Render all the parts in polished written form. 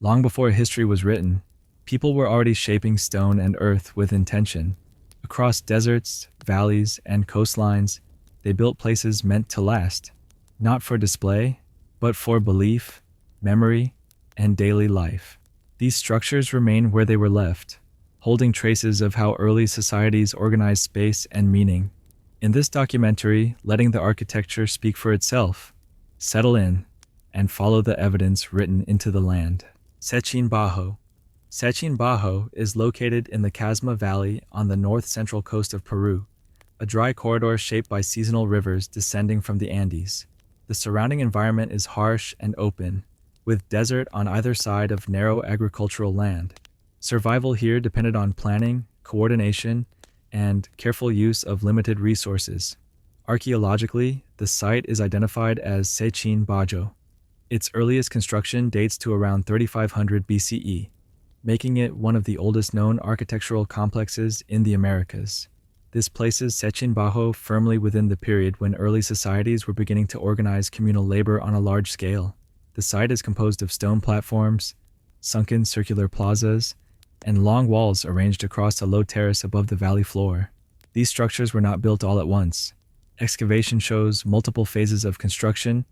Long before history was written, people were already shaping stone and earth with intention. Across deserts, valleys, and coastlines, they built places meant to last, not for display, but for belief, memory, and daily life. These structures remain where they were left, holding traces of how early societies organized space and meaning. In this documentary, letting the architecture speak for itself, settle in, and follow the evidence written into the land. Sechin Bajo. Sechin Bajo is located in the Casma Valley on the north-central coast of Peru, a dry corridor shaped by seasonal rivers descending from the Andes. The surrounding environment is harsh and open, with desert on either side of narrow agricultural land. Survival here depended on planning, coordination, and careful use of limited resources. Archaeologically, the site is identified as Sechin Bajo. Its earliest construction dates to around 3500 BCE, making it one of the oldest known architectural complexes in the Americas. This places Sechin Bajo firmly within the period when early societies were beginning to organize communal labor on a large scale. The site is composed of stone platforms, sunken circular plazas, and long walls arranged across a low terrace above the valley floor. These structures were not built all at once. Excavation shows multiple phases of construction,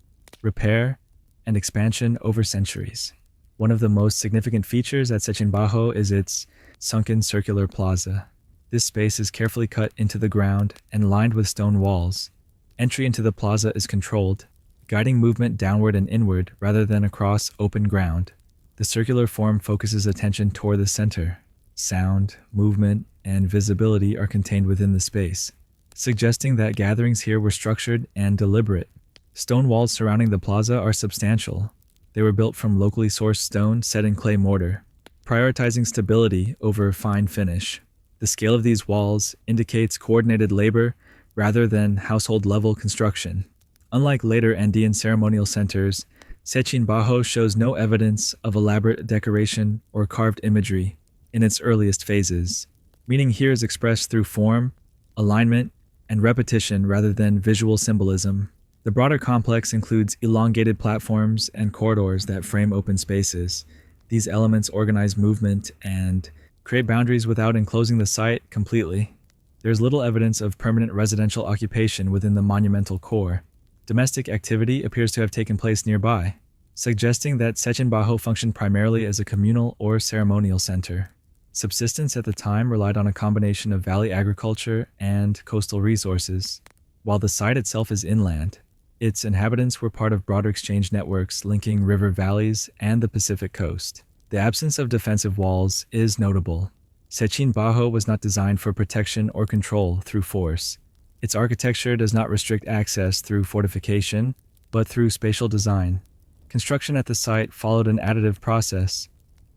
repair, and expansion over centuries. One of the most significant features at Sechin Bajo is its sunken circular plaza. This space is carefully cut into the ground and lined with stone walls. Entry into the plaza is controlled, guiding movement downward and inward rather than across open ground. The circular form focuses attention toward the center. Sound, movement, and visibility are contained within the space, suggesting that gatherings here were structured and deliberate. Stone walls surrounding the plaza are substantial. They were built from locally sourced stone set in clay mortar, prioritizing stability over fine finish. The scale of these walls indicates coordinated labor rather than household-level construction. Unlike later Andean ceremonial centers, Sechin Bajo shows no evidence of elaborate decoration or carved imagery in its earliest phases. Meaning here is expressed through form, alignment, and repetition rather than visual symbolism. The broader complex includes elongated platforms and corridors that frame open spaces. These elements organize movement and create boundaries without enclosing the site completely. There's little evidence of permanent residential occupation within the monumental core. Domestic activity appears to have taken place nearby, suggesting that Sechin Bajo functioned primarily as a communal or ceremonial center. Subsistence at the time relied on a combination of valley agriculture and coastal resources. While the site itself is inland, its inhabitants were part of broader exchange networks linking river valleys and the Pacific coast. The absence of defensive walls is notable. Sechin Bajo was not designed for protection or control through force. Its architecture does not restrict access through fortification, but through spatial design. Construction at the site followed an additive process.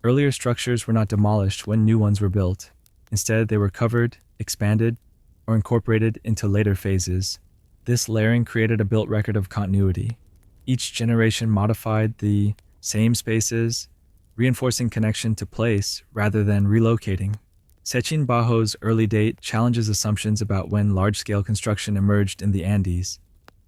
Earlier structures were not demolished when new ones were built. Instead, they were covered, expanded, or incorporated into later phases. This layering created a built record of continuity. Each generation modified the same spaces, reinforcing connection to place rather than relocating. Sechin Bajo's early date challenges assumptions about when large-scale construction emerged in the Andes.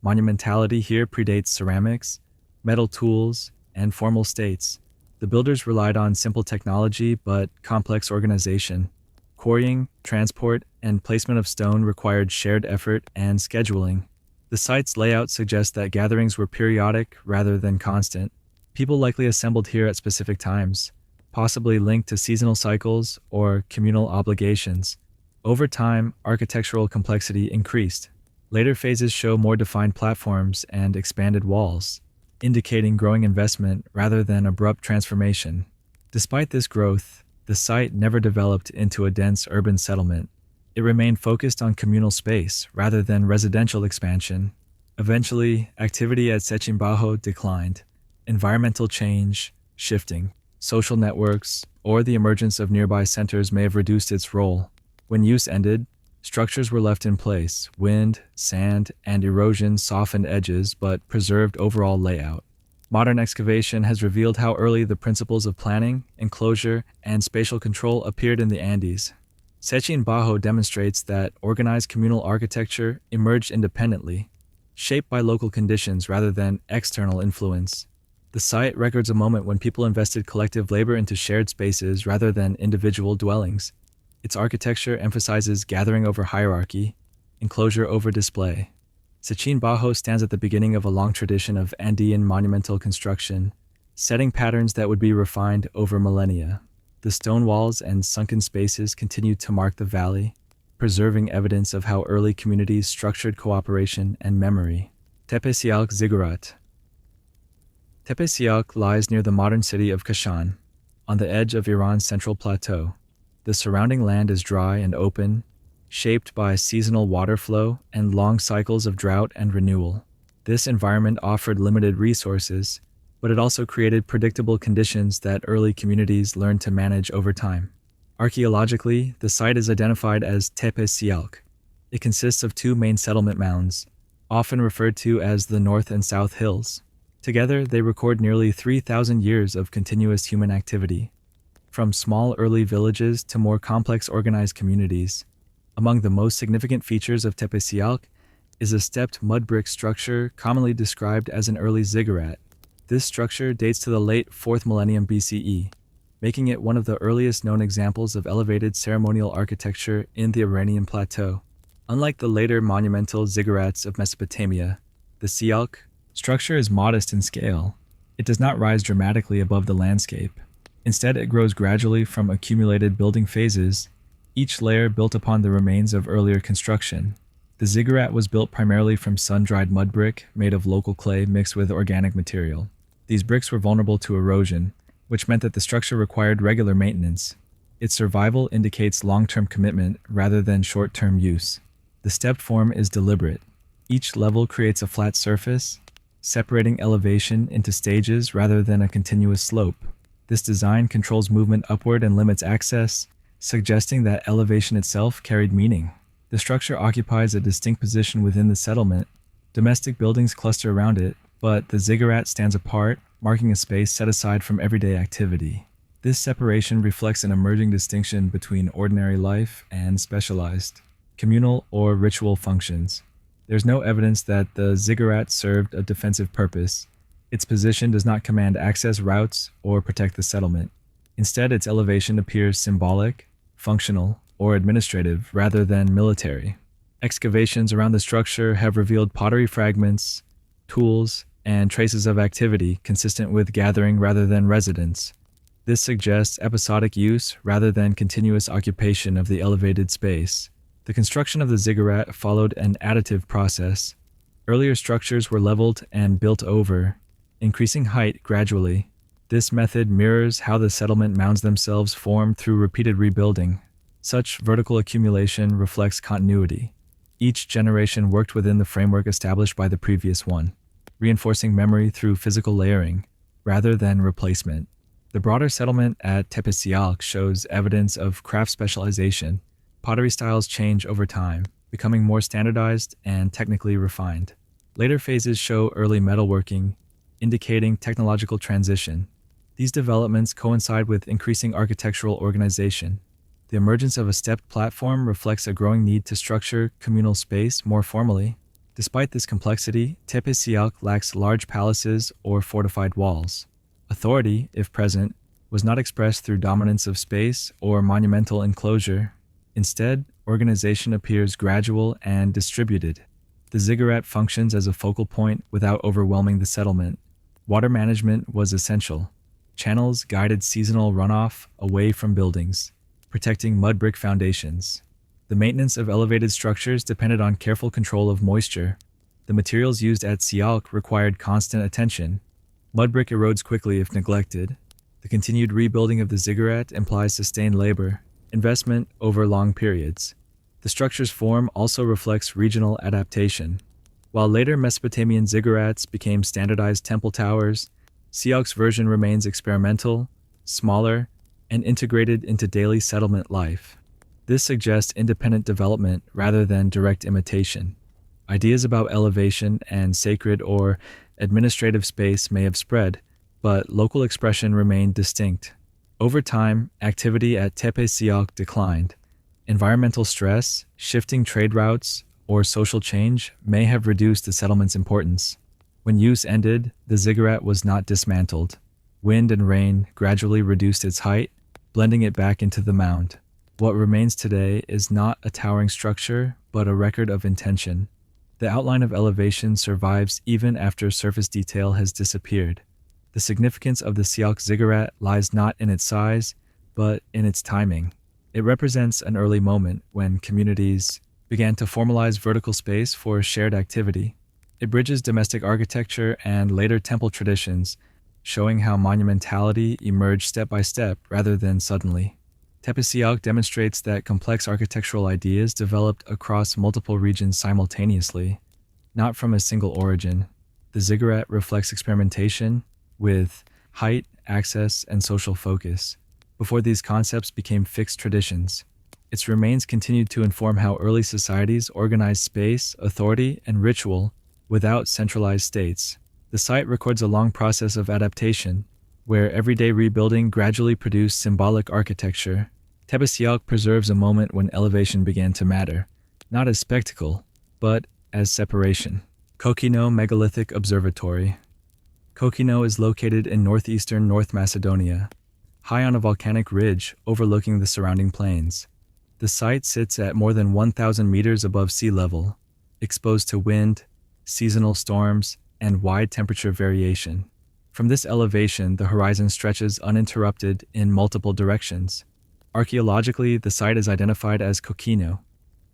Monumentality here predates ceramics, metal tools, and formal states. The builders relied on simple technology but complex organization. Quarrying, transport, and placement of stone required shared effort and scheduling. The site's layout suggests that gatherings were periodic rather than constant. People likely assembled here at specific times, possibly linked to seasonal cycles or communal obligations. Over time, architectural complexity increased. Later phases show more defined platforms and expanded walls, indicating growing investment rather than abrupt transformation. Despite this growth, the site never developed into a dense urban settlement. It remained focused on communal space rather than residential expansion. Eventually, activity at Sechin Bajo declined. Environmental change, shifting, social networks, or the emergence of nearby centers may have reduced its role. When use ended, structures were left in place. Wind, sand, and erosion softened edges but preserved overall layout. Modern excavation has revealed how early the principles of planning, enclosure, and spatial control appeared in the Andes. Sechin Bajo demonstrates that organized communal architecture emerged independently, shaped by local conditions rather than external influence. The site records a moment when people invested collective labor into shared spaces rather than individual dwellings. Its architecture emphasizes gathering over hierarchy, enclosure over display. Sachin Bajo stands at the beginning of a long tradition of Andean monumental construction, setting patterns that would be refined over millennia. The stone walls and sunken spaces continue to mark the valley, preserving evidence of how early communities structured cooperation and memory. Tepe Sialk Ziggurat. Tepe Sialk lies near the modern city of Kashan, on the edge of Iran's central plateau. The surrounding land is dry and open, shaped by seasonal water flow and long cycles of drought and renewal. This environment offered limited resources, but it also created predictable conditions that early communities learned to manage over time. Archaeologically, the site is identified as Tepe Sialk. It consists of two main settlement mounds, often referred to as the North and South Hills. Together, they record nearly 3,000 years of continuous human activity, from small early villages to more complex organized communities. Among the most significant features of Tepe Sialk is a stepped mud brick structure commonly described as an early ziggurat. This structure dates to the late 4th millennium BCE, making it one of the earliest known examples of elevated ceremonial architecture in the Iranian plateau. Unlike the later monumental ziggurats of Mesopotamia, the Sialk structure is modest in scale. It does not rise dramatically above the landscape. Instead, it grows gradually from accumulated building phases, each layer built upon the remains of earlier construction. The ziggurat was built primarily from sun-dried mud brick made of local clay mixed with organic material. These bricks were vulnerable to erosion, which meant that the structure required regular maintenance. Its survival indicates long-term commitment rather than short-term use. The stepped form is deliberate. Each level creates a flat surface, separating elevation into stages rather than a continuous slope. This design controls movement upward and limits access, suggesting that elevation itself carried meaning. The structure occupies a distinct position within the settlement. Domestic buildings cluster around it, but the ziggurat stands apart, marking a space set aside from everyday activity. This separation reflects an emerging distinction between ordinary life and specialized, communal or ritual functions. There's no evidence that the ziggurat served a defensive purpose. Its position does not command access routes or protect the settlement. Instead, its elevation appears symbolic, functional, or administrative rather than military. Excavations around the structure have revealed pottery fragments, tools, and traces of activity consistent with gathering rather than residence. This suggests episodic use rather than continuous occupation of the elevated space. The construction of the ziggurat followed an additive process. Earlier structures were leveled and built over, increasing height gradually. This method mirrors how the settlement mounds themselves formed through repeated rebuilding. Such vertical accumulation reflects continuity. Each generation worked within the framework established by the previous one, reinforcing memory through physical layering, rather than replacement. The broader settlement at Tepe Sialk shows evidence of craft specialization. Pottery styles change over time, becoming more standardized and technically refined. Later phases show early metalworking, indicating technological transition. These developments coincide with increasing architectural organization. The emergence of a stepped platform reflects a growing need to structure communal space more formally. Despite this complexity, Tepe Sialk lacks large palaces or fortified walls. Authority, if present, was not expressed through dominance of space or monumental enclosure. Instead, organization appears gradual and distributed. The ziggurat functions as a focal point without overwhelming the settlement. Water management was essential. Channels guided seasonal runoff away from buildings, protecting mud brick foundations. The maintenance of elevated structures depended on careful control of moisture. The materials used at Sialk required constant attention. Mud brick erodes quickly if neglected. The continued rebuilding of the ziggurat implies sustained labor, investment over long periods. The structure's form also reflects regional adaptation. While later Mesopotamian ziggurats became standardized temple towers, Sialk's version remains experimental, smaller, and integrated into daily settlement life. This suggests independent development rather than direct imitation. Ideas about elevation and sacred or administrative space may have spread, but local expression remained distinct. Over time, activity at Tepe Sialk declined. Environmental stress, shifting trade routes, or social change may have reduced the settlement's importance. When use ended, the ziggurat was not dismantled. Wind and rain gradually reduced its height, blending it back into the mound. What remains today is not a towering structure, but a record of intention. The outline of elevation survives even after surface detail has disappeared. The significance of the Sialk ziggurat lies not in its size, but in its timing. It represents an early moment when communities began to formalize vertical space for shared activity. It bridges domestic architecture and later temple traditions, showing how monumentality emerged step by step rather than suddenly. Tepe Sialk demonstrates that complex architectural ideas developed across multiple regions simultaneously, not from a single origin. The ziggurat reflects experimentation with height, access, and social focus before these concepts became fixed traditions. Its remains continued to inform how early societies organized space, authority, and ritual without centralized states. The site records a long process of adaptation, where everyday rebuilding gradually produced symbolic architecture. Tepe Sialk preserves a moment when elevation began to matter, not as spectacle, but as separation. Kokino Megalithic Observatory. Kokino is located in northeastern North Macedonia, high on a volcanic ridge overlooking the surrounding plains. The site sits at more than 1,000 meters above sea level, exposed to wind, seasonal storms, and wide temperature variation. From this elevation, the horizon stretches uninterrupted in multiple directions. Archaeologically, the site is identified as Kokino.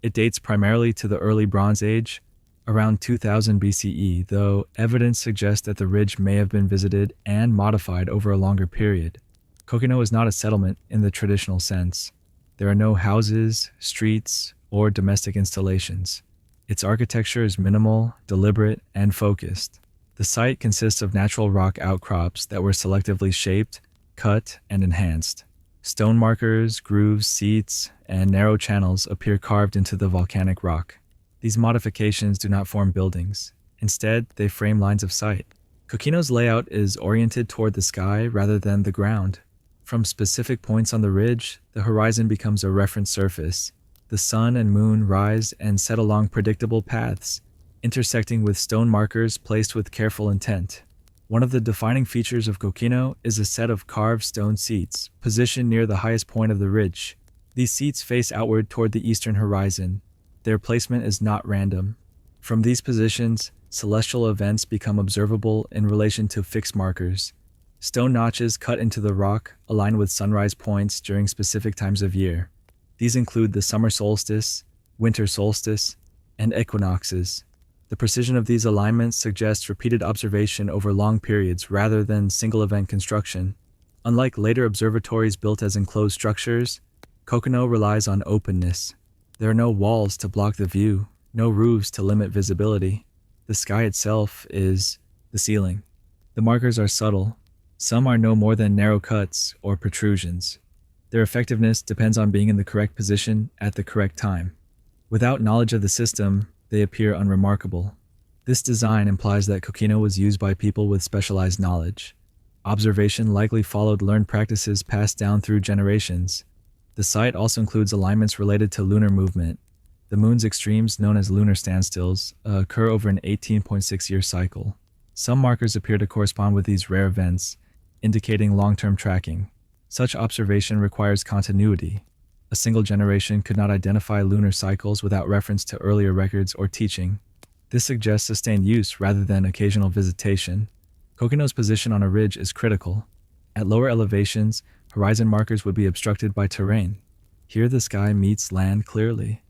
It dates primarily to the early Bronze Age, around 2000 BCE, though evidence suggests that the ridge may have been visited and modified over a longer period. Kokino is not a settlement in the traditional sense. There are no houses, streets, or domestic installations. Its architecture is minimal, deliberate, and focused. The site consists of natural rock outcrops that were selectively shaped, cut, and enhanced. Stone markers, grooves, seats, and narrow channels appear carved into the volcanic rock. These modifications do not form buildings. Instead, they frame lines of sight. Kokino's layout is oriented toward the sky rather than the ground. From specific points on the ridge, the horizon becomes a reference surface. The sun and moon rise and set along predictable paths, intersecting with stone markers placed with careful intent. One of the defining features of Kokino is a set of carved stone seats, positioned near the highest point of the ridge. These seats face outward toward the eastern horizon. Their placement is not random. From these positions, celestial events become observable in relation to fixed markers. Stone notches cut into the rock align with sunrise points during specific times of year. These include the summer solstice, winter solstice, and equinoxes. The precision of these alignments suggests repeated observation over long periods rather than single-event construction. Unlike later observatories built as enclosed structures, Kokino relies on openness. There are no walls to block the view, no roofs to limit visibility. The sky itself is the ceiling. The markers are subtle. Some are no more than narrow cuts or protrusions. Their effectiveness depends on being in the correct position at the correct time. Without knowledge of the system, they appear unremarkable. This design implies that Kokino was used by people with specialized knowledge. Observation likely followed learned practices passed down through generations. The site also includes alignments related to lunar movement. The moon's extremes, known as lunar standstills, occur over an 18.6-year cycle. Some markers appear to correspond with these rare events, indicating long-term tracking. Such observation requires continuity. A single generation could not identify lunar cycles without reference to earlier records or teaching. This suggests sustained use rather than occasional visitation. Kokino's position on a ridge is critical. At lower elevations, horizon markers would be obstructed by terrain. Here the sky meets land clearly,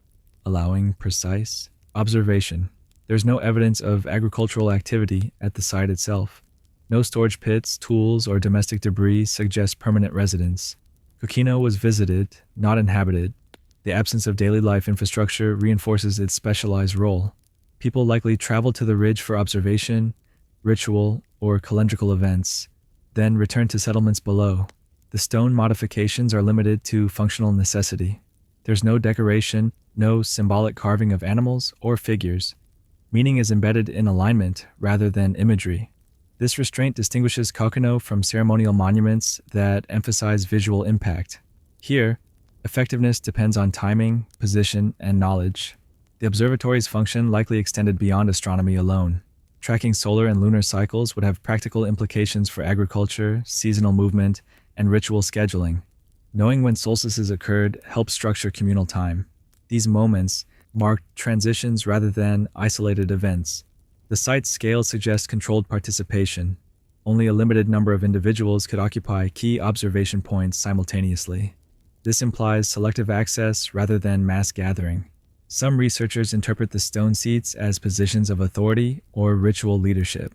allowing precise observation. There's no evidence of agricultural activity at the site itself. No storage pits, tools, or domestic debris suggest permanent residence. Kokino was visited, not inhabited. The absence of daily life infrastructure reinforces its specialized role. People likely traveled to the ridge for observation, ritual, or calendrical events, then returned to settlements below. The stone modifications are limited to functional necessity. There's no decoration, no symbolic carving of animals or figures. Meaning is embedded in alignment rather than imagery. This restraint distinguishes Kokino from ceremonial monuments that emphasize visual impact. Here, effectiveness depends on timing, position, and knowledge. The observatory's function likely extended beyond astronomy alone. Tracking solar and lunar cycles would have practical implications for agriculture, seasonal movement, and ritual scheduling. Knowing when solstices occurred helped structure communal time. These moments marked transitions rather than isolated events. The site's scale suggests controlled participation. Only a limited number of individuals could occupy key observation points simultaneously. This implies selective access rather than mass gathering. Some researchers interpret the stone seats as positions of authority or ritual leadership.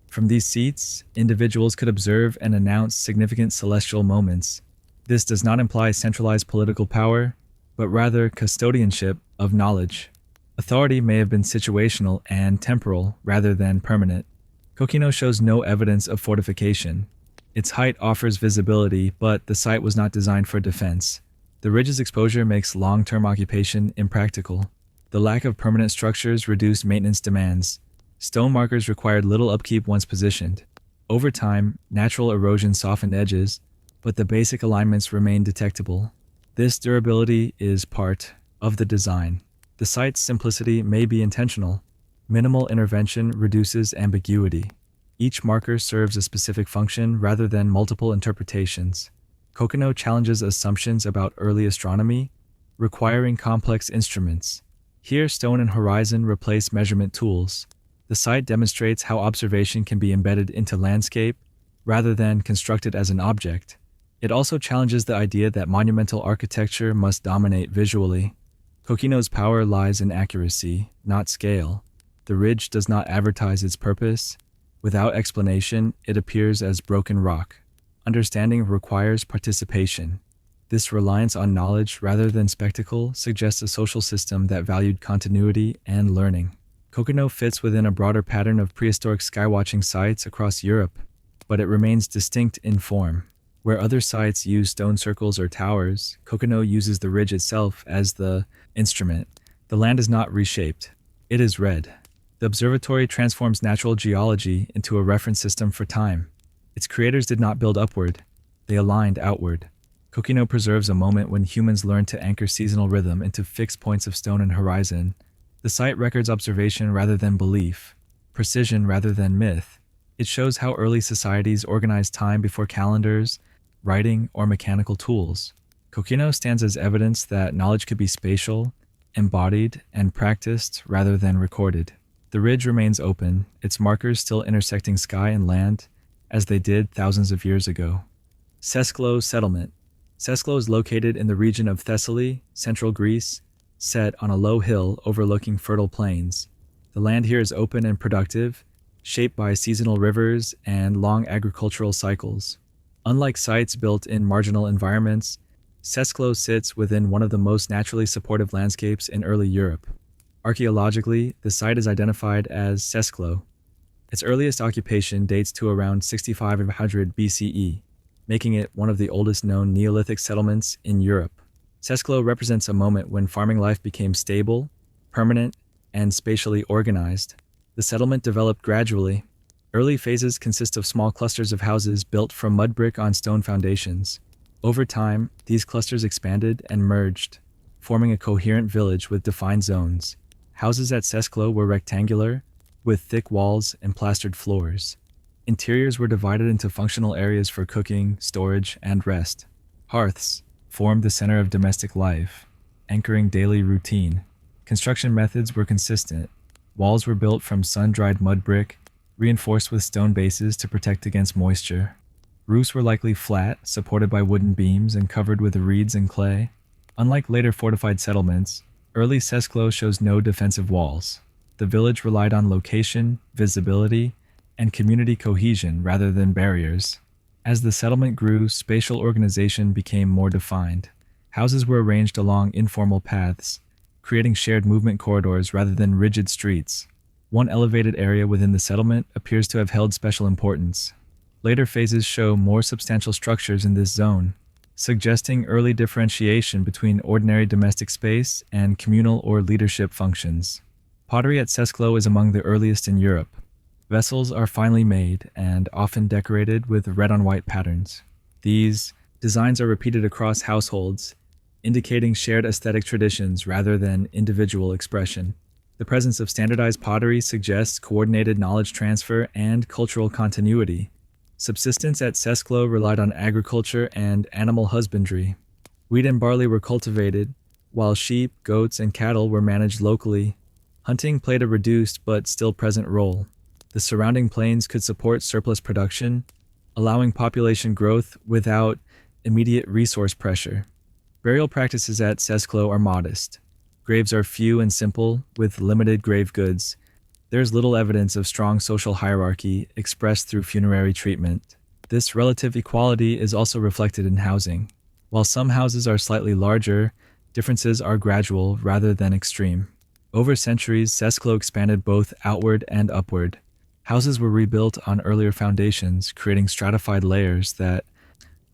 From these seats, individuals could observe and announce significant celestial moments. This does not imply centralized political power, but rather custodianship of knowledge. Authority may have been situational and temporal rather than permanent. Kokino shows no evidence of fortification. Its height offers visibility, but the site was not designed for defense. The ridge's exposure makes long-term occupation impractical. The lack of permanent structures reduced maintenance demands. Stone markers required little upkeep once positioned. Over time, natural erosion softened edges, but the basic alignments remained detectable. This durability is part of the design. The site's simplicity may be intentional. Minimal intervention reduces ambiguity. Each marker serves a specific function rather than multiple interpretations. Kokino challenges assumptions about early astronomy, requiring complex instruments. Here, stone and horizon replace measurement tools. The site demonstrates how observation can be embedded into landscape rather than constructed as an object. It also challenges the idea that monumental architecture must dominate visually. Kokino's power lies in accuracy, not scale. The ridge does not advertise its purpose. Without explanation, it appears as broken rock. Understanding requires participation. This reliance on knowledge rather than spectacle suggests a social system that valued continuity and learning. Kokino fits within a broader pattern of prehistoric skywatching sites across Europe, but it remains distinct in form. Where other sites use stone circles or towers, Kokino uses the ridge itself as the instrument. The land is not reshaped. It is read. The observatory transforms natural geology into a reference system for time. Its creators did not build upward. They aligned outward. Kokino preserves a moment when humans learned to anchor seasonal rhythm into fixed points of stone and horizon. The site records observation rather than belief, precision rather than myth. It shows how early societies organized time before calendars, writing, or mechanical tools. Kokino stands as evidence that knowledge could be spatial, embodied, and practiced rather than recorded. The ridge remains open, its markers still intersecting sky and land, as they did thousands of years ago. Sesklo Settlement. Sesklo is located in the region of Thessaly, central Greece, set on a low hill overlooking fertile plains. The land here is open and productive, shaped by seasonal rivers and long agricultural cycles. Unlike sites built in marginal environments, Sesklo sits within one of the most naturally supportive landscapes in early Europe. Archaeologically, the site is identified as Sesklo. Its earliest occupation dates to around 6500 BCE, making it one of the oldest known Neolithic settlements in Europe. Sesklo represents a moment when farming life became stable, permanent, and spatially organized. The settlement developed gradually. Early phases consist of small clusters of houses built from mud brick on stone foundations. Over time, these clusters expanded and merged, forming a coherent village with defined zones. Houses at Sesklo were rectangular, with thick walls and plastered floors. Interiors were divided into functional areas for cooking, storage, and rest. Hearths formed the center of domestic life, anchoring daily routine. Construction methods were consistent. Walls were built from sun-dried mud brick, reinforced with stone bases to protect against moisture. Roofs were likely flat, supported by wooden beams and covered with reeds and clay. Unlike later fortified settlements, early Sesklo shows no defensive walls. The village relied on location, visibility, and community cohesion rather than barriers. As the settlement grew, spatial organization became more defined. Houses were arranged along informal paths, creating shared movement corridors rather than rigid streets. One elevated area within the settlement appears to have held special importance. Later phases show more substantial structures in this zone, suggesting early differentiation between ordinary domestic space and communal or leadership functions. Pottery at Sesklo is among the earliest in Europe. Vessels are finely made and often decorated with red-on-white patterns. These designs are repeated across households, indicating shared aesthetic traditions rather than individual expression. The presence of standardized pottery suggests coordinated knowledge transfer and cultural continuity. Subsistence at Sesklo relied on agriculture and animal husbandry. Wheat and barley were cultivated, while sheep, goats, and cattle were managed locally. Hunting played a reduced but still present role. The surrounding plains could support surplus production, allowing population growth without immediate resource pressure. Burial practices at Sesklo are modest. Graves are few and simple, with limited grave goods. There is little evidence of strong social hierarchy expressed through funerary treatment. This relative equality is also reflected in housing. While some houses are slightly larger, differences are gradual rather than extreme. Over centuries, Sesklo expanded both outward and upward. Houses were rebuilt on earlier foundations, creating stratified layers that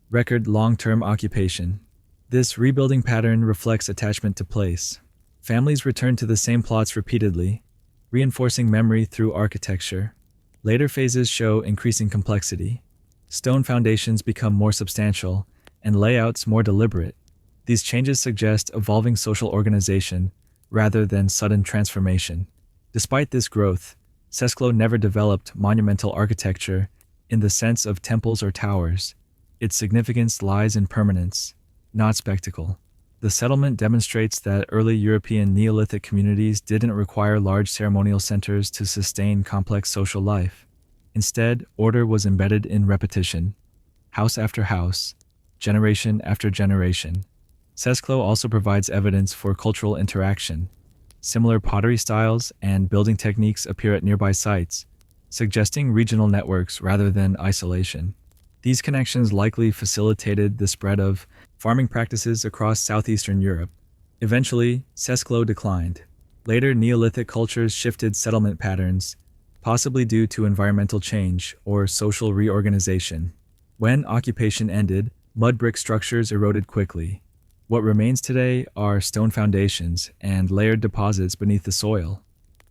record long-term occupation. This rebuilding pattern reflects attachment to place. Families returned to the same plots repeatedly, reinforcing memory through architecture. Later phases show increasing complexity. Stone foundations become more substantial, and layouts more deliberate. These changes suggest evolving social organization rather than sudden transformation. Despite this growth, Sesklo never developed monumental architecture in the sense of temples or towers. Its significance lies in permanence, not spectacle. The settlement demonstrates that early European Neolithic communities didn't require large ceremonial centers to sustain complex social life. Instead, order was embedded in repetition, house after house, generation after generation. Sesklo also provides evidence for cultural interaction. Similar pottery styles and building techniques appear at nearby sites, suggesting regional networks rather than isolation. These connections likely facilitated the spread of farming practices across southeastern Europe. Eventually, Sesklo declined. Later, Neolithic cultures shifted settlement patterns, possibly due to environmental change or social reorganization. When occupation ended, mud brick structures eroded quickly. What remains today are stone foundations and layered deposits beneath the soil.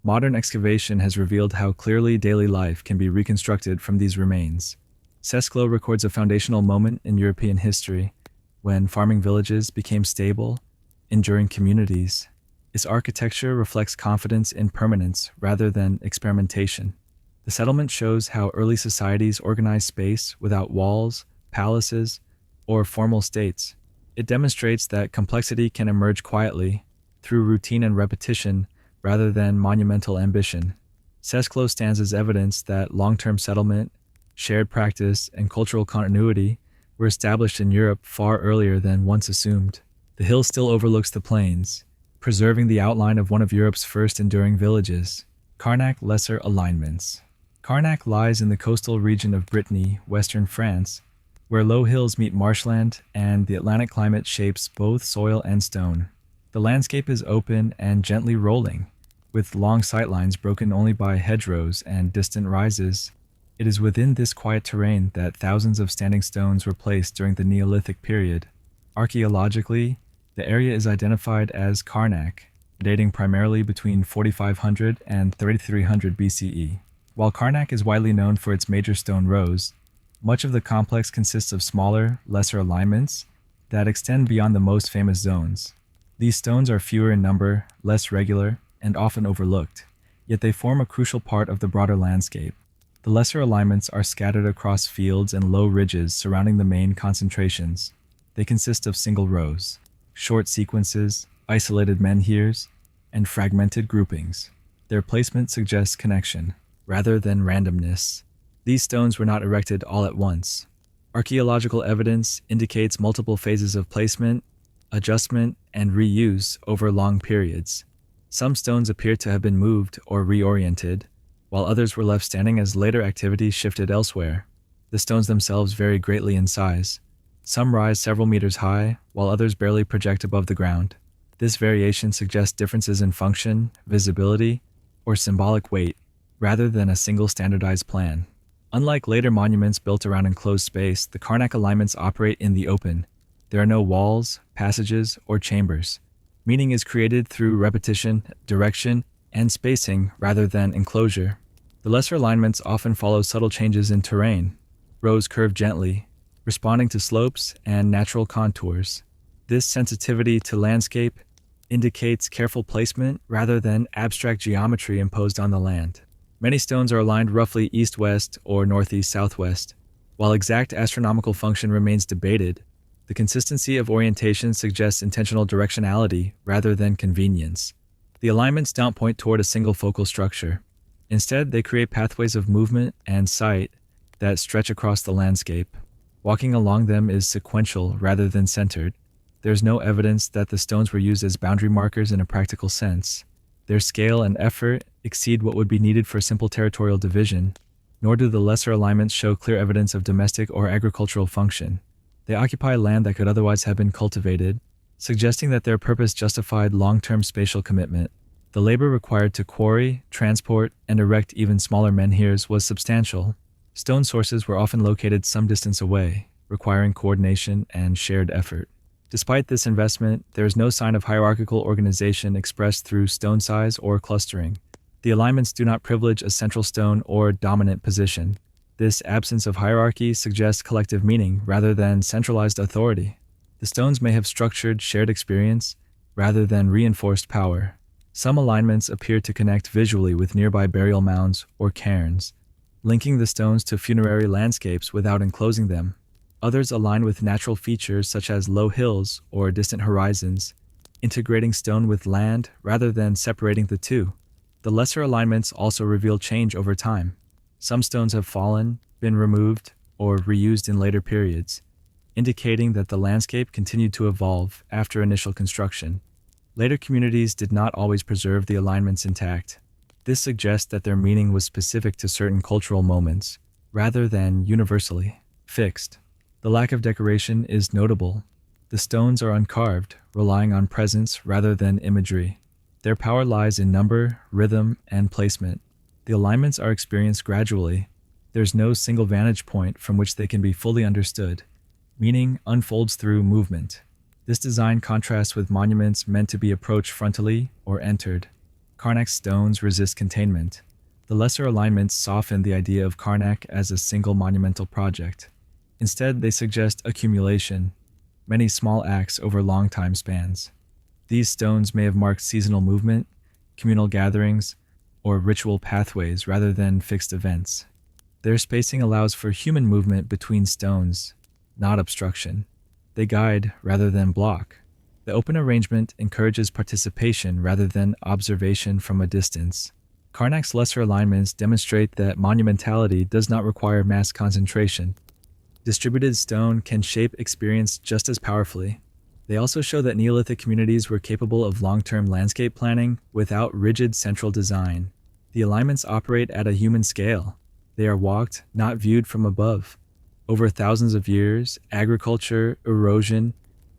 Modern excavation has revealed how clearly daily life can be reconstructed from these remains. Sesklo records a foundational moment in European history, when farming villages became stable, enduring communities. Its architecture reflects confidence in permanence rather than experimentation. The settlement shows how early societies organized space without walls, palaces, or formal states. It demonstrates that complexity can emerge quietly, through routine and repetition, rather than monumental ambition. Sesklo stands as evidence that long-term settlement, shared practice, and cultural continuity were established in Europe far earlier than once assumed. The hill still overlooks the plains, preserving the outline of one of Europe's first enduring villages. Carnac Lesser Alignments. Carnac lies in the coastal region of Brittany, western France, where low hills meet marshland and the Atlantic climate shapes both soil and stone. The landscape is open and gently rolling, with long sightlines broken only by hedgerows and distant rises. It is within this quiet terrain that thousands of standing stones were placed during the Neolithic period. Archaeologically, the area is identified as Carnac, dating primarily between 4500 and 3300 BCE. While Carnac is widely known for its major stone rows, much of the complex consists of smaller, lesser alignments that extend beyond the most famous zones. These stones are fewer in number, less regular, and often overlooked, yet they form a crucial part of the broader landscape. The lesser alignments are scattered across fields and low ridges surrounding the main concentrations. They consist of single rows, short sequences, isolated menhirs, and fragmented groupings. Their placement suggests connection, rather than randomness. These stones were not erected all at once. Archaeological evidence indicates multiple phases of placement, adjustment, and reuse over long periods. Some stones appear to have been moved or reoriented, while others were left standing as later activity shifted elsewhere. The stones themselves vary greatly in size. Some rise several meters high, while others barely project above the ground. This variation suggests differences in function, visibility, or symbolic weight, rather than a single standardized plan. Unlike later monuments built around enclosed space, the Carnac alignments operate in the open. There are no walls, passages, or chambers. Meaning is created through repetition, direction, and spacing rather than enclosure. The lesser alignments often follow subtle changes in terrain. Rows curve gently, responding to slopes and natural contours. This sensitivity to landscape indicates careful placement rather than abstract geometry imposed on the land. Many stones are aligned roughly east-west or northeast-southwest. While exact astronomical function remains debated, the consistency of orientation suggests intentional directionality rather than convenience. The alignments don't point toward a single focal structure. Instead, they create pathways of movement and sight that stretch across the landscape. Walking along them is sequential rather than centered. There's no evidence that the stones were used as boundary markers in a practical sense. Their scale and effort exceed what would be needed for simple territorial division, nor do the lesser alignments show clear evidence of domestic or agricultural function. They occupy land that could otherwise have been cultivated, suggesting that their purpose justified long-term spatial commitment. The labor required to quarry, transport, and erect even smaller menhirs was substantial. Stone sources were often located some distance away, requiring coordination and shared effort. Despite this investment, there is no sign of hierarchical organization expressed through stone size or clustering. The alignments do not privilege a central stone or dominant position. This absence of hierarchy suggests collective meaning rather than centralized authority. The stones may have structured shared experience rather than reinforced power. Some alignments appear to connect visually with nearby burial mounds or cairns, linking the stones to funerary landscapes without enclosing them. Others align with natural features such as low hills or distant horizons, integrating stone with land rather than separating the two. The lesser alignments also reveal change over time. Some stones have fallen, been removed, or reused in later periods, indicating that the landscape continued to evolve after initial construction. Later communities did not always preserve the alignments intact. This suggests that their meaning was specific to certain cultural moments, rather than universally fixed. The lack of decoration is notable. The stones are uncarved, relying on presence rather than imagery. Their power lies in number, rhythm, and placement. The alignments are experienced gradually. There's no single vantage point from which they can be fully understood. Meaning unfolds through movement. This design contrasts with monuments meant to be approached frontally or entered. Karnak stones resist containment. The lesser alignments soften the idea of Karnak as a single monumental project. Instead, they suggest accumulation, many small acts over long time spans. These stones may have marked seasonal movement, communal gatherings, or ritual pathways rather than fixed events. Their spacing allows for human movement between stones, not obstruction. They guide rather than block. The open arrangement encourages participation rather than observation from a distance. Karnak's lesser alignments demonstrate that monumentality does not require mass concentration. Distributed stone can shape experience just as powerfully. They also show that Neolithic communities were capable of long-term landscape planning without rigid central design. The alignments operate at a human scale. They are walked, not viewed from above. Over thousands of years, agriculture, erosion,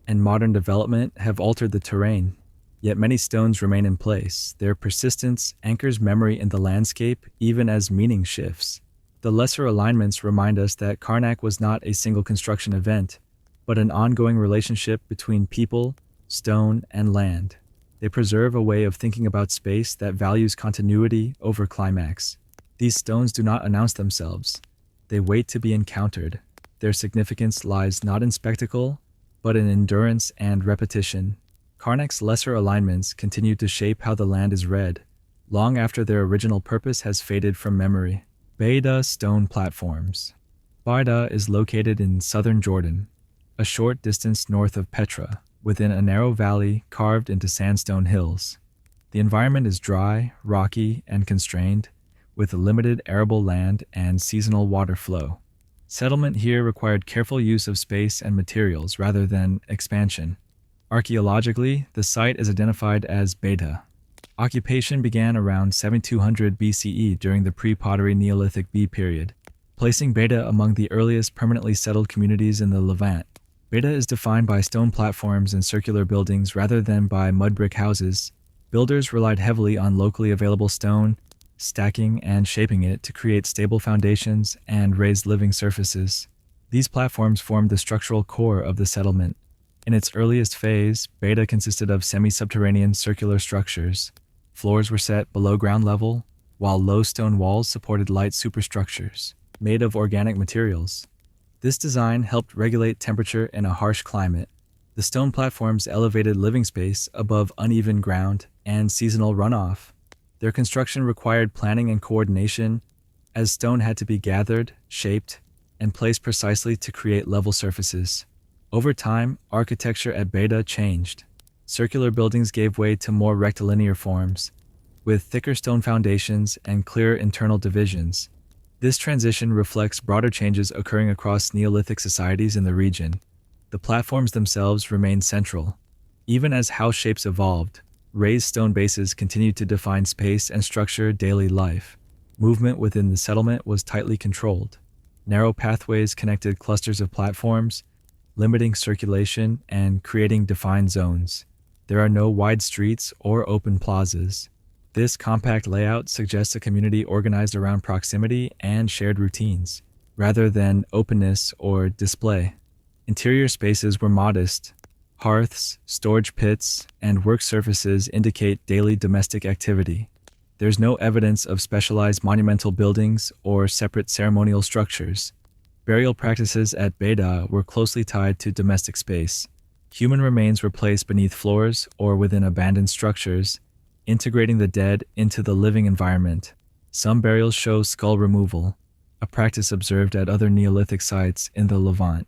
and modern development have altered the terrain. Yet many stones remain in place. Their persistence anchors memory in the landscape even as meaning shifts. The lesser alignments remind us that Karnak was not a single construction event, but an ongoing relationship between people, stone, and land. They preserve a way of thinking about space that values continuity over climax. These stones do not announce themselves. They wait to be encountered. Their significance lies not in spectacle, but in endurance and repetition. Karnak's lesser alignments continue to shape how the land is read, long after their original purpose has faded from memory. Beida stone platforms. Beida is located in southern Jordan, a short distance north of Petra, within a narrow valley carved into sandstone hills. The environment is dry, rocky, and constrained, with limited arable land and seasonal water flow. Settlement here required careful use of space and materials rather than expansion. Archaeologically, the site is identified as Beida. Occupation began around 7200 BCE during the pre-pottery Neolithic B period, placing Beida among the earliest permanently settled communities in the Levant. Beida is defined by stone platforms and circular buildings rather than by mud brick houses. Builders relied heavily on locally available stone, stacking and shaping it to create stable foundations and raised living surfaces. These platforms formed the structural core of the settlement. In its earliest phase, Beida consisted of semi-subterranean circular structures. Floors were set below ground level, while low stone walls supported light superstructures, made of organic materials. This design helped regulate temperature in a harsh climate. The stone platforms elevated living space above uneven ground and seasonal runoff. Their construction required planning and coordination, as stone had to be gathered, shaped, and placed precisely to create level surfaces. Over time, architecture at Beta changed. Circular buildings gave way to more rectilinear forms, with thicker stone foundations and clearer internal divisions. This transition reflects broader changes occurring across Neolithic societies in the region. The platforms themselves remained central. Even as house shapes evolved, raised stone bases continued to define space and structure daily life. Movement within the settlement was tightly controlled. Narrow pathways connected clusters of platforms, limiting circulation and creating defined zones. There are no wide streets or open plazas. This compact layout suggests a community organized around proximity and shared routines, rather than openness or display. Interior spaces were modest. Hearths, storage pits, and work surfaces indicate daily domestic activity. There's no evidence of specialized monumental buildings or separate ceremonial structures. Burial practices at Beda were closely tied to domestic space. Human remains were placed beneath floors or within abandoned structures, integrating the dead into the living environment. Some burials show skull removal, a practice observed at other Neolithic sites in the Levant.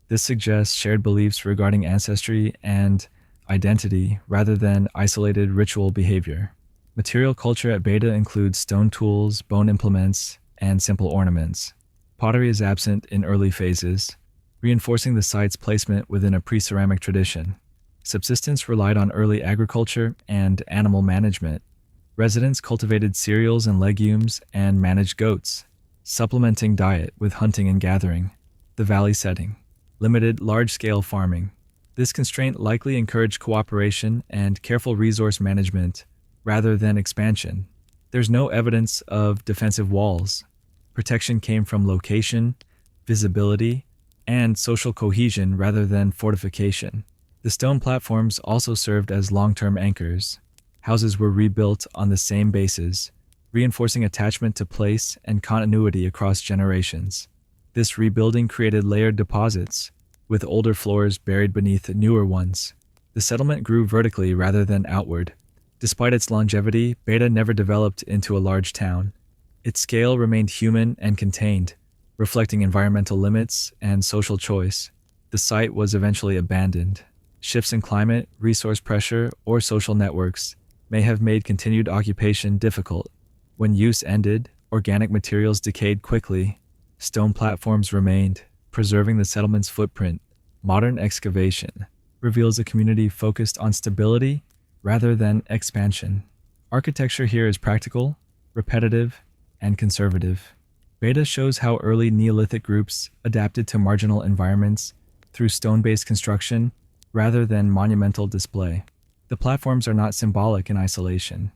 This suggests shared beliefs regarding ancestry and identity rather than isolated ritual behavior. Material culture at Beta includes stone tools, bone implements, and simple ornaments. Pottery is absent in early phases, reinforcing the site's placement within a pre-ceramic tradition. Subsistence relied on early agriculture and animal management. Residents cultivated cereals and legumes and managed goats, supplementing diet with hunting and gathering. The valley setting limited large-scale farming. This constraint likely encouraged cooperation and careful resource management rather than expansion. There's no evidence of defensive walls. Protection came from location, visibility, and social cohesion rather than fortification. The stone platforms also served as long-term anchors. Houses were rebuilt on the same bases, reinforcing attachment to place and continuity across generations. This rebuilding created layered deposits, with older floors buried beneath newer ones. The settlement grew vertically rather than outward. Despite its longevity, Beta never developed into a large town. Its scale remained human and contained, reflecting environmental limits and social choice. The site was eventually abandoned. Shifts in climate, resource pressure, or social networks may have made continued occupation difficult. When use ended, organic materials decayed quickly. Stone platforms remained, preserving the settlement's footprint. Modern excavation reveals a community focused on stability rather than expansion. Architecture here is practical, repetitive, and conservative. Beta shows how early Neolithic groups adapted to marginal environments through stone-based construction rather than monumental display. The platforms are not symbolic in isolation.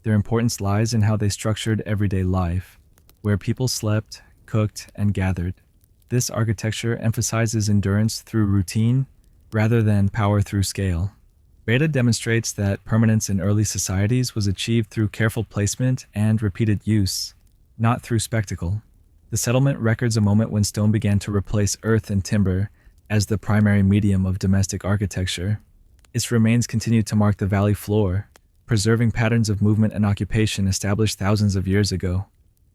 Their importance lies in how they structured everyday life, where people slept, cooked, and gathered. This architecture emphasizes endurance through routine rather than power through scale. Beta demonstrates that permanence in early societies was achieved through careful placement and repeated use, not through spectacle. The settlement records a moment when stone began to replace earth and timber as the primary medium of domestic architecture. Its remains continue to mark the valley floor, preserving patterns of movement and occupation established thousands of years ago.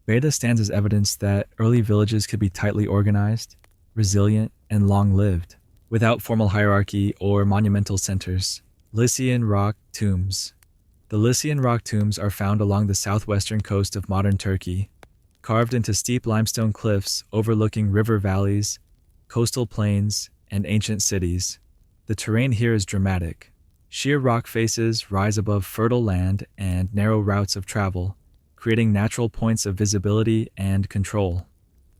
Beta stands as evidence that early villages could be tightly organized, resilient, and long-lived, without formal hierarchy or monumental centers. Lycian rock tombs. The Lycian rock tombs are found along the southwestern coast of modern Turkey, carved into steep limestone cliffs overlooking river valleys, coastal plains, and ancient cities. The terrain here is dramatic. Sheer rock faces rise above fertile land and narrow routes of travel, creating natural points of visibility and control.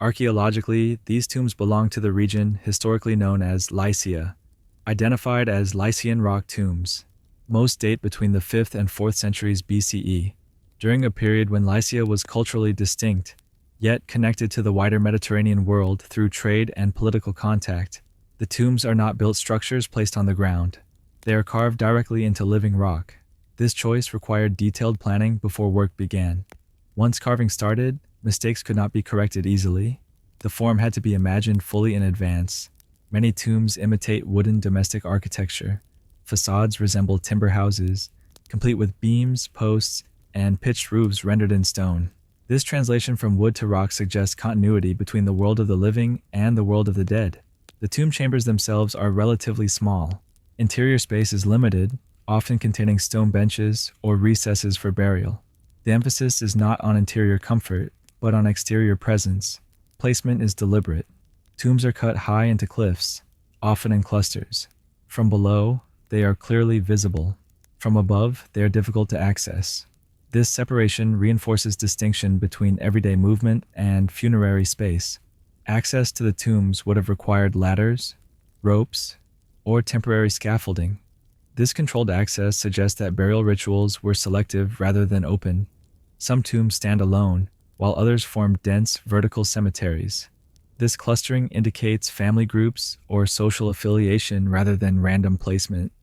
Archaeologically, these tombs belong to the region historically known as Lycia, identified as Lycian rock tombs. Most date between the 5th and 4th centuries BCE, during a period when Lycia was culturally distinct, yet connected to the wider Mediterranean world through trade and political contact. The tombs are not built structures placed on the ground. They are carved directly into living rock. This choice required detailed planning before work began. Once carving started, mistakes could not be corrected easily. The form had to be imagined fully in advance. Many tombs imitate wooden domestic architecture. Facades resemble timber houses, complete with beams, posts, and pitched roofs rendered in stone. This translation from wood to rock suggests continuity between the world of the living and the world of the dead. The tomb chambers themselves are relatively small. Interior space is limited, often containing stone benches or recesses for burial. The emphasis is not on interior comfort, but on exterior presence. Placement is deliberate. Tombs are cut high into cliffs, often in clusters. From below, they are clearly visible. From above, they are difficult to access. This separation reinforces distinction between everyday movement and funerary space. Access to the tombs would have required ladders, ropes, or temporary scaffolding. This controlled access suggests that burial rituals were selective rather than open. Some tombs stand alone, while others form dense, vertical cemeteries. This clustering indicates family groups or social affiliation rather than random placement.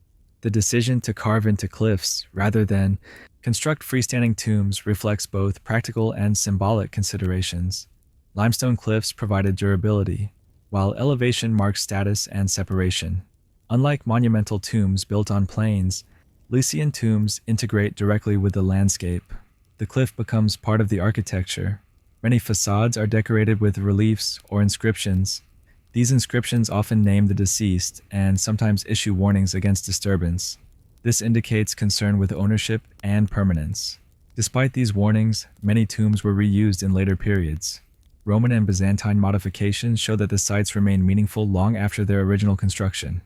The decision to carve into cliffs rather than construct freestanding tombs reflects both practical and symbolic considerations. Limestone cliffs provided durability, while elevation marks status and separation. Unlike monumental tombs built on plains, Lycian tombs integrate directly with the landscape. The cliff becomes part of the architecture. Many facades are decorated with reliefs or inscriptions. These inscriptions often name the deceased and sometimes issue warnings against disturbance. This indicates concern with ownership and permanence. Despite these warnings, many tombs were reused in later periods. Roman and Byzantine modifications show that the sites remain meaningful long after their original construction.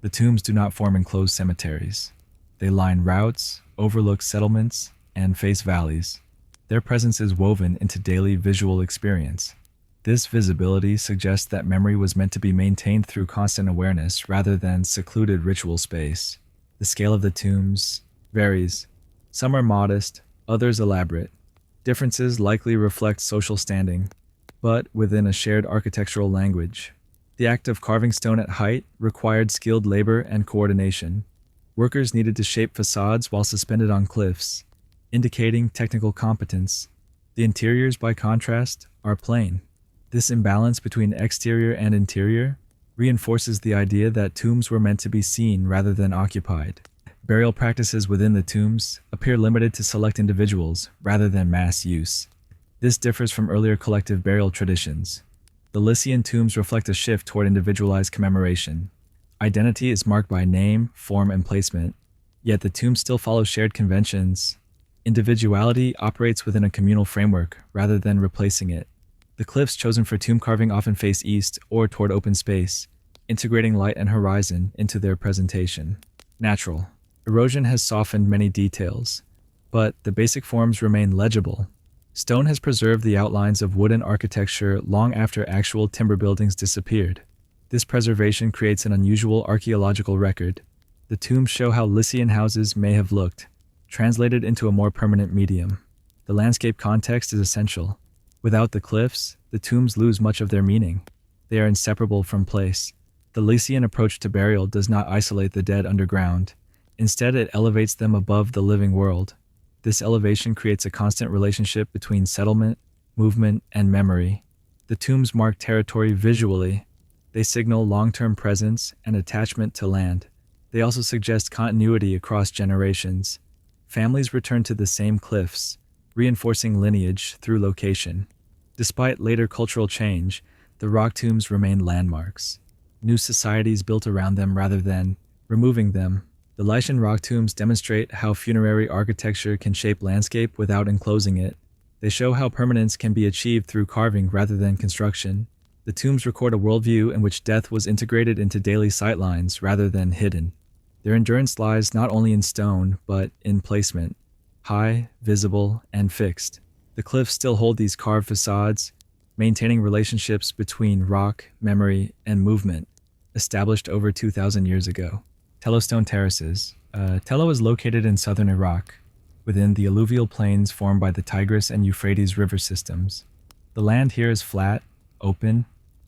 The tombs do not form enclosed cemeteries. They line routes, overlook settlements, and face valleys. Their presence is woven into daily visual experience. This visibility suggests that memory was meant to be maintained through constant awareness rather than secluded ritual space. The scale of the tombs varies. Some are modest, others elaborate. Differences likely reflect social standing, but within a shared architectural language. The act of carving stone at height required skilled labor and coordination. Workers needed to shape facades while suspended on cliffs, indicating technical competence. The interiors, by contrast, are plain. This imbalance between exterior and interior reinforces the idea that tombs were meant to be seen rather than occupied. Burial practices within the tombs appear limited to select individuals rather than mass use. This differs from earlier collective burial traditions. The Lycian tombs reflect a shift toward individualized commemoration. Identity is marked by name, form, and placement, yet the tombs still follow shared conventions. Individuality operates within a communal framework rather than replacing it. The cliffs chosen for tomb carving often face east or toward open space, integrating light and horizon into their presentation. Natural. Erosion has softened many details, but the basic forms remain legible. Stone has preserved the outlines of wooden architecture long after actual timber buildings disappeared. This preservation creates an unusual archaeological record. The tombs show how Lycian houses may have looked, translated into a more permanent medium. The landscape context is essential. Without the cliffs, the tombs lose much of their meaning. They are inseparable from place. The Lycian approach to burial does not isolate the dead underground. Instead, it elevates them above the living world. This elevation creates a constant relationship between settlement, movement, and memory. The tombs mark territory visually. They signal long-term presence and attachment to land. They also suggest continuity across generations. Families return to the same cliffs, reinforcing lineage through location. Despite later cultural change, the rock tombs remain landmarks. New societies built around them rather than removing them. The Lycian rock tombs demonstrate how funerary architecture can shape landscape without enclosing it. They show how permanence can be achieved through carving rather than construction. The tombs record a worldview in which death was integrated into daily sightlines rather than hidden. Their endurance lies not only in stone, but in placement. High, visible, and fixed. The cliffs still hold these carved facades, maintaining relationships between rock, memory, and movement, established over 2,000 years ago. Telostone terraces. Tello is located in southern Iraq, within the alluvial plains formed by the Tigris and Euphrates river systems. The land here is flat, open,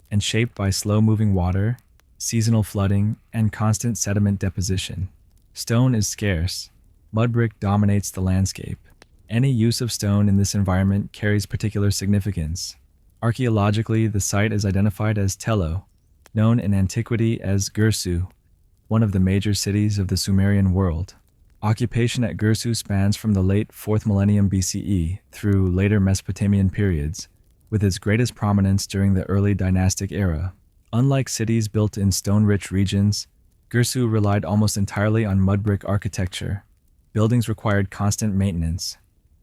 and shaped by slow-moving water, seasonal flooding, and constant sediment deposition. Stone is scarce. Mud brick dominates the landscape. Any use of stone in this environment carries particular significance. Archaeologically, the site is identified as Tello, known in antiquity as Girsu, one of the major cities of the Sumerian world. Occupation at Girsu spans from the late 4th millennium BCE through later Mesopotamian periods, with its greatest prominence during the early dynastic era. Unlike cities built in stone-rich regions, Girsu relied almost entirely on mud brick architecture. Buildings required constant maintenance.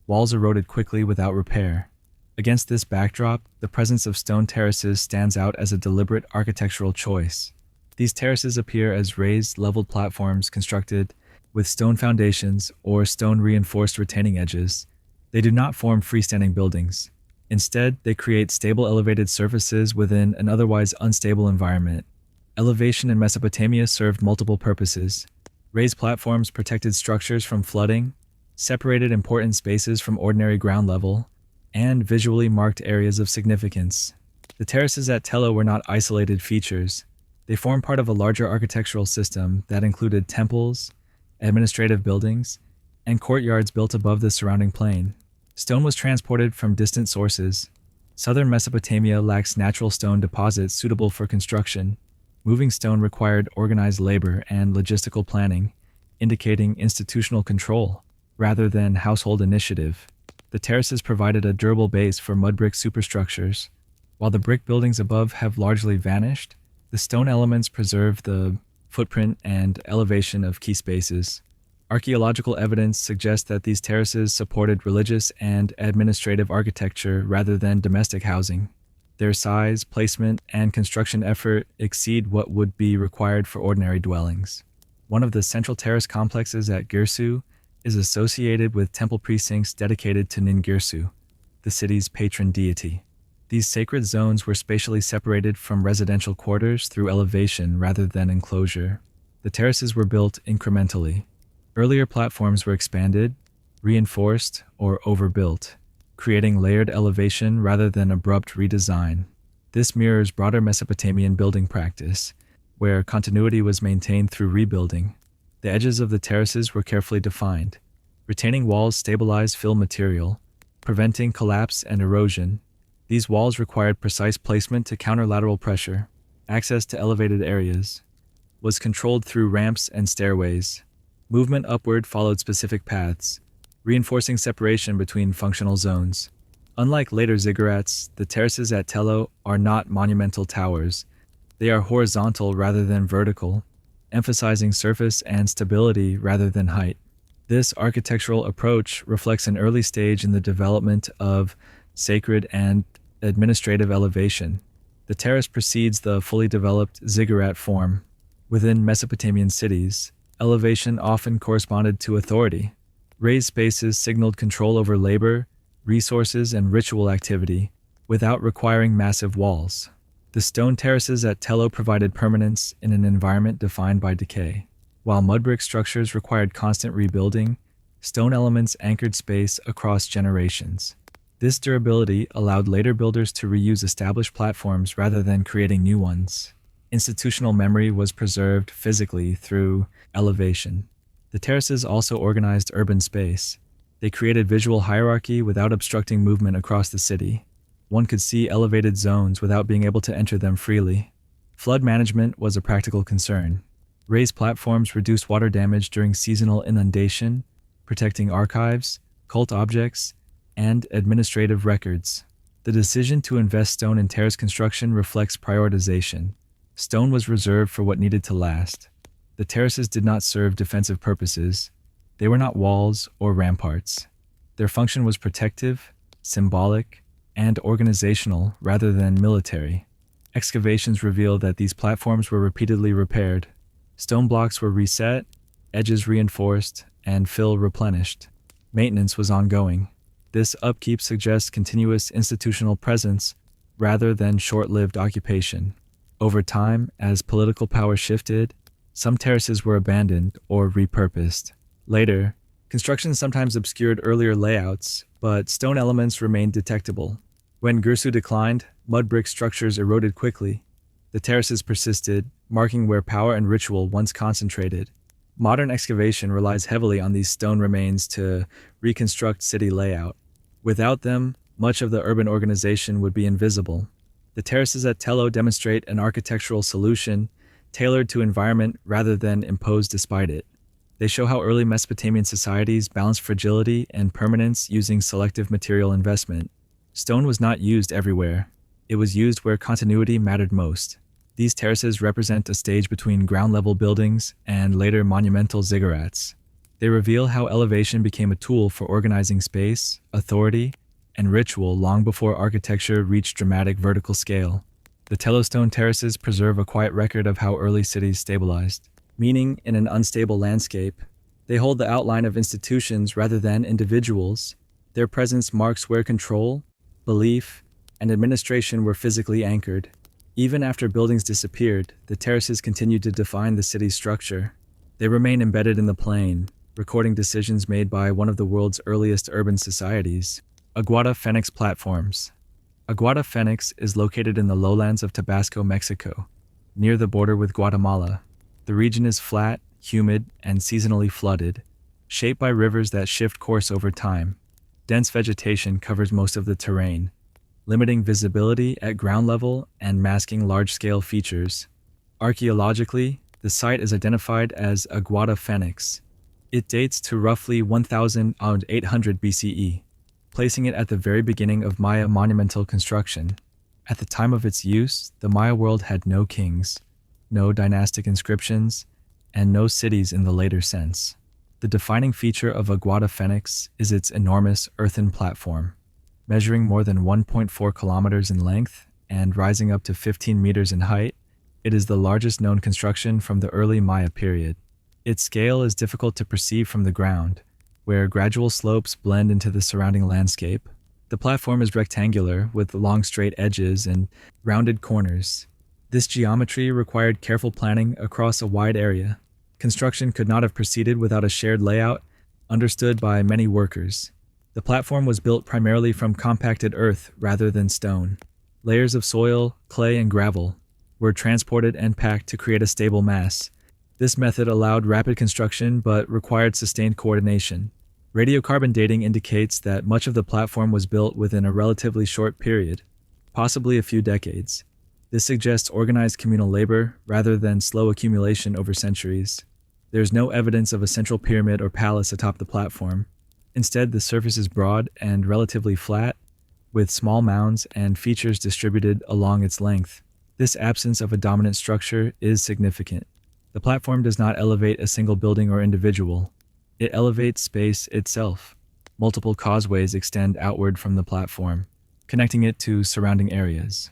Walls eroded quickly without repair. Against this backdrop, the presence of stone terraces stands out as a deliberate architectural choice. These terraces appear as raised, leveled platforms constructed with stone foundations or stone-reinforced retaining edges. They do not form freestanding buildings. Instead, they create stable elevated surfaces within an otherwise unstable environment. Elevation in Mesopotamia served multiple purposes. Raised platforms protected structures from flooding, separated important spaces from ordinary ground level, and visually marked areas of significance. The terraces at Tello were not isolated features. They formed part of a larger architectural system that included temples, administrative buildings, and courtyards built above the surrounding plain. Stone was transported from distant sources. Southern Mesopotamia lacks natural stone deposits suitable for construction. Moving stone required organized labor and logistical planning, indicating institutional control rather than household initiative. The terraces provided a durable base for mud brick superstructures. While the brick buildings above have largely vanished, the stone elements preserve the footprint and elevation of key spaces. Archaeological evidence suggests that these terraces supported religious and administrative architecture rather than domestic housing. Their size, placement, and construction effort exceed what would be required for ordinary dwellings. One of the central terrace complexes at Girsu is associated with temple precincts dedicated to Ningirsu, the city's patron deity. These sacred zones were spatially separated from residential quarters through elevation rather than enclosure. The terraces were built incrementally. Earlier platforms were expanded, reinforced, or overbuilt, creating layered elevation rather than abrupt redesign. This mirrors broader Mesopotamian building practice, where continuity was maintained through rebuilding. The edges of the terraces were carefully defined. Retaining walls stabilized fill material, preventing collapse and erosion. These walls required precise placement to counter lateral pressure. Access to elevated areas was controlled through ramps and stairways. Movement upward followed specific paths, reinforcing separation between functional zones. Unlike later ziggurats, the terraces at Tello are not monumental towers. They are horizontal rather than vertical, emphasizing surface and stability rather than height. This architectural approach reflects an early stage in the development of sacred and administrative elevation. The terrace precedes the fully developed ziggurat form. Within Mesopotamian cities, elevation often corresponded to authority. Raised spaces signaled control over labor, resources, and ritual activity, without requiring massive walls. The stone terraces at Tello provided permanence in an environment defined by decay. While mud brick structures required constant rebuilding, stone elements anchored space across generations. This durability allowed later builders to reuse established platforms rather than creating new ones. Institutional memory was preserved physically through elevation. The terraces also organized urban space. They created visual hierarchy without obstructing movement across the city. One could see elevated zones without being able to enter them freely. Flood management was a practical concern. Raised platforms reduced water damage during seasonal inundation, protecting archives, cult objects, and administrative records. The decision to invest stone in terrace construction reflects prioritization. Stone was reserved for what needed to last. The terraces did not serve defensive purposes. They were not walls or ramparts. Their function was protective, symbolic, and organizational rather than military. Excavations reveal that these platforms were repeatedly repaired. Stone blocks were reset, edges reinforced, and fill replenished. Maintenance was ongoing. This upkeep suggests continuous institutional presence rather than short-lived occupation. Over time, as political power shifted, some terraces were abandoned or repurposed. Later, construction sometimes obscured earlier layouts, but stone elements remained detectable. When Girsu declined, mud brick structures eroded quickly. The terraces persisted, marking where power and ritual once concentrated. Modern excavation relies heavily on these stone remains to reconstruct city layout. Without them, much of the urban organization would be invisible. The terraces at Tello demonstrate an architectural solution tailored to environment rather than imposed despite it. They show how early Mesopotamian societies balanced fragility and permanence using selective material investment. Stone was not used everywhere. It was used where continuity mattered most. These terraces represent a stage between ground-level buildings and later monumental ziggurats. They reveal how elevation became a tool for organizing space, authority, and ritual long before architecture reached dramatic vertical scale. The Tello stone terraces preserve a quiet record of how early cities stabilized, meaning in an unstable landscape. They hold the outline of institutions rather than individuals. Their presence marks where control, belief, and administration were physically anchored. Even after buildings disappeared, the terraces continued to define the city's structure. They remain embedded in the plain, recording decisions made by one of the world's earliest urban societies. Aguada Fenix platforms. Aguada Fenix is located in the lowlands of Tabasco, Mexico, near the border with Guatemala. The region is flat, humid, and seasonally flooded, shaped by rivers that shift course over time. Dense vegetation covers most of the terrain, limiting visibility at ground level and masking large-scale features. Archaeologically, the site is identified as Aguada Fenix. It dates to roughly 1,800 BCE, placing it at the very beginning of Maya monumental construction. At the time of its use, the Maya world had no kings, no dynastic inscriptions, and no cities in the later sense. The defining feature of Aguada Fenix is its enormous earthen platform. Measuring more than 1.4 kilometers in length and rising up to 15 meters in height, it is the largest known construction from the early Maya period. Its scale is difficult to perceive from the ground, where gradual slopes blend into the surrounding landscape. The platform is rectangular, with long straight edges and rounded corners. This geometry required careful planning across a wide area. Construction could not have proceeded without a shared layout, understood by many workers. The platform was built primarily from compacted earth rather than stone. Layers of soil, clay, and gravel were transported and packed to create a stable mass. This method allowed rapid construction but required sustained coordination. Radiocarbon dating indicates that much of the platform was built within a relatively short period, possibly a few decades. This suggests organized communal labor rather than slow accumulation over centuries. There is no evidence of a central pyramid or palace atop the platform. Instead, the surface is broad and relatively flat, with small mounds and features distributed along its length. This absence of a dominant structure is significant. The platform does not elevate a single building or individual. It elevates space itself. Multiple causeways extend outward from the platform, connecting it to surrounding areas.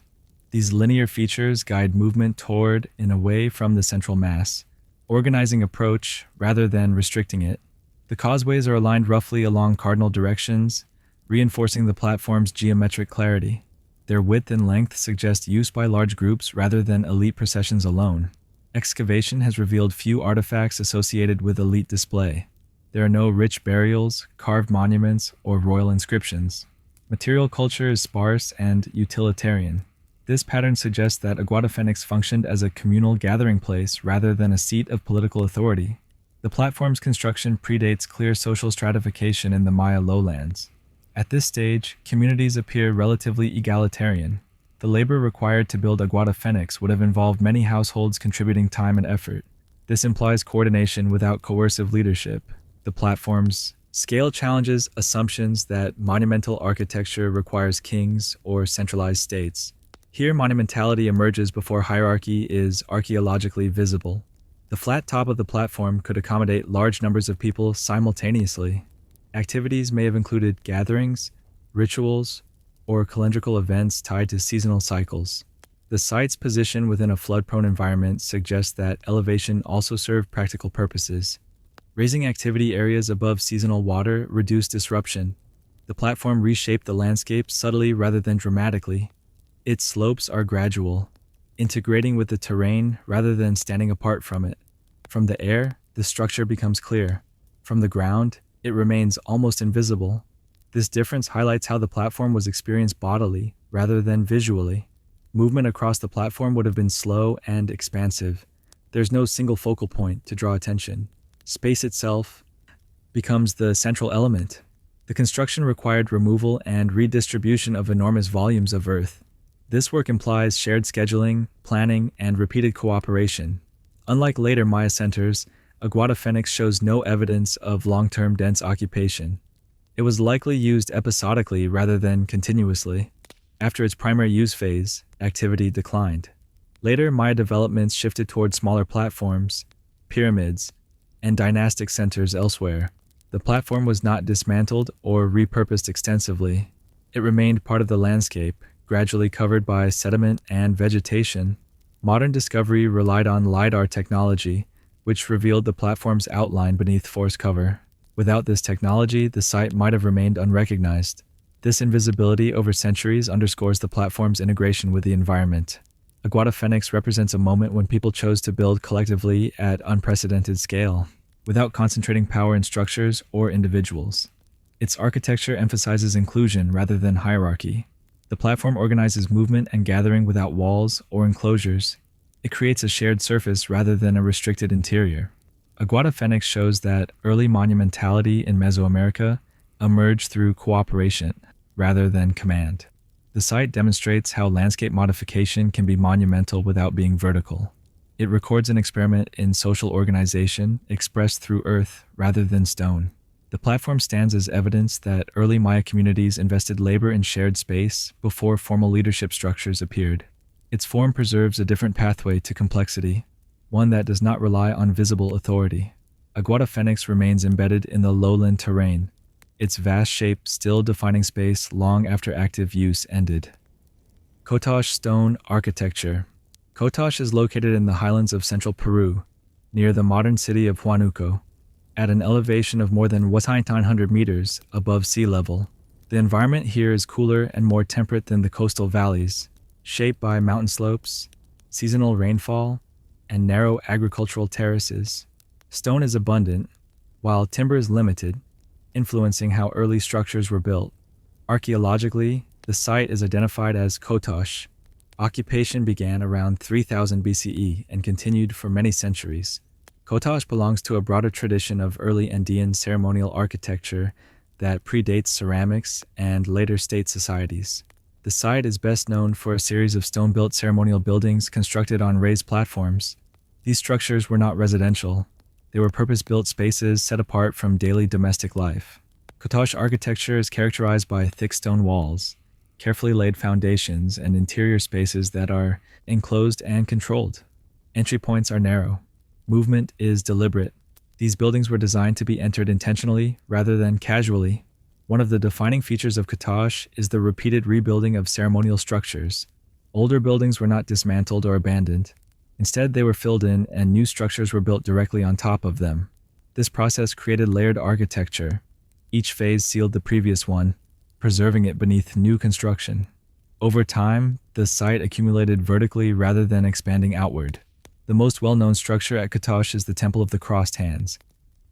These linear features guide movement toward and away from the central mass, organizing approach rather than restricting it. The causeways are aligned roughly along cardinal directions, reinforcing the platform's geometric clarity. Their width and length suggest use by large groups rather than elite processions alone. Excavation has revealed few artifacts associated with elite display. There are no rich burials, carved monuments, or royal inscriptions. Material culture is sparse and utilitarian. This pattern suggests that Aguada Fenix functioned as a communal gathering place rather than a seat of political authority. The platform's construction predates clear social stratification in the Maya lowlands. At this stage, communities appear relatively egalitarian. The labor required to build Aguada Fenix would have involved many households contributing time and effort. This implies coordination without coercive leadership. The platform's scale challenges assumptions that monumental architecture requires kings or centralized states. Here, monumentality emerges before hierarchy is archaeologically visible. The flat top of the platform could accommodate large numbers of people simultaneously. Activities may have included gatherings, rituals, or calendrical events tied to seasonal cycles. The site's position within a flood-prone environment suggests that elevation also served practical purposes. Raising activity areas above seasonal water reduced disruption. The platform reshaped the landscape subtly rather than dramatically. Its slopes are gradual, integrating with the terrain rather than standing apart from it. From the air, the structure becomes clear. From the ground, it remains almost invisible. This difference highlights how the platform was experienced bodily rather than visually. Movement across the platform would have been slow and expansive. There's no single focal point to draw attention. Space itself becomes the central element. The construction required removal and redistribution of enormous volumes of earth. This work implies shared scheduling, planning, and repeated cooperation. Unlike later Maya centers, Aguada Phoenix shows no evidence of long-term dense occupation. It was likely used episodically rather than continuously. After its primary use phase, activity declined. Later Maya developments shifted toward smaller platforms, pyramids, and dynastic centers elsewhere. The platform was not dismantled or repurposed extensively. It remained part of the landscape, gradually covered by sediment and vegetation. Modern discovery relied on LiDAR technology, which revealed the platform's outline beneath forest cover. Without this technology, the site might have remained unrecognized. This invisibility over centuries underscores the platform's integration with the environment. Aguada Phoenix represents a moment when people chose to build collectively at unprecedented scale, without concentrating power in structures or individuals. Its architecture emphasizes inclusion rather than hierarchy. The platform organizes movement and gathering without walls or enclosures. It creates a shared surface rather than a restricted interior. Aguada Phoenix shows that early monumentality in Mesoamerica emerged through cooperation rather than command. The site demonstrates how landscape modification can be monumental without being vertical. It records an experiment in social organization expressed through earth rather than stone. The platform stands as evidence that early Maya communities invested labor in shared space before formal leadership structures appeared. Its form preserves a different pathway to complexity, one that does not rely on visible authority. Aguada Phoenix remains embedded in the lowland terrain, its vast shape still defining space long after active use ended. Kotosh stone architecture. Kotosh is located in the highlands of central Peru, near the modern city of Huánuco, at an elevation of more than 1,900 meters above sea level. The environment here is cooler and more temperate than the coastal valleys, shaped by mountain slopes, seasonal rainfall, and narrow agricultural terraces. Stone is abundant, while timber is limited, influencing how early structures were built. Archaeologically, the site is identified as Kotosh. Occupation began around 3000 BCE and continued for many centuries. Kotosh belongs to a broader tradition of early Andean ceremonial architecture that predates ceramics and later state societies. The site is best known for a series of stone-built ceremonial buildings constructed on raised platforms. These structures were not residential. They were purpose-built spaces set apart from daily domestic life. Kotosh architecture is characterized by thick stone walls, carefully laid foundations, and interior spaces that are enclosed and controlled. Entry points are narrow. Movement is deliberate. These buildings were designed to be entered intentionally rather than casually. One of the defining features of Kotosh is the repeated rebuilding of ceremonial structures. Older buildings were not dismantled or abandoned. Instead, they were filled in and new structures were built directly on top of them. This process created layered architecture. Each phase sealed the previous one, preserving it beneath new construction. Over time, the site accumulated vertically rather than expanding outward. The most well-known structure at Kotosh is the Temple of the Crossed Hands.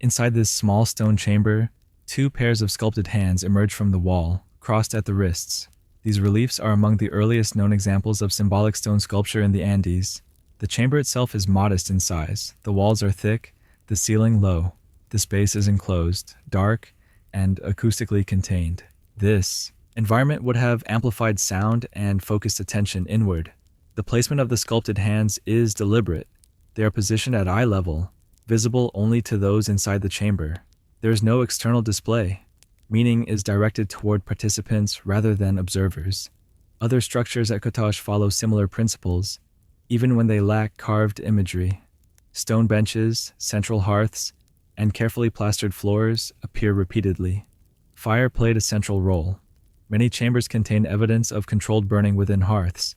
Inside this small stone chamber, two pairs of sculpted hands emerge from the wall, crossed at the wrists. These reliefs are among the earliest known examples of symbolic stone sculpture in the Andes. The chamber itself is modest in size. The walls are thick, the ceiling low. The space is enclosed, dark, and acoustically contained. This environment would have amplified sound and focused attention inward. The placement of the sculpted hands is deliberate. They are positioned at eye level, visible only to those inside the chamber. There is no external display. Meaning is directed toward participants rather than observers. Other structures at Kotosh follow similar principles, even when they lack carved imagery. Stone benches, central hearths, and carefully plastered floors appear repeatedly. Fire played a central role. Many chambers contain evidence of controlled burning within hearths.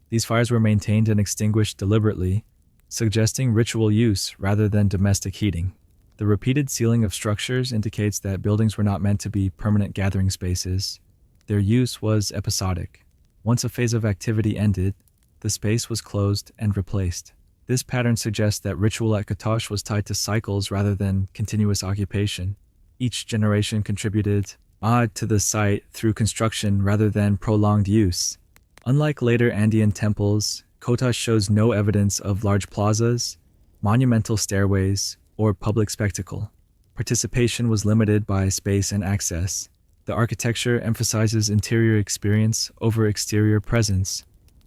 These fires were maintained and extinguished deliberately, suggesting ritual use rather than domestic heating. The repeated sealing of structures indicates that buildings were not meant to be permanent gathering spaces. Their use was episodic. Once a phase of activity ended, the space was closed and replaced. This pattern suggests that ritual at Kotosh was tied to cycles rather than continuous occupation. Each generation contributed to the site through construction rather than prolonged use. Unlike later Andean temples, Kotosh shows no evidence of large plazas, monumental stairways, or public spectacle. Participation was limited by space and access. The architecture emphasizes interior experience over exterior presence.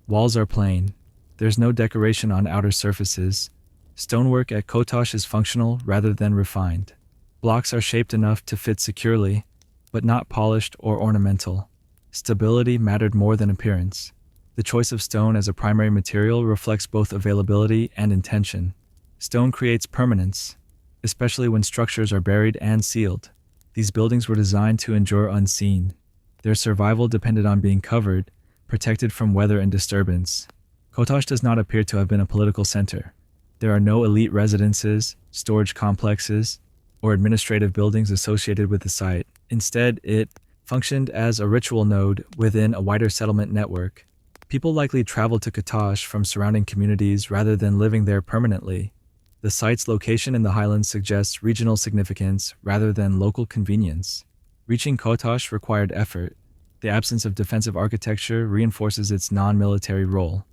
Walls are plain. There's no decoration on outer surfaces. Stonework at Kotosh is functional rather than refined. Blocks are shaped enough to fit securely, but not polished or ornamental. Stability mattered more than appearance. The choice of stone as a primary material reflects both availability and intention. Stone creates permanence, especially when structures are buried and sealed. These buildings were designed to endure unseen. Their survival depended on being covered, protected from weather and disturbance. Kotosh does not appear to have been a political center. There are no elite residences, storage complexes, or administrative buildings associated with the site. Instead, it functioned as a ritual node within a wider settlement network. People likely traveled to Kotosh from surrounding communities rather than living there permanently. The site's location in the highlands suggests regional significance rather than local convenience. Reaching Kotosh required effort. The absence of defensive architecture reinforces its non-military role.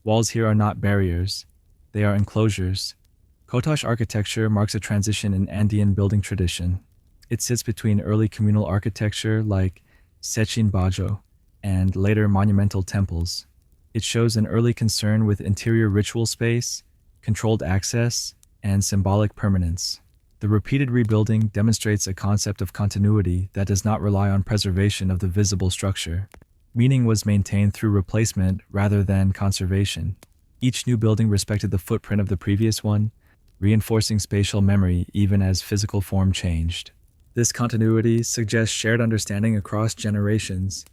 Walls here are not barriers. They are enclosures. Kotosh architecture marks a transition in Andean building tradition. It sits between early communal architecture like Sechin Bajo and later monumental temples. It shows an early concern with interior ritual space, controlled access, and symbolic permanence. The repeated rebuilding demonstrates a concept of continuity that does not rely on preservation of the visible structure. Meaning was maintained through replacement rather than conservation. Each new building respected the footprint of the previous one, reinforcing spatial memory even as physical form changed. This continuity suggests shared understanding across generations.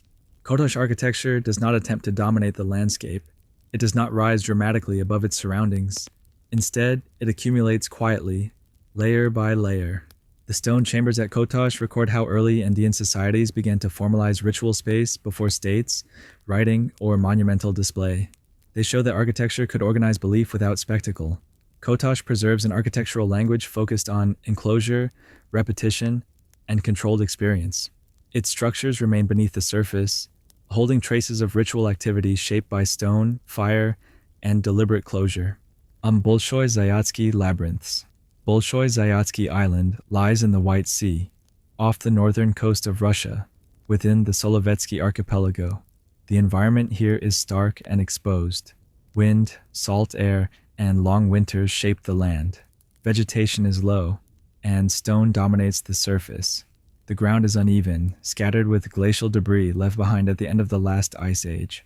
Kotosh architecture does not attempt to dominate the landscape. It does not rise dramatically above its surroundings. Instead, it accumulates quietly, layer by layer. The stone chambers at Kotosh record how early Andean societies began to formalize ritual space before states, writing, or monumental display. They show that architecture could organize belief without spectacle. Kotosh preserves an architectural language focused on enclosure, repetition, and controlled experience. Its structures remain beneath the surface, holding traces of ritual activity shaped by stone, fire, and deliberate closure. Bolshoi Zayatsky Labyrinths. Bolshoi Zayatsky Island lies in the White Sea, off the northern coast of Russia, within the Solovetsky archipelago. The environment here is stark and exposed. Wind, salt air, and long winters shape the land. Vegetation is low, and stone dominates the surface. The ground is uneven, scattered with glacial debris left behind at the end of the last ice age.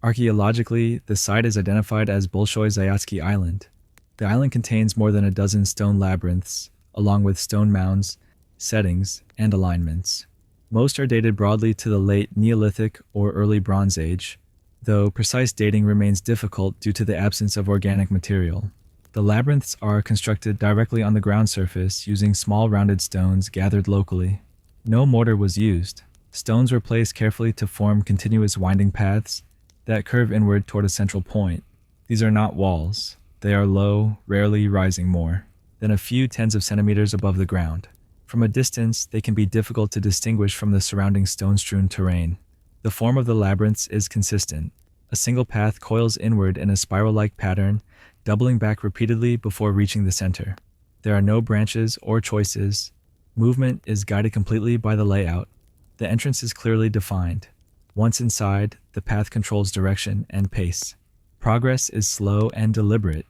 Archaeologically, the site is identified as Bolshoi Zayatsky Island. The island contains more than a dozen stone labyrinths, along with stone mounds, settings, and alignments. Most are dated broadly to the late Neolithic or early Bronze Age, though precise dating remains difficult due to the absence of organic material. The labyrinths are constructed directly on the ground surface using small rounded stones gathered locally. No mortar was used. Stones were placed carefully to form continuous winding paths that curve inward toward a central point. These are not walls. They are low, rarely rising more than a few tens of centimeters above the ground. From a distance, they can be difficult to distinguish from the surrounding stone-strewn terrain. The form of the labyrinths is consistent. A single path coils inward in a spiral-like pattern, doubling back repeatedly before reaching the center. There are no branches or choices. Movement is guided completely by the layout. The entrance is clearly defined. Once inside, the path controls direction and pace. Progress is slow and deliberate,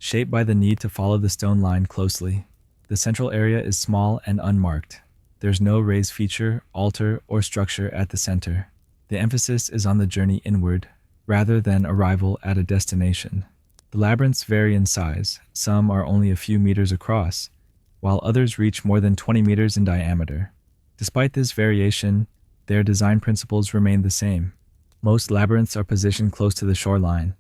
shaped by the need to follow the stone line closely. The central area is small and unmarked. There's no raised feature, altar, or structure at the center. The emphasis is on the journey inward, rather than arrival at a destination. The labyrinths vary in size. Some are only a few meters across, while others reach more than 20 meters in diameter. Despite this variation, their design principles remain the same. Most labyrinths are positioned close to the shoreline.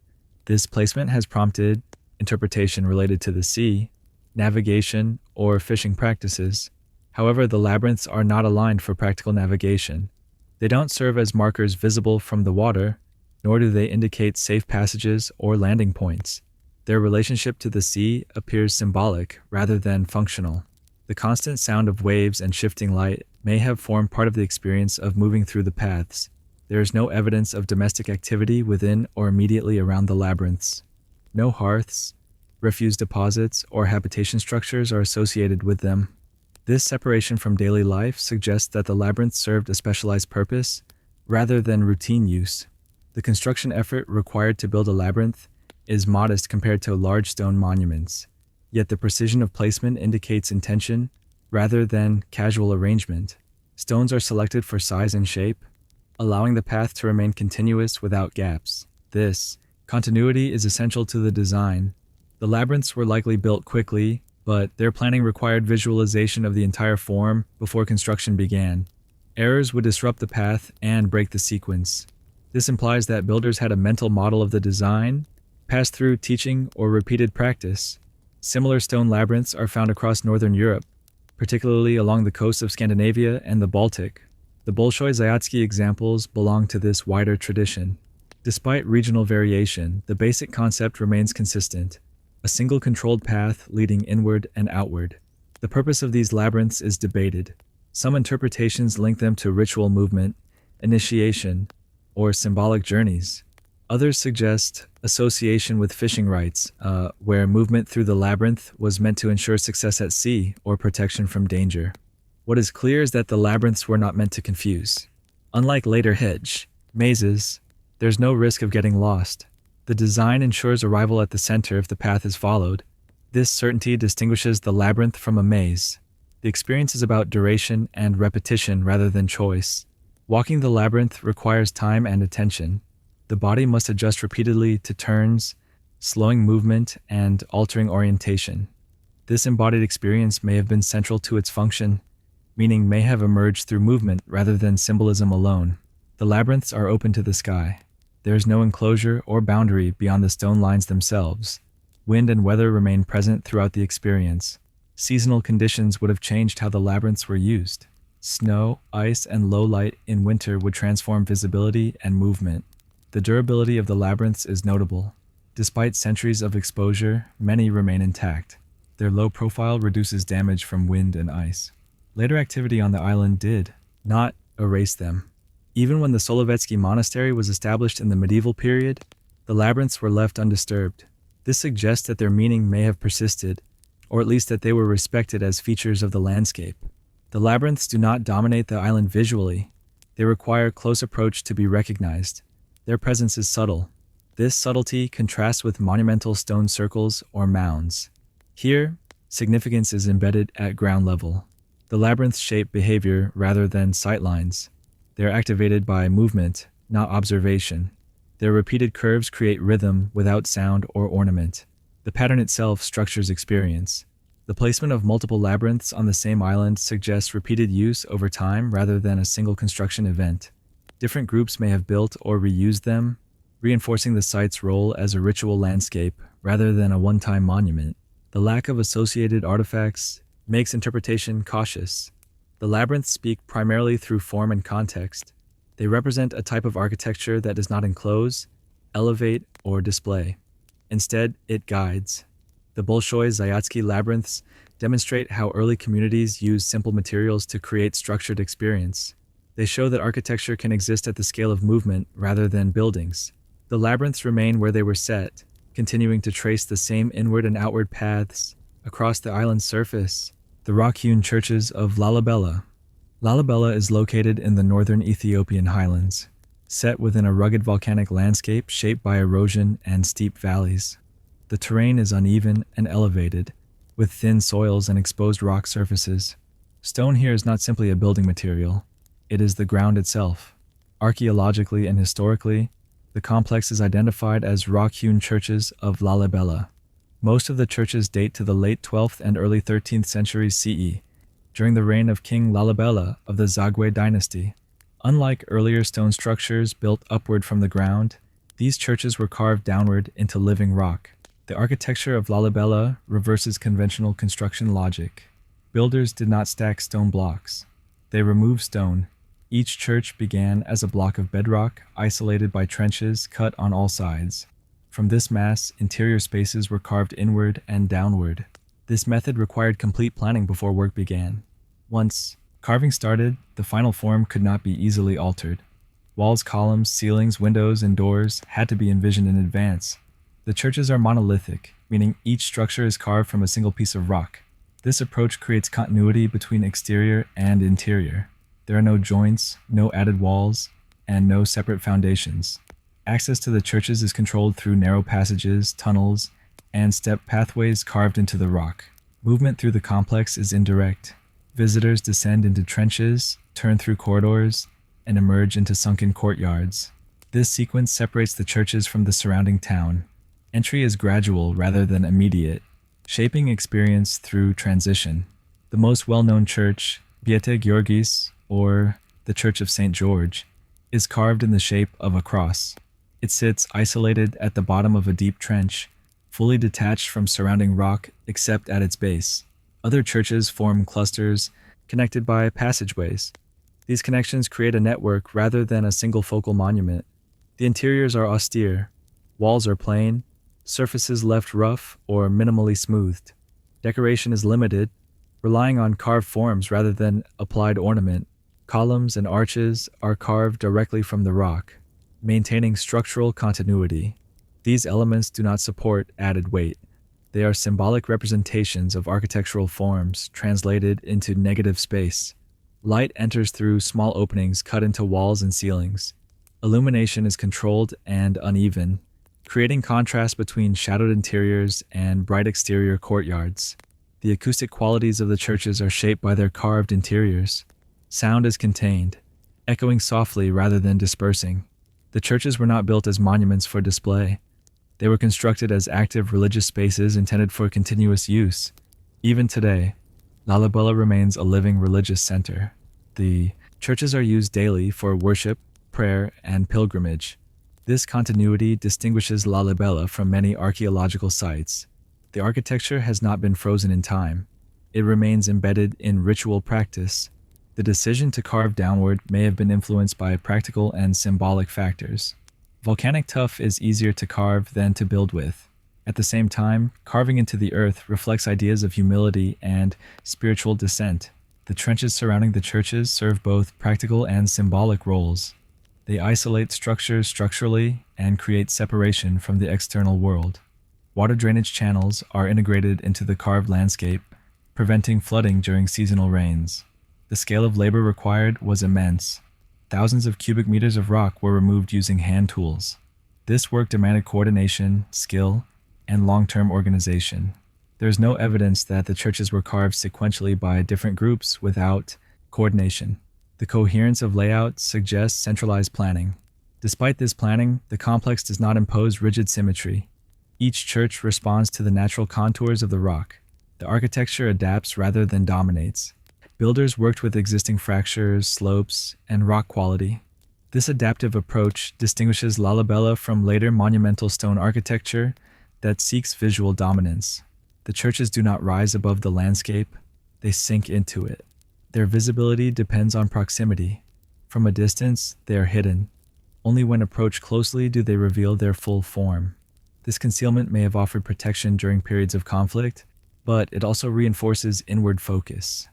This placement has prompted interpretation related to the sea, navigation, or fishing practices. However, the labyrinths are not aligned for practical navigation. They don't serve as markers visible from the water, nor do they indicate safe passages or landing points. Their relationship to the sea appears symbolic rather than functional. The constant sound of waves and shifting light may have formed part of the experience of moving through the paths. There is no evidence of domestic activity within or immediately around the labyrinths. No hearths, refuse deposits, or habitation structures are associated with them. This separation from daily life suggests that the labyrinth served a specialized purpose rather than routine use. The The construction effort required to build a labyrinth is modest compared to large stone monuments, yet the precision of placement indicates intention rather than casual arrangement. Stones are selected for size and shape, allowing the path to remain continuous without gaps. This continuity is essential to the design. The labyrinths were likely built quickly, but their planning required visualization of the entire form before construction began. Errors would disrupt the path and break the sequence. This implies that builders had a mental model of the design, passed through teaching or repeated practice. Similar stone labyrinths are found across northern Europe, particularly along the coasts of Scandinavia and the Baltic. The Bolshoi-Zayatsky examples belong to this wider tradition. Despite regional variation, the basic concept remains consistent: a single controlled path leading inward and outward. The purpose of these labyrinths is debated. Some interpretations link them to ritual movement, initiation, or symbolic journeys. Others suggest association with fishing rites, where movement through the labyrinth was meant to ensure success at sea or protection from danger. What is clear is that the labyrinths were not meant to confuse. Unlike later hedge mazes, there's no risk of getting lost. The design ensures arrival at the center if the path is followed. This certainty distinguishes the labyrinth from a maze. The experience is about duration and repetition rather than choice. Walking the labyrinth requires time and attention. The body must adjust repeatedly to turns, slowing movement, and altering orientation. This embodied experience may have been central to its function, meaning may have emerged through movement rather than symbolism alone. The labyrinths are open to the sky. There is no enclosure or boundary beyond the stone lines themselves. Wind and weather remain present throughout the experience. Seasonal conditions would have changed how the labyrinths were used. Snow, ice, and low light in winter would transform visibility and movement. The durability of the labyrinths is notable. Despite centuries of exposure, many remain intact. Their low profile reduces damage from wind and ice. Later activity on the island did not erase them. Even when the Solovetsky Monastery was established in the medieval period, the labyrinths were left undisturbed. This suggests that their meaning may have persisted, or at least that they were respected as features of the landscape. The labyrinths do not dominate the island visually. They require close approach to be recognized. Their presence is subtle. This subtlety contrasts with monumental stone circles or mounds. Here, significance is embedded at ground level. The labyrinths shape behavior rather than sightlines. They are activated by movement, not observation. Their repeated curves create rhythm without sound or ornament. The pattern itself structures experience. The placement of multiple labyrinths on the same island suggests repeated use over time rather than a single construction event. Different groups may have built or reused them, reinforcing the site's role as a ritual landscape rather than a one-time monument. The lack of associated artifacts makes interpretation cautious. The labyrinths speak primarily through form and context. They represent a type of architecture that does not enclose, elevate, or display. Instead, it guides. The Bolshoi-Zayatsky labyrinths demonstrate how early communities used simple materials to create structured experience. They show that architecture can exist at the scale of movement rather than buildings. The labyrinths remain where they were set, continuing to trace the same inward and outward paths across the island's surface. The rock-hewn churches of Lalibela. Lalibela is located in the northern Ethiopian highlands, set within a rugged volcanic landscape shaped by erosion and steep valleys. The terrain is uneven and elevated, with thin soils and exposed rock surfaces. Stone here is not simply a building material. It is the ground itself. Archaeologically and historically, the complex is identified as rock-hewn churches of Lalibela. Most of the churches date to the late 12th and early 13th centuries CE, during the reign of King Lalibela of the Zagwe dynasty. Unlike earlier stone structures built upward from the ground, these churches were carved downward into living rock. The architecture of Lalibela reverses conventional construction logic. Builders did not stack stone blocks. They removed stone. Each church began as a block of bedrock, isolated by trenches cut on all sides. From this mass, interior spaces were carved inward and downward. This method required complete planning before work began. Once carving started, the final form could not be easily altered. Walls, columns, ceilings, windows, and doors had to be envisioned in advance. The churches are monolithic, meaning each structure is carved from a single piece of rock. This approach creates continuity between exterior and interior. There are no joints, no added walls, and no separate foundations. Access to the churches is controlled through narrow passages, tunnels, and step pathways carved into the rock. Movement through the complex is indirect. Visitors descend into trenches, turn through corridors, and emerge into sunken courtyards. This sequence separates the churches from the surrounding town. Entry is gradual rather than immediate, shaping experience through transition. The most well-known church, Biete Georgis, or the Church of St. George, is carved in the shape of a cross. It sits isolated at the bottom of a deep trench, fully detached from surrounding rock except at its base. Other churches form clusters connected by passageways. These connections create a network rather than a single focal monument. The interiors are austere. Walls are plain, surfaces left rough or minimally smoothed. Decoration is limited, relying on carved forms rather than applied ornament. Columns and arches are carved directly from the rock, maintaining structural continuity. These elements do not support added weight. They are symbolic representations of architectural forms translated into negative space. Light enters through small openings cut into walls and ceilings. Illumination is controlled and uneven, creating contrast between shadowed interiors and bright exterior courtyards. The acoustic qualities of the churches are shaped by their carved interiors. Sound is contained, echoing softly rather than dispersing. The churches were not built as monuments for display. They were constructed as active religious spaces intended for continuous use. Even today, Lalibela remains a living religious center. The churches are used daily for worship, prayer, and pilgrimage. This continuity distinguishes Lalibela from many archaeological sites. The architecture has not been frozen in time. It remains embedded in ritual practice. The decision to carve downward may have been influenced by practical and symbolic factors. Volcanic tuff is easier to carve than to build with. At the same time, carving into the earth reflects ideas of humility and spiritual descent. The trenches surrounding the churches serve both practical and symbolic roles. They isolate structures structurally and create separation from the external world. Water drainage channels are integrated into the carved landscape, preventing flooding during seasonal rains. The scale of labor required was immense. Thousands of cubic meters of rock were removed using hand tools. This work demanded coordination, skill, and long-term organization. There is no evidence that the churches were carved sequentially by different groups without coordination. The coherence of layout suggests centralized planning. Despite this planning, the complex does not impose rigid symmetry. Each church responds to the natural contours of the rock. The architecture adapts rather than dominates. Builders worked with existing fractures, slopes, and rock quality. This adaptive approach distinguishes Lalibela from later monumental stone architecture that seeks visual dominance. The churches do not rise above the landscape, they sink into it. Their visibility depends on proximity. From a distance, they are hidden. Only when approached closely do they reveal their full form. This concealment may have offered protection during periods of conflict, but it also reinforces inward focus.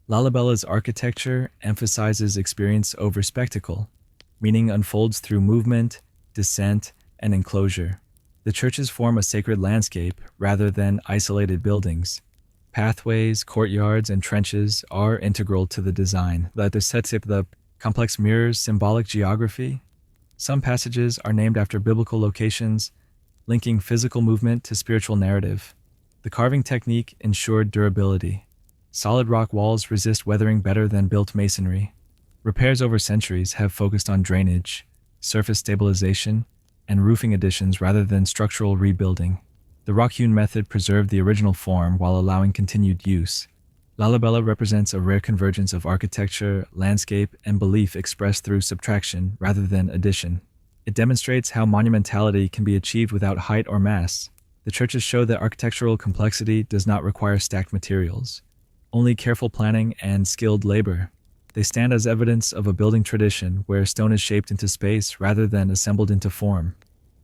Lalibela's architecture emphasizes experience over spectacle. Meaning unfolds through movement, descent, and enclosure. The churches form a sacred landscape rather than isolated buildings. Pathways, courtyards, and trenches are integral to the design. The complex mirrors symbolic geography. Some passages are named after biblical locations, linking physical movement to spiritual narrative. The carving technique ensured durability. Solid rock walls resist weathering better than built masonry. Repairs over centuries have focused on drainage, surface stabilization, and roofing additions rather than structural rebuilding. The rock-hewn method preserved the original form while allowing continued use. Lalibela represents a rare convergence of architecture, landscape, and belief expressed through subtraction rather than addition. It demonstrates how monumentality can be achieved without height or mass. The churches show that architectural complexity does not require stacked materials, only careful planning and skilled labor. They stand as evidence of a building tradition where stone is shaped into space rather than assembled into form.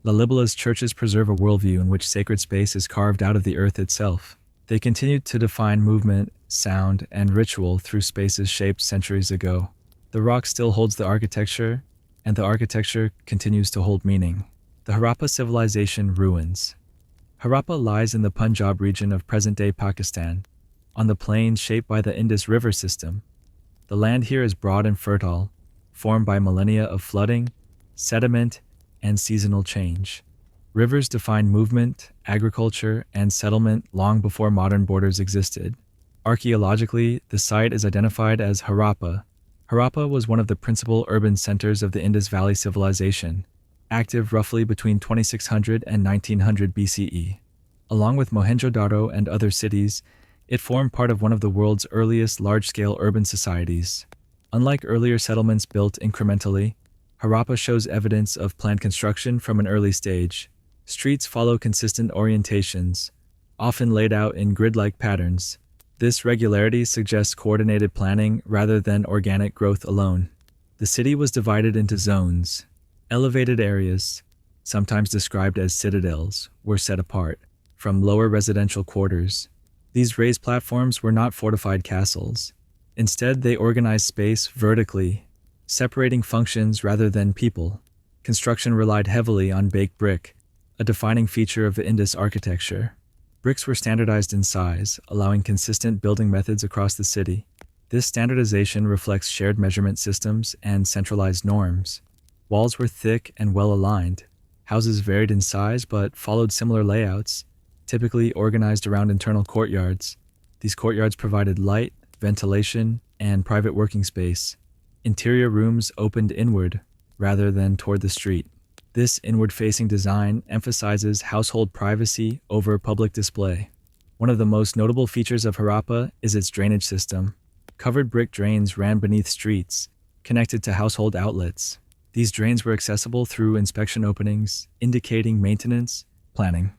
Lalibela's churches preserve a worldview in which sacred space is carved out of the earth itself. They continue to define movement, sound, and ritual through spaces shaped centuries ago. The rock still holds the architecture, and the architecture continues to hold meaning. The Harappa civilization ruins. Harappa lies in the Punjab region of present-day Pakistan, on the plains shaped by the Indus River system. The land here is broad and fertile, formed by millennia of flooding, sediment, and seasonal change. Rivers defined movement, agriculture, and settlement long before modern borders existed. Archaeologically, the site is identified as Harappa. Harappa was one of the principal urban centers of the Indus Valley Civilization, active roughly between 2600 and 1900 BCE. Along with Mohenjo-Daro and other cities, it formed part of one of the world's earliest large-scale urban societies. Unlike earlier settlements built incrementally, Harappa shows evidence of planned construction from an early stage. Streets follow consistent orientations, often laid out in grid-like patterns. This regularity suggests coordinated planning rather than organic growth alone. The city was divided into zones. Elevated areas, sometimes described as citadels, were set apart from lower residential quarters. These raised platforms were not fortified castles. Instead, they organized space vertically, separating functions rather than people. Construction relied heavily on baked brick, a defining feature of the Indus architecture. Bricks were standardized in size, allowing consistent building methods across the city. This standardization reflects shared measurement systems and centralized norms. Walls were thick and well-aligned. Houses varied in size but followed similar layouts, typically organized around internal courtyards. These courtyards provided light, ventilation, and private working space. Interior rooms opened inward, rather than toward the street. This inward-facing design emphasizes household privacy over public display. One of the most notable features of Harappa is its drainage system. Covered brick drains ran beneath streets, connected to household outlets. These drains were accessible through inspection openings, indicating maintenance planning.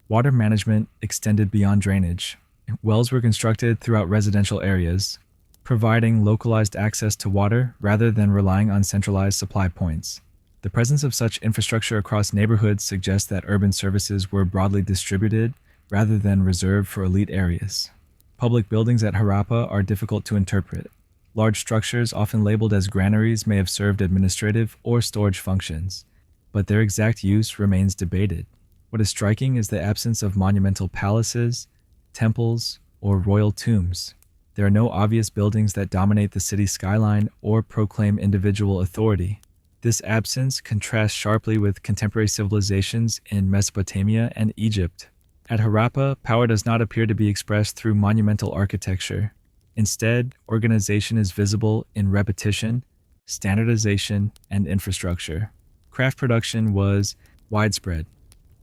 Water management extended beyond drainage. Wells were constructed throughout residential areas, providing localized access to water rather than relying on centralized supply points. The presence of such infrastructure across neighborhoods suggests that urban services were broadly distributed rather than reserved for elite areas. Public buildings at Harappa are difficult to interpret. Large structures, often labeled as granaries, may have served administrative or storage functions, but their exact use remains debated. What is striking is the absence of monumental palaces, temples, or royal tombs. There are no obvious buildings that dominate the city skyline or proclaim individual authority. This absence contrasts sharply with contemporary civilizations in Mesopotamia and Egypt. At Harappa, power does not appear to be expressed through monumental architecture. Instead, organization is visible in repetition, standardization, and infrastructure. Craft production was widespread.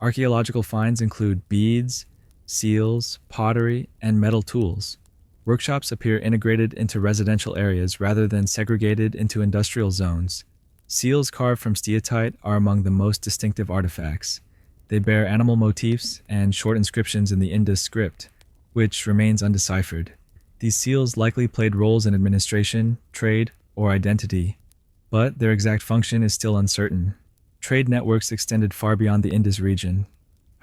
Archaeological finds include beads, seals, pottery, and metal tools. Workshops appear integrated into residential areas rather than segregated into industrial zones. Seals carved from steatite are among the most distinctive artifacts. They bear animal motifs and short inscriptions in the Indus script, which remains undeciphered. These seals likely played roles in administration, trade, or identity, but their exact function is still uncertain. Trade networks extended far beyond the Indus region.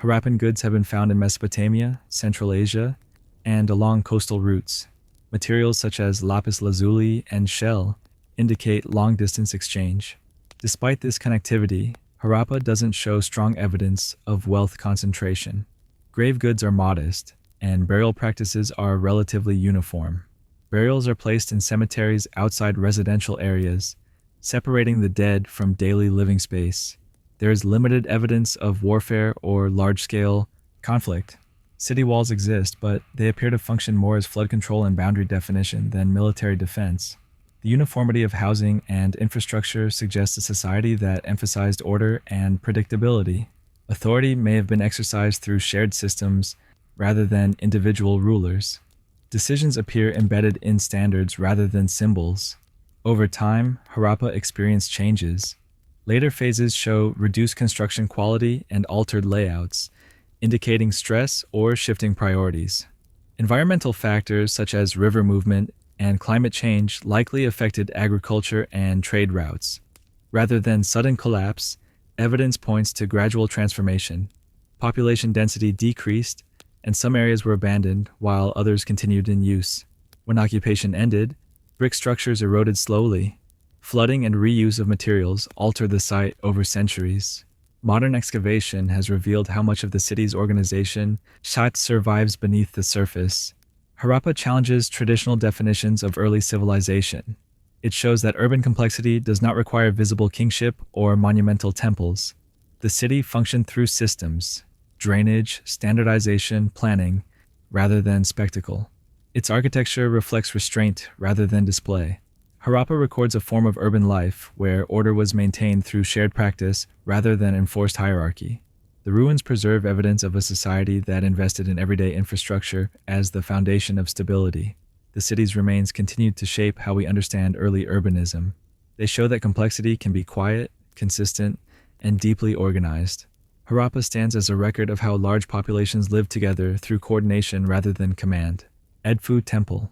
Harappan goods have been found in Mesopotamia, Central Asia, and along coastal routes. Materials such as lapis lazuli and shell indicate long-distance exchange. Despite this connectivity, Harappa doesn't show strong evidence of wealth concentration. Grave goods are modest, and burial practices are relatively uniform. Burials are placed in cemeteries outside residential areas, separating the dead from daily living space. There is limited evidence of warfare or large-scale conflict. City walls exist, but they appear to function more as flood control and boundary definition than military defense. The uniformity of housing and infrastructure suggests a society that emphasized order and predictability. Authority may have been exercised through shared systems rather than individual rulers. Decisions appear embedded in standards rather than symbols. Over time, Harappa experienced changes. Later phases show reduced construction quality and altered layouts, indicating stress or shifting priorities. Environmental factors such as river movement and climate change likely affected agriculture and trade routes. Rather than sudden collapse, evidence points to gradual transformation. Population density decreased, and some areas were abandoned while others continued in use. When occupation ended, brick structures eroded slowly. Flooding and reuse of materials altered the site over centuries. Modern excavation has revealed how much of the city's organization survives beneath the surface. Harappa challenges traditional definitions of early civilization. It shows that urban complexity does not require visible kingship or monumental temples. The city functioned through systems, drainage, standardization, planning, rather than spectacle. Its architecture reflects restraint rather than display. Harappa records a form of urban life where order was maintained through shared practice rather than enforced hierarchy. The ruins preserve evidence of a society that invested in everyday infrastructure as the foundation of stability. The city's remains continued to shape how we understand early urbanism. They show that complexity can be quiet, consistent, and deeply organized. Harappa stands as a record of how large populations lived together through coordination rather than command. Edfu Temple.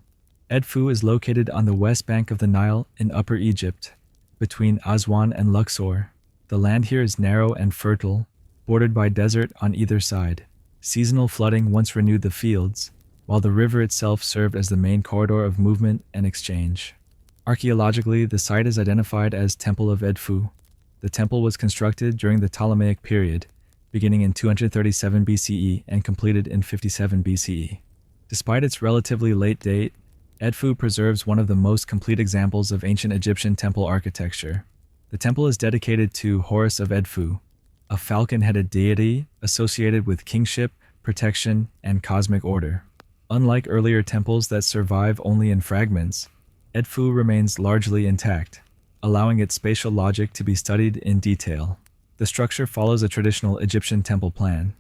Edfu is located on the west bank of the Nile in Upper Egypt, between Aswan and Luxor. The land here is narrow and fertile, bordered by desert on either side. Seasonal flooding once renewed the fields, while the river itself served as the main corridor of movement and exchange. Archaeologically, the site is identified as Temple of Edfu. The temple was constructed during the Ptolemaic period, beginning in 237 BCE and completed in 57 BCE. Despite its relatively late date, Edfu preserves one of the most complete examples of ancient Egyptian temple architecture. The temple is dedicated to Horus of Edfu, a falcon-headed deity associated with kingship, protection, and cosmic order. Unlike earlier temples that survive only in fragments, Edfu remains largely intact, allowing its spatial logic to be studied in detail. The structure follows a traditional Egyptian temple plan.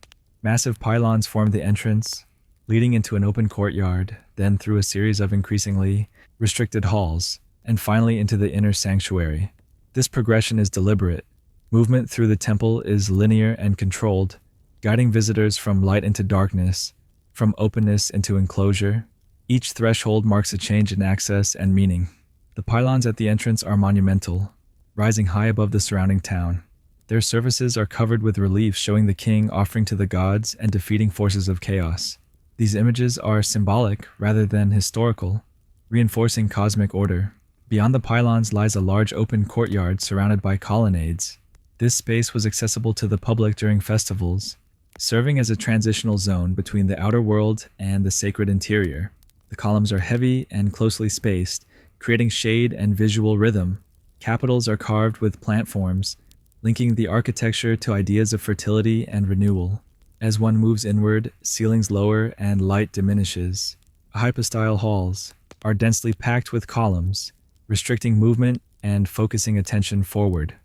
Massive pylons form the entrance, leading into an open courtyard, then through a series of increasingly restricted halls, and finally into the inner sanctuary. This progression is deliberate. Movement through the temple is linear and controlled, guiding visitors from light into darkness, from openness into enclosure. Each threshold marks a change in access and meaning. The pylons at the entrance are monumental, rising high above the surrounding town. Their surfaces are covered with reliefs showing the king offering to the gods and defeating forces of chaos. These images are symbolic rather than historical, reinforcing cosmic order. Beyond the pylons lies a large open courtyard surrounded by colonnades. This space was accessible to the public during festivals, serving as a transitional zone between the outer world and the sacred interior. The columns are heavy and closely spaced, creating shade and visual rhythm. Capitals are carved with plant forms, linking the architecture to ideas of fertility and renewal. As one moves inward, ceilings lower and light diminishes. Hypostyle halls are densely packed with columns, restricting movement and focusing attention forward.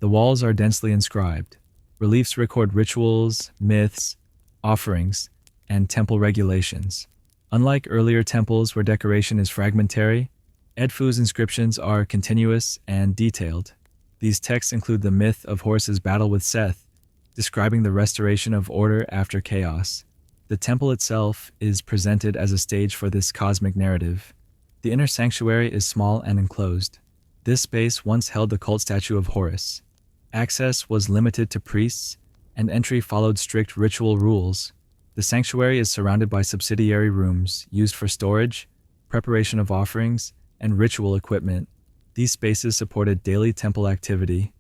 The walls are densely inscribed. Reliefs record rituals, myths, offerings, and temple regulations. Unlike earlier temples where decoration is fragmentary, Edfu's inscriptions are continuous and detailed. These texts include the myth of Horus's battle with Seth, describing the restoration of order after chaos. The temple itself is presented as a stage for this cosmic narrative. The inner sanctuary is small and enclosed. This space once held the cult statue of Horus. Access was limited to priests, and entry followed strict ritual rules. The sanctuary is surrounded by subsidiary rooms used for storage, preparation of offerings, and ritual equipment. These spaces supported daily temple activity.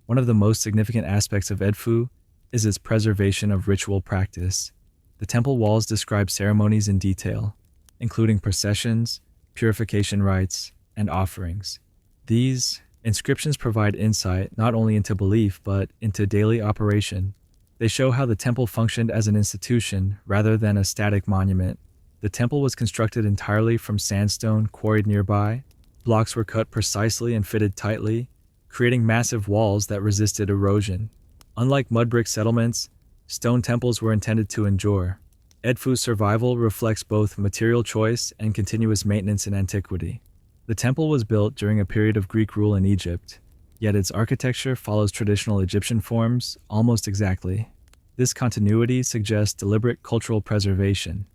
One of the most significant aspects of Edfu is its preservation of ritual practice. The temple walls describe ceremonies in detail, including processions, purification rites, and offerings. These inscriptions provide insight not only into belief but into daily operation. They show how the temple functioned as an institution rather than a static monument. The temple was constructed entirely from sandstone quarried nearby. Blocks were cut precisely and fitted tightly, creating massive walls that resisted erosion. Unlike mud brick settlements, stone temples were intended to endure. Edfu's survival reflects both material choice and continuous maintenance in antiquity. The temple was built during a period of Greek rule in Egypt, yet its architecture follows traditional Egyptian forms almost exactly. This continuity suggests deliberate cultural preservation.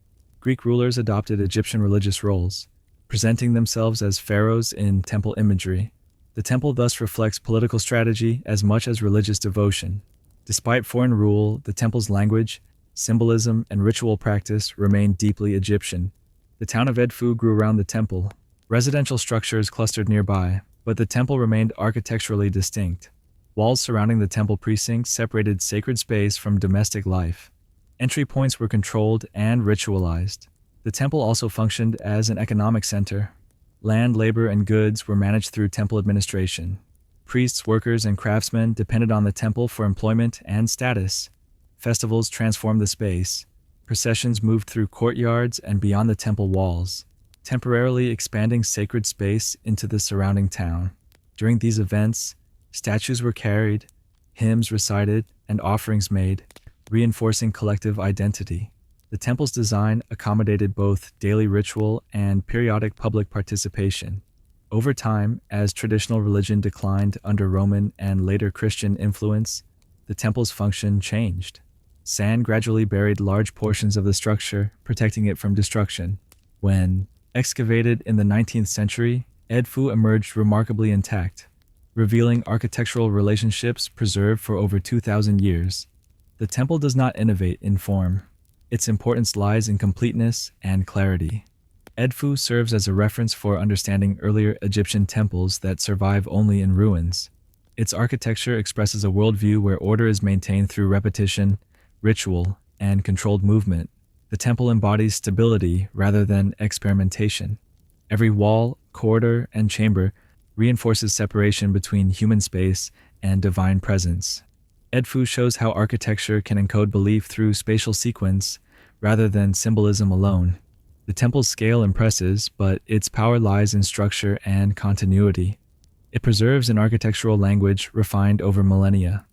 Greek rulers adopted Egyptian religious roles, presenting themselves as pharaohs in temple imagery. The temple thus reflects political strategy as much as religious devotion. Despite foreign rule, the temple's language, symbolism, and ritual practice remained deeply Egyptian. The town of Edfu grew around the temple. Residential structures clustered nearby, but the temple remained architecturally distinct. Walls surrounding the temple precincts separated sacred space from domestic life. Entry points were controlled and ritualized. The temple also functioned as an economic center. Land, labor, and goods were managed through temple administration. Priests, workers, and craftsmen depended on the temple for employment and status. Festivals transformed the space. Processions moved through courtyards and beyond the temple walls, temporarily expanding sacred space into the surrounding town. During these events, statues were carried, hymns recited, and offerings made, reinforcing collective identity. The temple's design accommodated both daily ritual and periodic public participation. Over time, as traditional religion declined under Roman and later Christian influence, the temple's function changed. Sand gradually buried large portions of the structure, protecting it from destruction. When excavated in the 19th century, Edfu emerged remarkably intact, revealing architectural relationships preserved for over 2,000 years. The temple does not innovate in form. Its importance lies in completeness and clarity. Edfu serves as a reference for understanding earlier Egyptian temples that survive only in ruins. Its architecture expresses a worldview where order is maintained through repetition, ritual, and controlled movement. The temple embodies stability rather than experimentation. Every wall, corridor, and chamber reinforces separation between human space and divine presence. Edfu shows how architecture can encode belief through spatial sequence rather than symbolism alone. The temple's scale impresses, but its power lies in structure and continuity. It preserves an architectural language refined over millennia.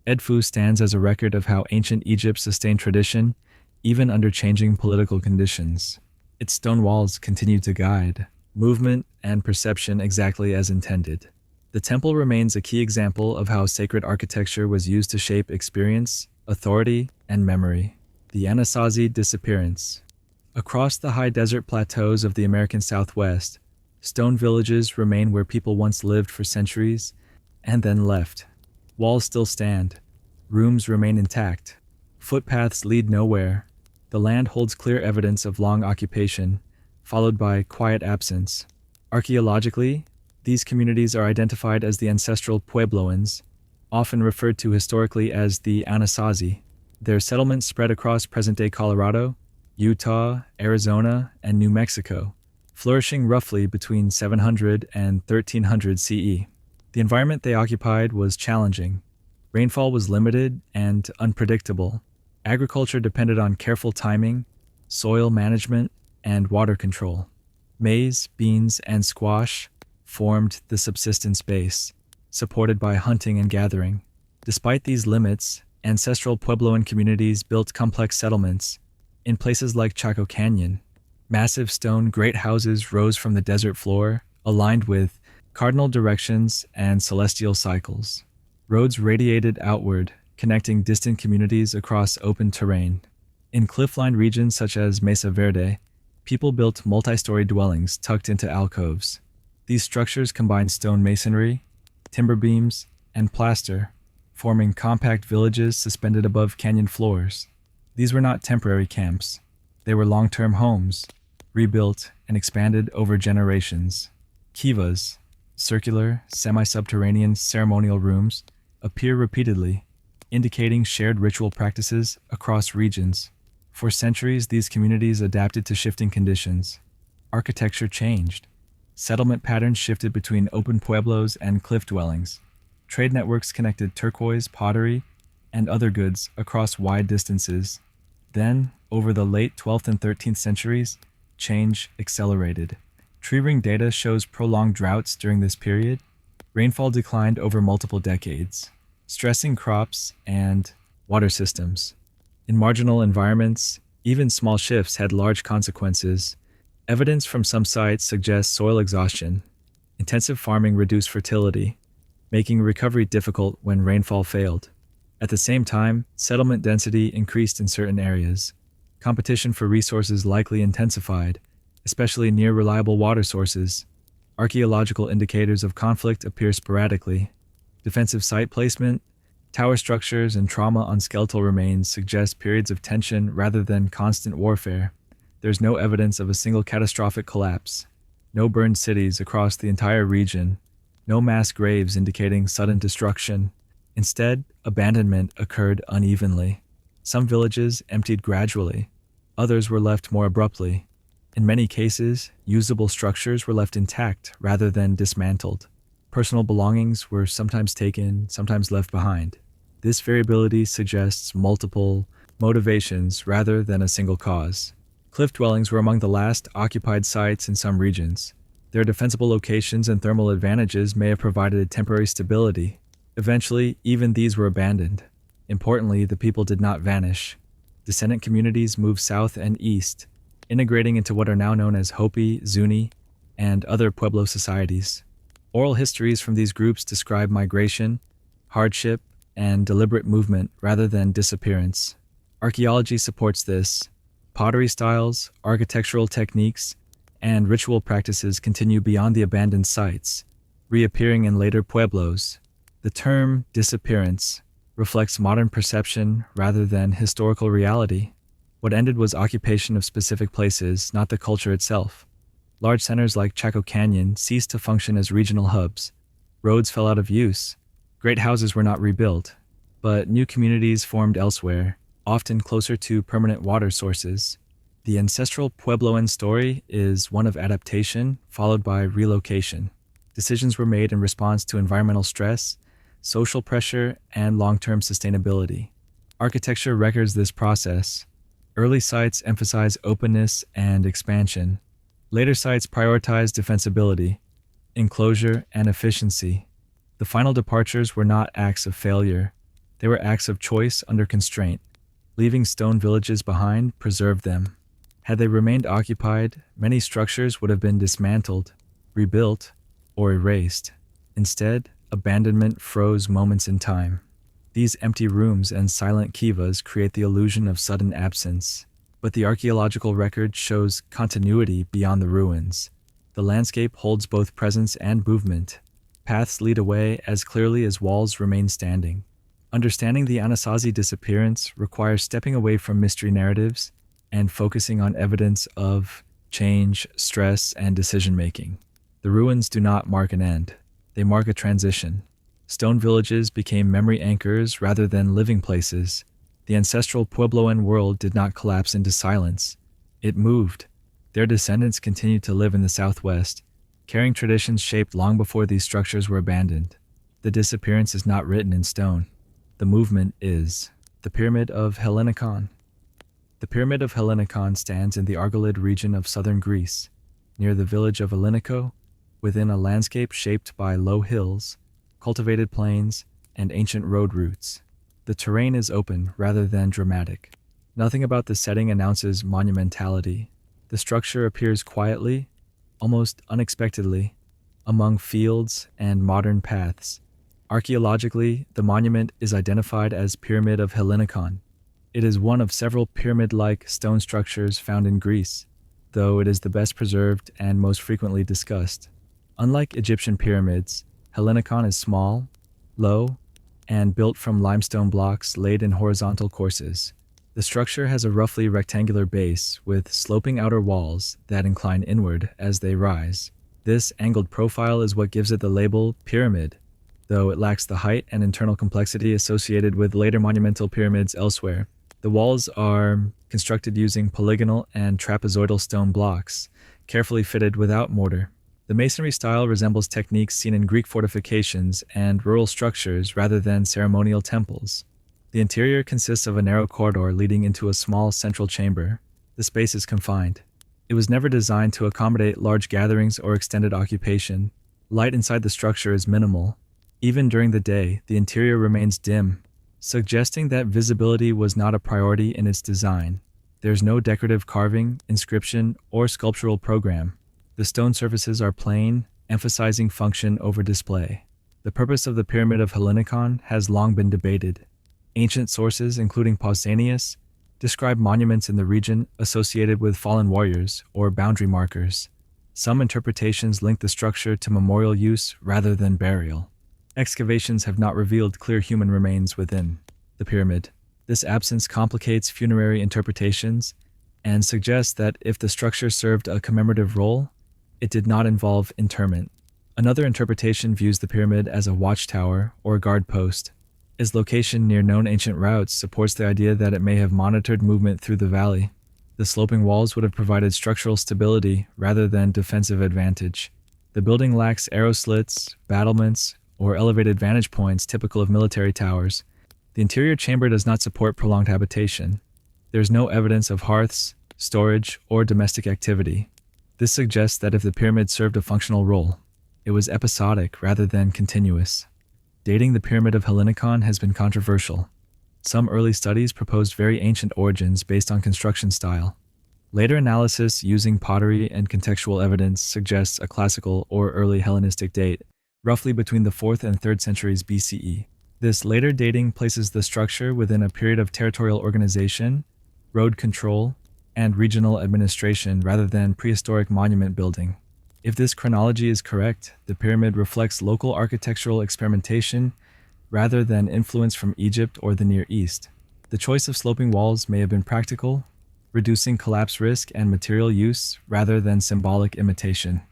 Edfu stands as a record of how ancient Egypt sustained tradition, even under changing political conditions. Its stone walls continue to guide movement and perception exactly as intended. The temple remains a key example of how sacred architecture was used to shape experience, authority, and memory. The Anasazi disappearance. Across the high desert plateaus of the American Southwest, stone villages remain where people once lived for centuries and then left. Walls still stand. Rooms remain intact. Footpaths lead nowhere. The land holds clear evidence of long occupation, followed by quiet absence. Archaeologically, these communities are identified as the ancestral Puebloans, often referred to historically as the Anasazi. Their settlements spread across present-day Colorado, Utah, Arizona, and New Mexico, flourishing roughly between 700 and 1300 CE. The environment they occupied was challenging. Rainfall was limited and unpredictable. Agriculture depended on careful timing, soil management, and water control. Maize, beans, and squash formed the subsistence base, supported by hunting and gathering. Despite these limits, ancestral Puebloan communities built complex settlements. In places like Chaco Canyon, massive stone great houses rose from the desert floor, aligned with cardinal directions and celestial cycles. Roads radiated outward, connecting distant communities across open terrain. In cliff-lined regions such as Mesa Verde, people built multi-story dwellings tucked into alcoves. These structures combined stone masonry, timber beams, and plaster, forming compact villages suspended above canyon floors. These were not temporary camps. They were long-term homes, rebuilt and expanded over generations. Kivas, circular, semi-subterranean ceremonial rooms, appear repeatedly, indicating shared ritual practices across regions. For centuries, these communities adapted to shifting conditions. Architecture changed. Settlement patterns shifted between open pueblos and cliff dwellings. Trade networks connected turquoise, pottery, and other goods across wide distances. Then, over the late 12th and 13th centuries, change accelerated. Tree ring data shows prolonged droughts during this period. Rainfall declined over multiple decades, stressing crops and water systems. In marginal environments, even small shifts had large consequences. Evidence from some sites suggests soil exhaustion. Intensive farming reduced fertility, making recovery difficult when rainfall failed. At the same time, settlement density increased in certain areas. Competition for resources likely intensified, especially near reliable water sources. Archaeological indicators of conflict appear sporadically. Defensive site placement, tower structures, and trauma on skeletal remains suggest periods of tension rather than constant warfare. There's no evidence of a single catastrophic collapse. No burned cities across the entire region. No mass graves indicating sudden destruction. Instead, abandonment occurred unevenly. Some villages emptied gradually. Others were left more abruptly. In many cases, usable structures were left intact rather than dismantled. Personal belongings were sometimes taken, sometimes left behind. This variability suggests multiple motivations rather than a single cause. Cliff dwellings were among the last occupied sites in some regions. Their defensible locations and thermal advantages may have provided temporary stability. Eventually, even these were abandoned. Importantly, the people did not vanish. Descendant communities moved south and east, integrating into what are now known as Hopi, Zuni, and other Pueblo societies. Oral histories from these groups describe migration, hardship, and deliberate movement rather than disappearance. Archaeology supports this. Pottery styles, architectural techniques, and ritual practices continue beyond the abandoned sites, reappearing in later pueblos. The term disappearance reflects modern perception rather than historical reality. What ended was occupation of specific places, not the culture itself. Large centers like Chaco Canyon ceased to function as regional hubs. Roads fell out of use. Great houses were not rebuilt, but new communities formed elsewhere, often closer to permanent water sources. The ancestral Puebloan story is one of adaptation followed by relocation. Decisions were made in response to environmental stress, social pressure, and long-term sustainability. Architecture records this process. Early sites emphasize openness and expansion. Later sites prioritize defensibility, enclosure, and efficiency. The final departures were not acts of failure. They were acts of choice under constraint. Leaving stone villages behind preserved them. Had they remained occupied, many structures would have been dismantled, rebuilt, or erased. Instead, abandonment froze moments in time. These empty rooms and silent kivas create the illusion of sudden absence. But the archaeological record shows continuity beyond the ruins. The landscape holds both presence and movement. Paths lead away as clearly as walls remain standing. Understanding the Anasazi disappearance requires stepping away from mystery narratives and focusing on evidence of change, stress, and decision-making. The ruins do not mark an end. They mark a transition. Stone villages became memory anchors rather than living places. The ancestral Puebloan world did not collapse into silence. It moved. Their descendants continued to live in the Southwest, carrying traditions shaped long before these structures were abandoned. The disappearance is not written in stone. The movement is. The Pyramid of Hellinikon. The Pyramid of Hellinikon stands in the Argolid region of southern Greece, near the village of Elliniko, within a landscape shaped by low hills, cultivated plains, and ancient road routes. The terrain is open rather than dramatic. Nothing about the setting announces monumentality. The structure appears quietly, almost unexpectedly, among fields and modern paths. Archaeologically, the monument is identified as Pyramid of Hellinikon. It is one of several pyramid-like stone structures found in Greece, though it is the best preserved and most frequently discussed. Unlike Egyptian pyramids, Hellinikon is small, low, and built from limestone blocks laid in horizontal courses. The structure has a roughly rectangular base with sloping outer walls that incline inward as they rise. This angled profile is what gives it the label pyramid, though it lacks the height and internal complexity associated with later monumental pyramids elsewhere. The walls are constructed using polygonal and trapezoidal stone blocks, carefully fitted without mortar. The masonry style resembles techniques seen in Greek fortifications and rural structures rather than ceremonial temples. The interior consists of a narrow corridor leading into a small central chamber. The space is confined. It was never designed to accommodate large gatherings or extended occupation. Light inside the structure is minimal. Even during the day, the interior remains dim, suggesting that visibility was not a priority in its design. There's no decorative carving, inscription, or sculptural program. The stone surfaces are plain, emphasizing function over display. The purpose of the Pyramid of Hellinikon has long been debated. Ancient sources, including Pausanias, describe monuments in the region associated with fallen warriors or boundary markers. Some interpretations link the structure to memorial use rather than burial. Excavations have not revealed clear human remains within the pyramid. This absence complicates funerary interpretations and suggests that if the structure served a commemorative role, it did not involve interment. Another interpretation views the pyramid as a watchtower or guard post. Its location near known ancient routes supports the idea that it may have monitored movement through the valley. The sloping walls would have provided structural stability rather than defensive advantage. The The building lacks arrow slits, battlements, or elevated vantage points typical of military towers. The interior chamber does not support prolonged habitation. There is no evidence of hearths, storage, or domestic activity. This suggests that if the pyramid served a functional role, it was episodic rather than continuous. Dating the Pyramid of Hellinikon has been controversial. Some early studies proposed very ancient origins based on construction style. Later analysis using pottery and contextual evidence suggests a classical or early Hellenistic date, roughly between the 4th and 3rd centuries BCE. This later dating places the structure within a period of territorial organization, road control, and regional administration rather than prehistoric monument building. If this chronology is correct, the pyramid reflects local architectural experimentation rather than influence from Egypt or the Near East. The choice of sloping walls may have been practical, reducing collapse risk and material use rather than symbolic imitation.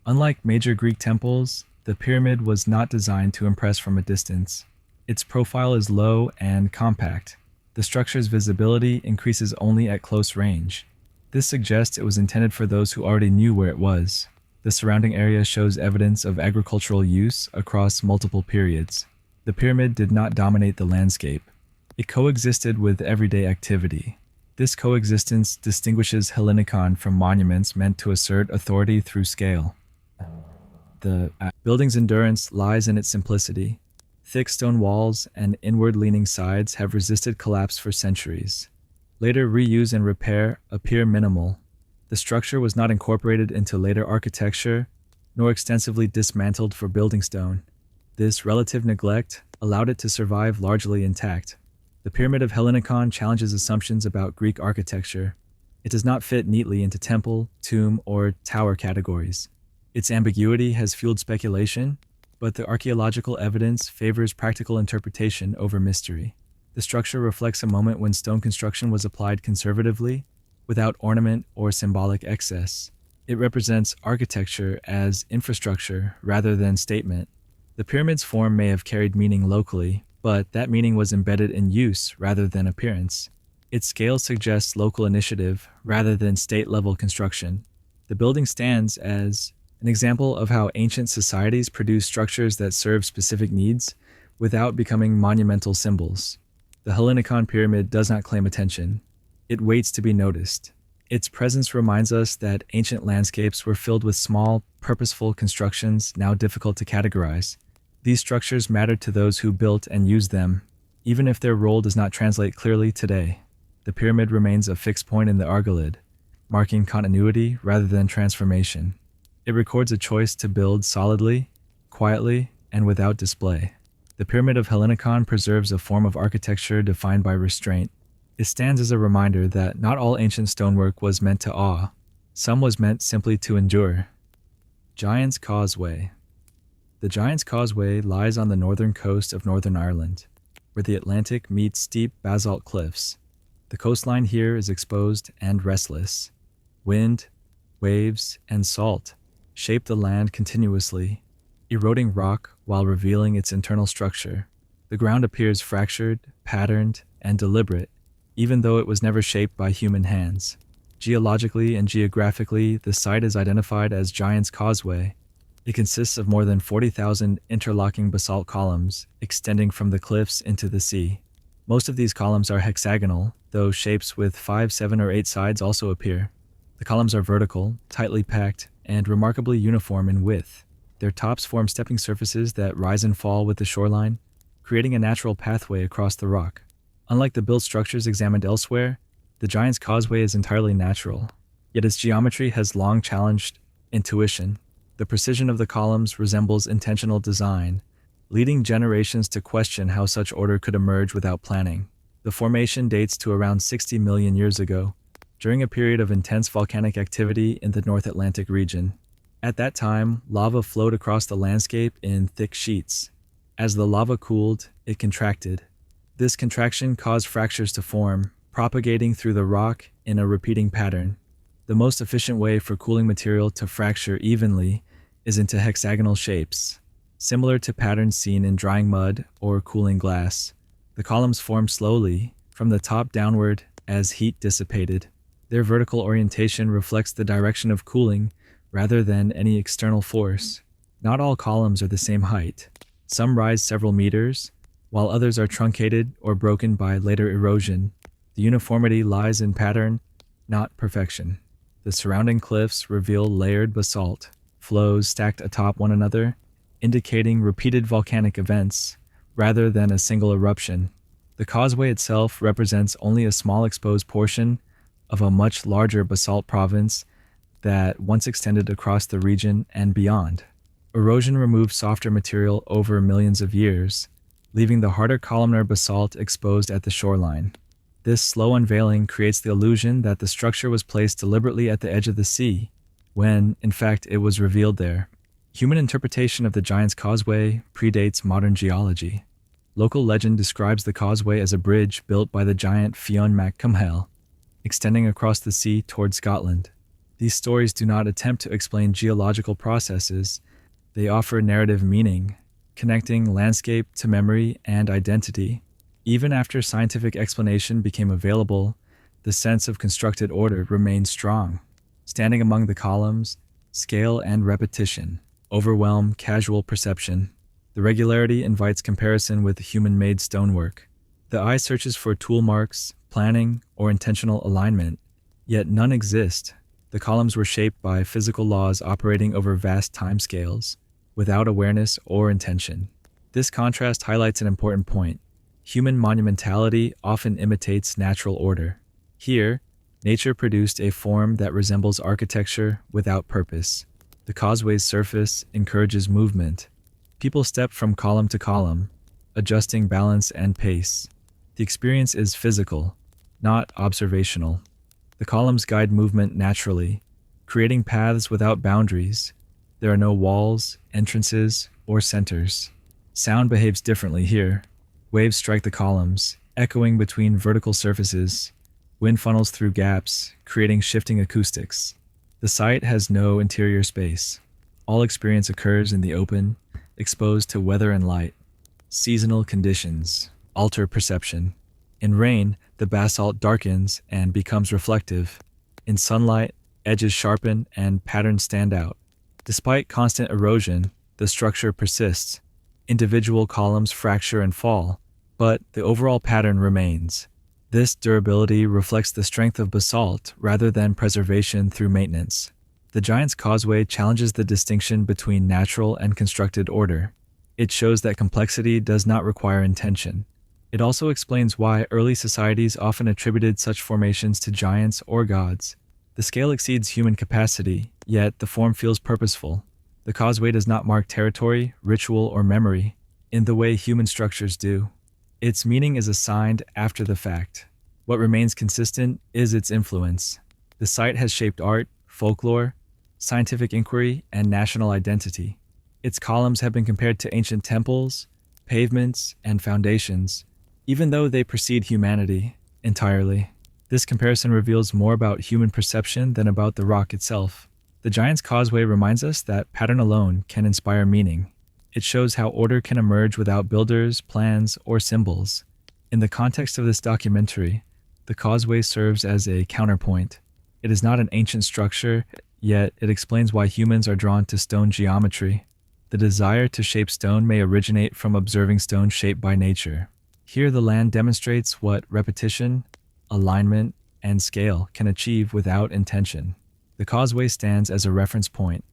Unlike major Greek temples, the pyramid was not designed to impress from a distance. Its profile is low and compact. The structure's visibility increases only at close range. This suggests it was intended for those who already knew where it was. The surrounding area shows evidence of agricultural use across multiple periods. The pyramid did not dominate the landscape. It coexisted with everyday activity. This coexistence distinguishes Hellinikon from monuments meant to assert authority through scale. The building's endurance lies in its simplicity. Thick stone walls and inward-leaning sides have resisted collapse for centuries. Later reuse and repair appear minimal. The structure was not incorporated into later architecture, nor extensively dismantled for building stone. This relative neglect allowed it to survive largely intact. The Pyramid of Hellinikon challenges assumptions about Greek architecture. It does not fit neatly into temple, tomb, or tower categories. Its ambiguity has fueled speculation, but the archaeological evidence favors practical interpretation over mystery. The structure reflects a moment when stone construction was applied conservatively, without ornament or symbolic excess. It represents architecture as infrastructure rather than statement. The pyramid's form may have carried meaning locally, but that meaning was embedded in use rather than appearance. Its scale suggests local initiative rather than state-level construction. The building stands as an example of how ancient societies produce structures that serve specific needs without becoming monumental symbols. The Hellinikon pyramid does not claim attention. It waits to be noticed. Its presence reminds us that ancient landscapes were filled with small, purposeful constructions now difficult to categorize. These structures mattered to those who built and used them, even if their role does not translate clearly today. The pyramid remains a fixed point in the argolid, marking continuity rather than transformation. It records a choice to build solidly, quietly, and without display. The Pyramid of Hellinikon preserves a form of architecture defined by restraint. It stands as a reminder that not all ancient stonework was meant to awe. Some was meant simply to endure. Giant's Causeway. The Giant's Causeway lies on the northern coast of Northern Ireland, where the Atlantic meets steep basalt cliffs. The coastline here is exposed and restless. Wind, waves, and salt shape the land continuously, eroding rock while revealing its internal structure. The ground appears fractured, patterned, and deliberate, even though it was never shaped by human hands. Geologically and geographically, the site is identified as Giant's Causeway. It consists of more than 40,000 interlocking basalt columns extending from the cliffs into the sea. Most of these columns are hexagonal, though shapes with 5, 7, or 8 sides also appear. The columns are vertical, tightly packed, and remarkably uniform in width. Their tops form stepping surfaces that rise and fall with the shoreline, creating a natural pathway across the rock. Unlike the built structures examined elsewhere, the Giant's Causeway is entirely natural, yet its geometry has long challenged intuition. The precision of the columns resembles intentional design, leading generations to question how such order could emerge without planning. The formation dates to around 60 million years ago, during a period of intense volcanic activity in the North Atlantic region. At that time, lava flowed across the landscape in thick sheets. As the lava cooled, it contracted. This contraction caused fractures to form, propagating through the rock in a repeating pattern. The most efficient way for cooling material to fracture evenly is into hexagonal shapes, similar to patterns seen in drying mud or cooling glass. The columns form slowly, from the top downward, as heat dissipated. Their vertical orientation reflects the direction of cooling, rather than any external force. Not all columns are the same height. Some rise several meters, while others are truncated or broken by later erosion. The uniformity lies in pattern, not perfection. The surrounding cliffs reveal layered basalt, flows stacked atop one another, indicating repeated volcanic events rather than a single eruption. The causeway itself represents only a small exposed portion of a much larger basalt province that once extended across the region and beyond. Erosion removed softer material over millions of years, leaving the harder columnar basalt exposed at the shoreline. This slow unveiling creates the illusion that the structure was placed deliberately at the edge of the sea, when, in fact, it was revealed there. Human interpretation of the Giant's Causeway predates modern geology. Local legend describes the causeway as a bridge built by the giant Fionn mac Cumhaill, extending across the sea toward Scotland. These stories do not attempt to explain geological processes, they offer narrative meaning, connecting landscape to memory and identity. Even after scientific explanation became available, the sense of constructed order remained strong. Standing among the columns, scale and repetition overwhelm casual perception. The regularity invites comparison with human-made stonework. The eye searches for tool marks, planning, or intentional alignment, yet none exist. The columns were shaped by physical laws operating over vast timescales, without awareness or intention. This contrast highlights an important point. Human monumentality often imitates natural order. Here, nature produced a form that resembles architecture without purpose. The causeway's surface encourages movement. People step from column to column, adjusting balance and pace. The experience is physical, not observational. The columns guide movement naturally, creating paths without boundaries. There are no walls, entrances, or centers. Sound behaves differently here. Waves strike the columns, echoing between vertical surfaces. Wind funnels through gaps, creating shifting acoustics. The site has no interior space. All experience occurs in the open, exposed to weather and light. Seasonal conditions alter perception. In rain, the basalt darkens and becomes reflective. In sunlight, edges sharpen and patterns stand out. Despite constant erosion, the structure persists. Individual columns fracture and fall, but the overall pattern remains. This durability reflects the strength of basalt rather than preservation through maintenance. The Giant's Causeway challenges the distinction between natural and constructed order. It shows that complexity does not require intention. It also explains why early societies often attributed such formations to giants or gods. The scale exceeds human capacity, yet the form feels purposeful. The causeway does not mark territory, ritual, or memory in the way human structures do. Its meaning is assigned after the fact. What remains consistent is its influence. The site has shaped art, folklore, scientific inquiry, and national identity. Its columns have been compared to ancient temples, pavements, and foundations, even though they precede humanity entirely. This comparison reveals more about human perception than about the rock itself. The Giant's Causeway reminds us that pattern alone can inspire meaning. It shows how order can emerge without builders, plans, or symbols. In the context of this documentary, the causeway serves as a counterpoint. It is not an ancient structure, yet it explains why humans are drawn to stone geometry. The desire to shape stone may originate from observing stone shaped by nature. Here the land demonstrates what repetition, alignment, and scale can achieve without intention. The causeway stands as a reference point,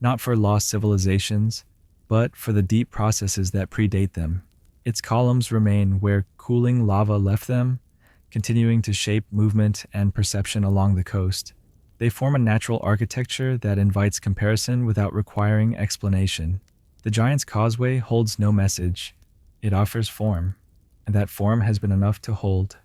not for lost civilizations, but for the deep processes that predate them. Its columns remain where cooling lava left them, continuing to shape movement and perception along the coast. They form a natural architecture that invites comparison without requiring explanation. The Giant's Causeway holds no message. It offers form, and that form has been enough to hold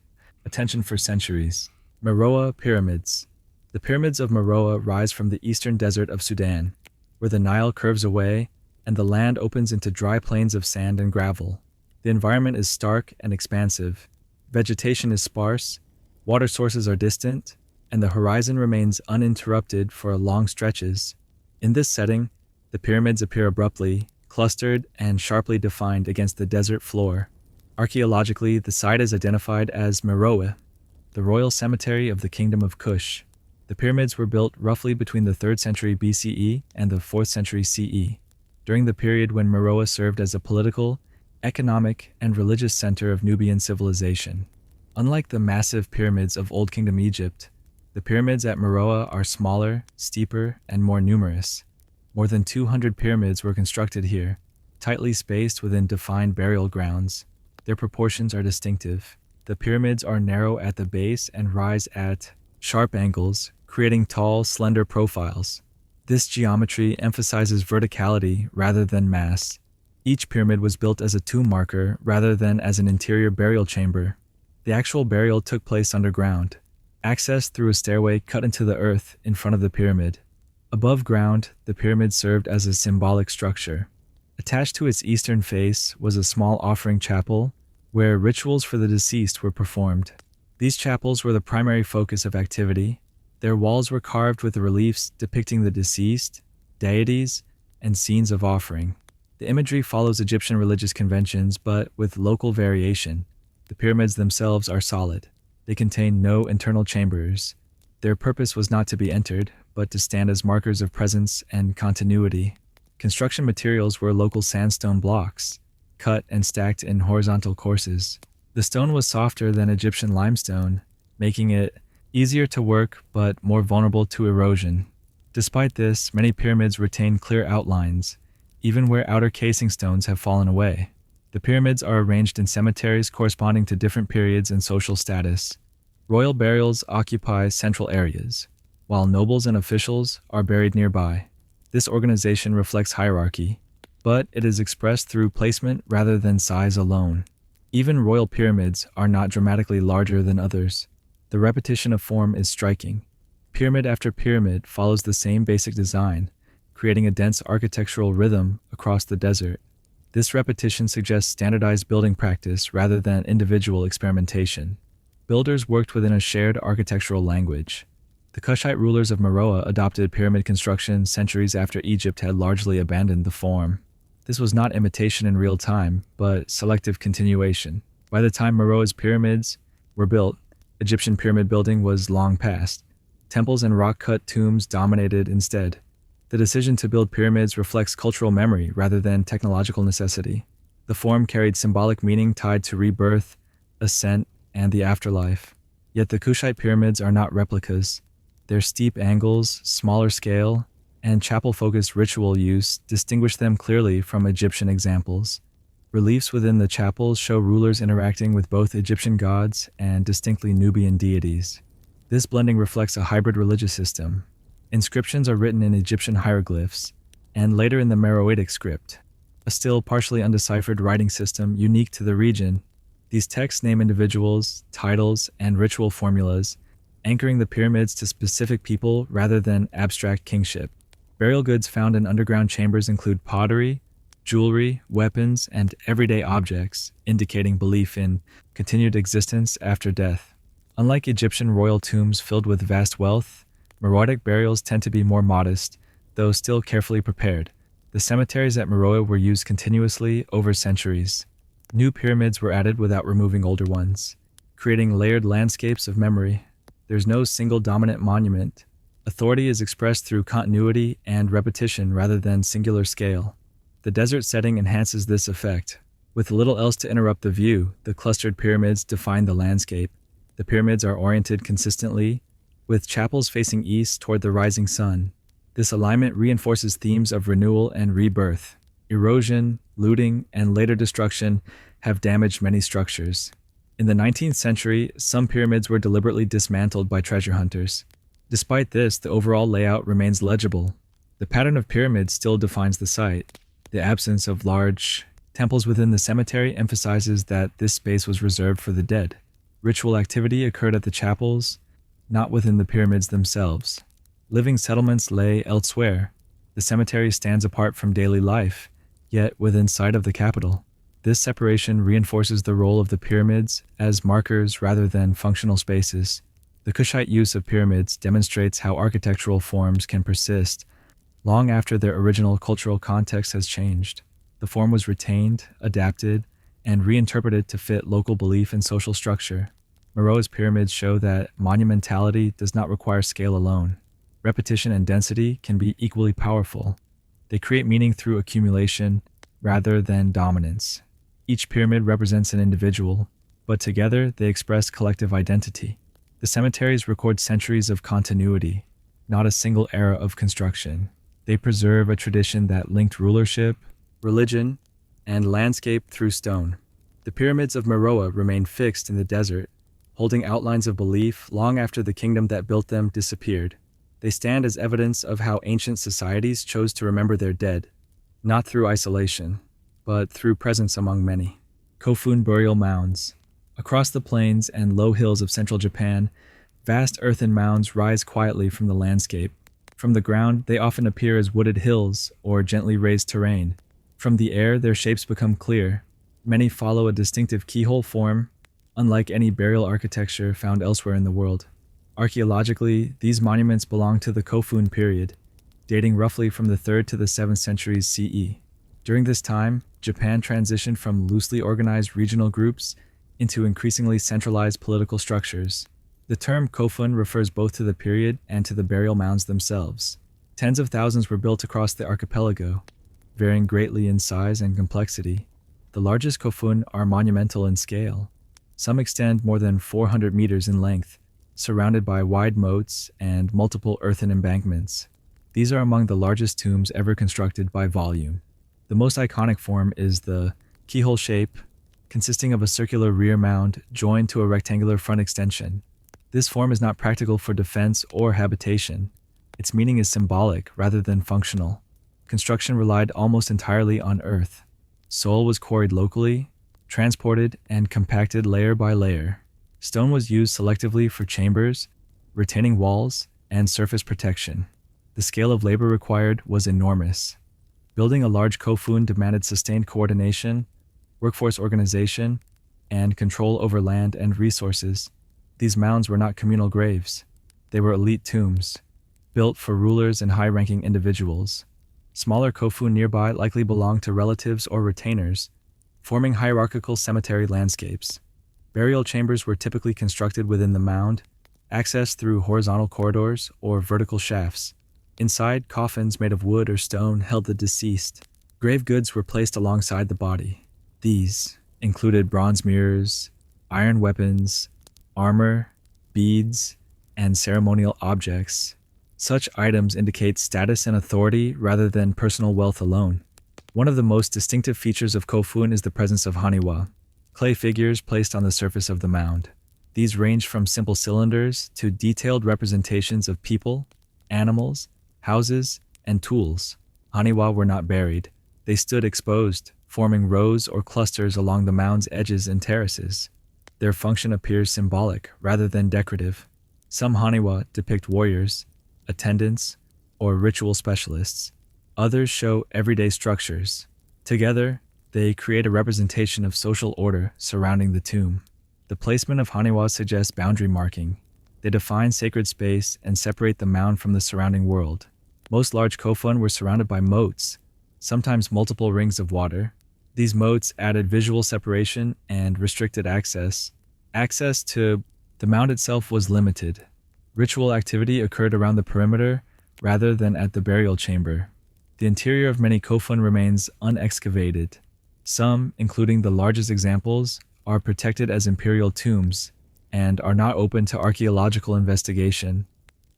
attention for centuries. Meroe Pyramids. The pyramids of Meroe rise from the eastern desert of Sudan, where the Nile curves away and the land opens into dry plains of sand and gravel. The environment is stark and expansive. Vegetation is sparse, water sources are distant, and the horizon remains uninterrupted for long stretches. In this setting, the pyramids appear abruptly, clustered, and sharply defined against the desert floor. Archaeologically, the site is identified as Meroe, the royal cemetery of the Kingdom of Kush. The The pyramids were built roughly between the 3rd century BCE and the 4th century CE, during the period when Meroe served as a political, economic, and religious center of Nubian civilization. Unlike the massive pyramids of Old Kingdom Egypt, the pyramids at Meroe are smaller, steeper, and more numerous. More than 200 pyramids were constructed here, tightly spaced within defined burial grounds. Their proportions are distinctive. The pyramids are narrow at the base and rise at sharp angles, creating tall, slender profiles. This geometry emphasizes verticality rather than mass. Each pyramid was built as a tomb marker rather than as an interior burial chamber. The actual burial took place underground, accessed through a stairway cut into the earth in front of the pyramid. Above ground, the pyramid served as a symbolic structure. Attached to its eastern face was a small offering chapel, where rituals for the deceased were performed. These chapels were the primary focus of activity. Their walls were carved with reliefs depicting the deceased, deities, and scenes of offering. The imagery follows Egyptian religious conventions, but with local variation. The pyramids themselves are solid. They contain no internal chambers. Their purpose was not to be entered, but to stand as markers of presence and continuity. Construction materials were local sandstone blocks, cut and stacked in horizontal courses. The stone was softer than Egyptian limestone, making it easier to work but more vulnerable to erosion. Despite this, many pyramids retain clear outlines, even where outer casing stones have fallen away. The pyramids are arranged in cemeteries corresponding to different periods and social status. Royal burials occupy central areas, while nobles and officials are buried nearby. This organization reflects hierarchy, but it is expressed through placement rather than size alone. Even royal pyramids are not dramatically larger than others. The repetition of form is striking. Pyramid after pyramid follows the same basic design, creating a dense architectural rhythm across the desert. This repetition suggests standardized building practice rather than individual experimentation. Builders worked within a shared architectural language. The Kushite rulers of Meroe adopted pyramid construction centuries after Egypt had largely abandoned the form. This was not imitation in real time, but selective continuation. By the time Meroe's pyramids were built, Egyptian pyramid building was long past. Temples and rock-cut tombs dominated instead. The decision to build pyramids reflects cultural memory rather than technological necessity. The form carried symbolic meaning tied to rebirth, ascent, and the afterlife. Yet the Kushite pyramids are not replicas. Their steep angles, smaller scale, and chapel-focused ritual use distinguish them clearly from Egyptian examples. Reliefs within the chapels show rulers interacting with both Egyptian gods and distinctly Nubian deities. This blending reflects a hybrid religious system. Inscriptions are written in Egyptian hieroglyphs, and later in the Meroitic script, a still partially undeciphered writing system unique to the region. These texts name individuals, titles, and ritual formulas, anchoring the pyramids to specific people rather than abstract kingship. Burial goods found in underground chambers include pottery, jewelry, weapons, and everyday objects, indicating belief in continued existence after death. Unlike Egyptian royal tombs filled with vast wealth, Meroitic burials tend to be more modest, though still carefully prepared. The cemeteries at Meroe were used continuously over centuries. New pyramids were added without removing older ones, creating layered landscapes of memory. There's no single dominant monument. Authority is expressed through continuity and repetition rather than singular scale. The desert setting enhances this effect. With little else to interrupt the view, the clustered pyramids define the landscape. The pyramids are oriented consistently, with chapels facing east toward the rising sun. This alignment reinforces themes of renewal and rebirth. Erosion, looting, and later destruction have damaged many structures. In the 19th century, some pyramids were deliberately dismantled by treasure hunters. Despite this, the overall layout remains legible. The pattern of pyramids still defines the site. The absence of large temples within the cemetery emphasizes that this space was reserved for the dead. Ritual activity occurred at the chapels, not within the pyramids themselves. Living settlements lay elsewhere. The cemetery stands apart from daily life, yet within sight of the capital. This separation reinforces the role of the pyramids as markers rather than functional spaces. The Kushite use of pyramids demonstrates how architectural forms can persist long after their original cultural context has changed. The form was retained, adapted, and reinterpreted to fit local belief and social structure. Meroe's pyramids show that monumentality does not require scale alone. Repetition and density can be equally powerful. They create meaning through accumulation rather than dominance. Each pyramid represents an individual, but together they express collective identity. The cemeteries record centuries of continuity, not a single era of construction. They preserve a tradition that linked rulership, religion, and landscape through stone. The pyramids of Meroe remain fixed in the desert, holding outlines of belief long after the kingdom that built them disappeared. They stand as evidence of how ancient societies chose to remember their dead, not through isolation, but through presence among many. Kofun burial mounds. Across the plains and low hills of central Japan, vast earthen mounds rise quietly from the landscape. From the ground, they often appear as wooded hills or gently raised terrain. From the air, their shapes become clear. Many follow a distinctive keyhole form, unlike any burial architecture found elsewhere in the world. Archaeologically, these monuments belong to the Kofun period, dating roughly from the 3rd to the 7th centuries CE. During this time, Japan transitioned from loosely organized regional groups into increasingly centralized political structures. The term Kofun refers both to the period and to the burial mounds themselves. Tens of thousands were built across the archipelago, varying greatly in size and complexity. The largest Kofun are monumental in scale. Some extend more than 400 meters in length, surrounded by wide moats and multiple earthen embankments. These are among the largest tombs ever constructed by volume. The most iconic form is the keyhole shape, consisting of a circular rear mound joined to a rectangular front extension. This form is not practical for defense or habitation. Its meaning is symbolic rather than functional. Construction relied almost entirely on earth. Soil was quarried locally, transported, and compacted layer by layer. Stone was used selectively for chambers, retaining walls, and surface protection. The scale of labor required was enormous. Building a large kofun demanded sustained coordination, workforce organization, and control over land and resources. These mounds were not communal graves. They were elite tombs, built for rulers and high-ranking individuals. Smaller kofun nearby likely belonged to relatives or retainers, forming hierarchical cemetery landscapes. Burial chambers were typically constructed within the mound, accessed through horizontal corridors or vertical shafts. Inside, coffins made of wood or stone held the deceased. Grave goods were placed alongside the body. These included bronze mirrors, iron weapons, armor, beads, and ceremonial objects. Such items indicate status and authority rather than personal wealth alone. One of the most distinctive features of kofun is the presence of haniwa, clay figures placed on the surface of the mound. These range from simple cylinders to detailed representations of people, animals, houses, and tools. Haniwa were not buried. They stood exposed, forming rows or clusters along the mound's edges and terraces. Their function appears symbolic rather than decorative. Some haniwa depict warriors, attendants, or ritual specialists. Others show everyday structures. Together, they create a representation of social order surrounding the tomb. The placement of haniwa suggests boundary marking. They define sacred space and separate the mound from the surrounding world. Most large kofun were surrounded by moats, sometimes multiple rings of water. These moats added visual separation and restricted access. Access to the mound itself was limited. Ritual activity occurred around the perimeter rather than at the burial chamber. The interior of many kofun remains unexcavated. Some, including the largest examples, are protected as imperial tombs and are not open to archaeological investigation.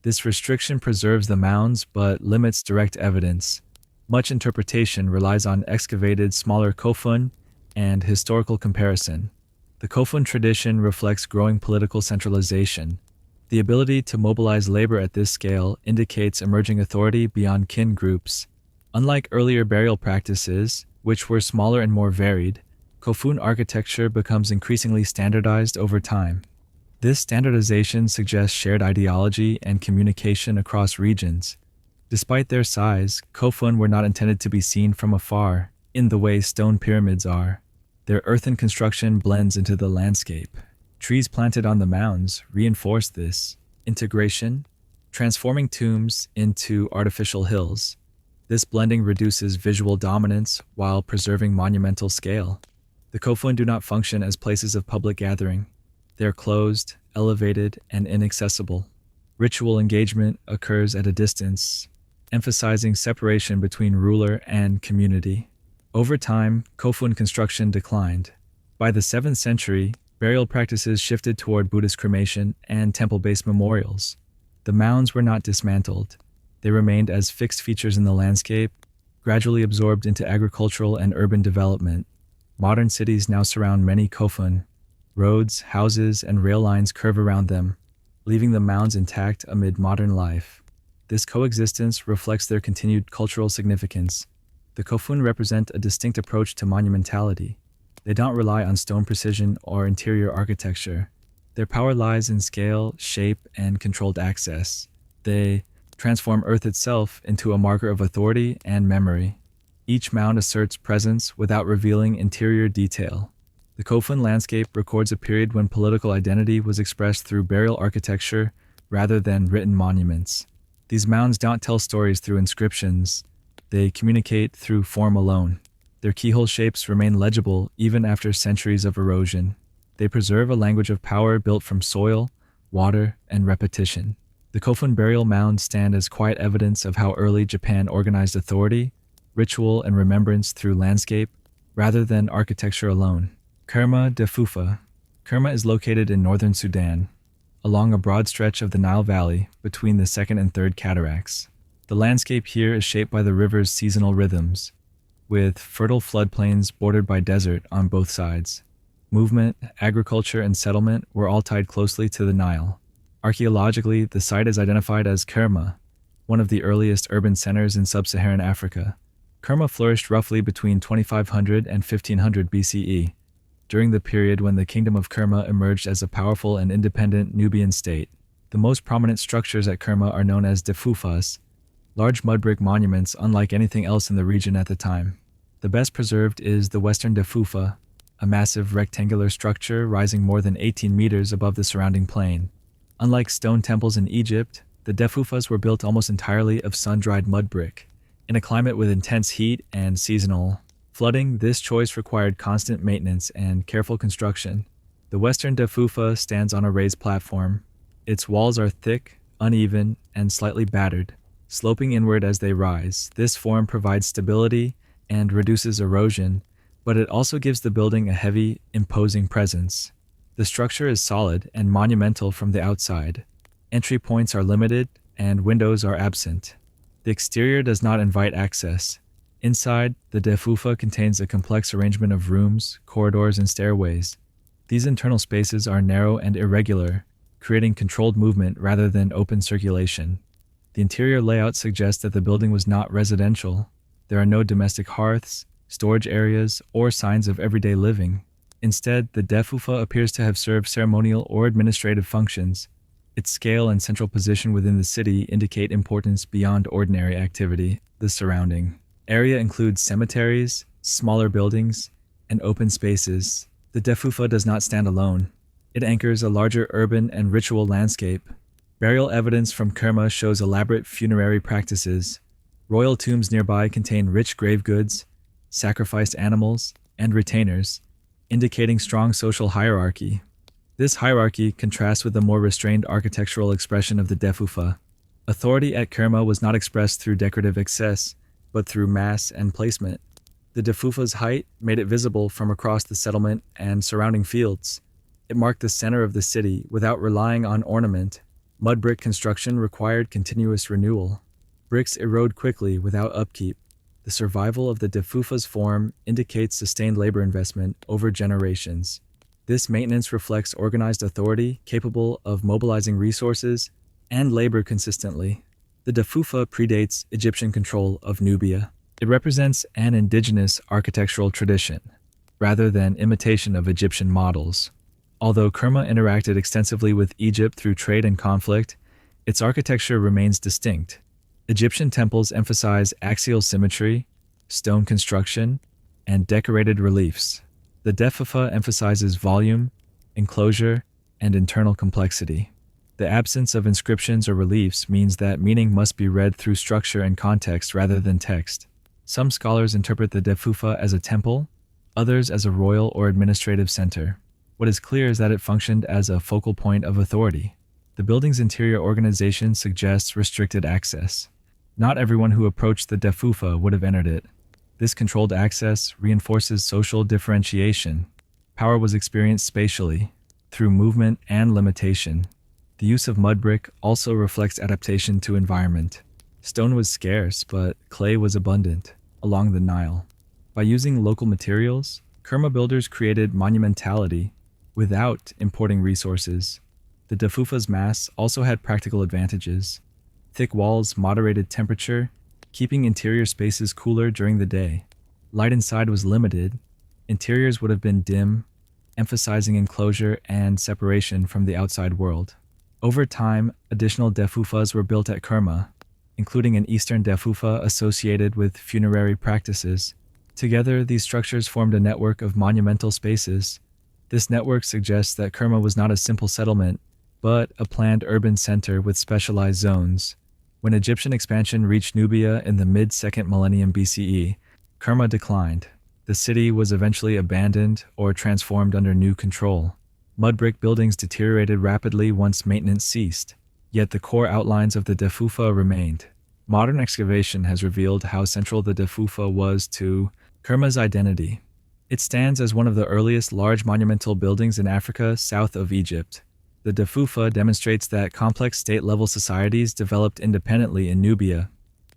This restriction preserves the mounds but limits direct evidence. Much interpretation relies on excavated smaller kofun and historical comparison. The kofun tradition reflects growing political centralization. The ability to mobilize labor at this scale indicates emerging authority beyond kin groups. Unlike earlier burial practices, which were smaller and more varied, kofun architecture becomes increasingly standardized over time. This standardization suggests shared ideology and communication across regions. Despite their size, kofun were not intended to be seen from afar in the way stone pyramids are. Their earthen construction blends into the landscape. Trees planted on the mounds reinforce this integration, transforming tombs into artificial hills. This blending reduces visual dominance while preserving monumental scale. The kofun do not function as places of public gathering. They are closed, elevated, and inaccessible. Ritual engagement occurs at a distance, emphasizing separation between ruler and community. Over time, Kofun construction declined. By the 7th century, burial practices shifted toward Buddhist cremation and temple-based memorials. The mounds were not dismantled. They remained as fixed features in the landscape, gradually absorbed into agricultural and urban development. Modern cities now surround many Kofun. Roads, houses, and rail lines curve around them, leaving the mounds intact amid modern life. This coexistence reflects their continued cultural significance. The Kofun represent a distinct approach to monumentality. They don't rely on stone precision or interior architecture. Their power lies in scale, shape, and controlled access. They transform Earth itself into a marker of authority and memory. Each mound asserts presence without revealing interior detail. The Kofun landscape records a period when political identity was expressed through burial architecture rather than written monuments. These mounds don't tell stories through inscriptions. They communicate through form alone. Their keyhole shapes remain legible even after centuries of erosion. They preserve a language of power built from soil, water, and repetition. The Kofun burial mounds stand as quiet evidence of how early Japan organized authority, ritual, and remembrance through landscape rather than architecture alone. Kerma de Fufa. Kerma is located in northern Sudan, along a broad stretch of the Nile Valley between the second and third cataracts. The landscape here is shaped by the river's seasonal rhythms, with fertile floodplains bordered by desert on both sides. Movement, agriculture, and settlement were all tied closely to the Nile. Archaeologically, the site is identified as Kerma, one of the earliest urban centers in sub-Saharan Africa. Kerma flourished roughly between 2500 and 1500 BCE, during the period when the Kingdom of Kerma emerged as a powerful and independent Nubian state. The most prominent structures at Kerma are known as defufas, large mud brick monuments unlike anything else in the region at the time. The best preserved is the Western Defufa, a massive rectangular structure rising more than 18 meters above the surrounding plain. Unlike stone temples in Egypt, the defufas were built almost entirely of sun-dried mud brick. In a climate with intense heat and seasonal flooding, this choice required constant maintenance and careful construction. The Western Defufa stands on a raised platform. Its walls are thick, uneven, and slightly battered, sloping inward as they rise. This form provides stability and reduces erosion, but it also gives the building a heavy, imposing presence. The structure is solid and monumental from the outside. Entry points are limited, and windows are absent. The exterior does not invite access. Inside, the defufa contains a complex arrangement of rooms, corridors, and stairways. These internal spaces are narrow and irregular, creating controlled movement rather than open circulation. The interior layout suggests that the building was not residential. There are no domestic hearths, storage areas, or signs of everyday living. Instead, the defufa appears to have served ceremonial or administrative functions. Its scale and central position within the city indicate importance beyond ordinary activity. The surrounding area includes cemeteries, smaller buildings, and open spaces. The defufa does not stand alone. It anchors a larger urban and ritual landscape. Burial evidence from Kerma shows elaborate funerary practices. Royal tombs nearby contain rich grave goods, sacrificed animals, and retainers, indicating strong social hierarchy. This hierarchy contrasts with the more restrained architectural expression of the defufa. Authority at Kerma was not expressed through decorative excess, but through mass and placement. The defufa's height made it visible from across the settlement and surrounding fields. It marked the center of the city without relying on ornament. Mud brick construction required continuous renewal. Bricks erode quickly without upkeep. The survival of the defufa's form indicates sustained labor investment over generations. This maintenance reflects organized authority capable of mobilizing resources and labor consistently. The defufa predates Egyptian control of Nubia. It represents an indigenous architectural tradition, rather than imitation of Egyptian models. Although Kerma interacted extensively with Egypt through trade and conflict, its architecture remains distinct. Egyptian temples emphasize axial symmetry, stone construction, and decorated reliefs. The defufa emphasizes volume, enclosure, and internal complexity. The absence of inscriptions or reliefs means that meaning must be read through structure and context rather than text. Some scholars interpret the defufa as a temple, others as a royal or administrative center. What is clear is that it functioned as a focal point of authority. The building's interior organization suggests restricted access. Not everyone who approached the defufa would have entered it. This controlled access reinforces social differentiation. Power was experienced spatially, through movement and limitation. The use of mud brick also reflects adaptation to environment. Stone was scarce, but clay was abundant along the Nile. By using local materials, Kerma builders created monumentality without importing resources. The defufa's mass also had practical advantages. Thick walls moderated temperature, keeping interior spaces cooler during the day. Light inside was limited. Interiors would have been dim, emphasizing enclosure and separation from the outside world. Over time, additional defufas were built at Kerma, including an eastern defufa associated with funerary practices. Together, these structures formed a network of monumental spaces. This network suggests that Kerma was not a simple settlement, but a planned urban center with specialized zones. When Egyptian expansion reached Nubia in the mid-2nd millennium BCE, Kerma declined. The city was eventually abandoned or transformed under new control. Mud brick buildings deteriorated rapidly once maintenance ceased, yet the core outlines of the defufa remained. Modern excavation has revealed how central the defufa was to Kerma's identity. It stands as one of the earliest large monumental buildings in Africa south of Egypt. The defufa demonstrates that complex state-level societies developed independently in Nubia.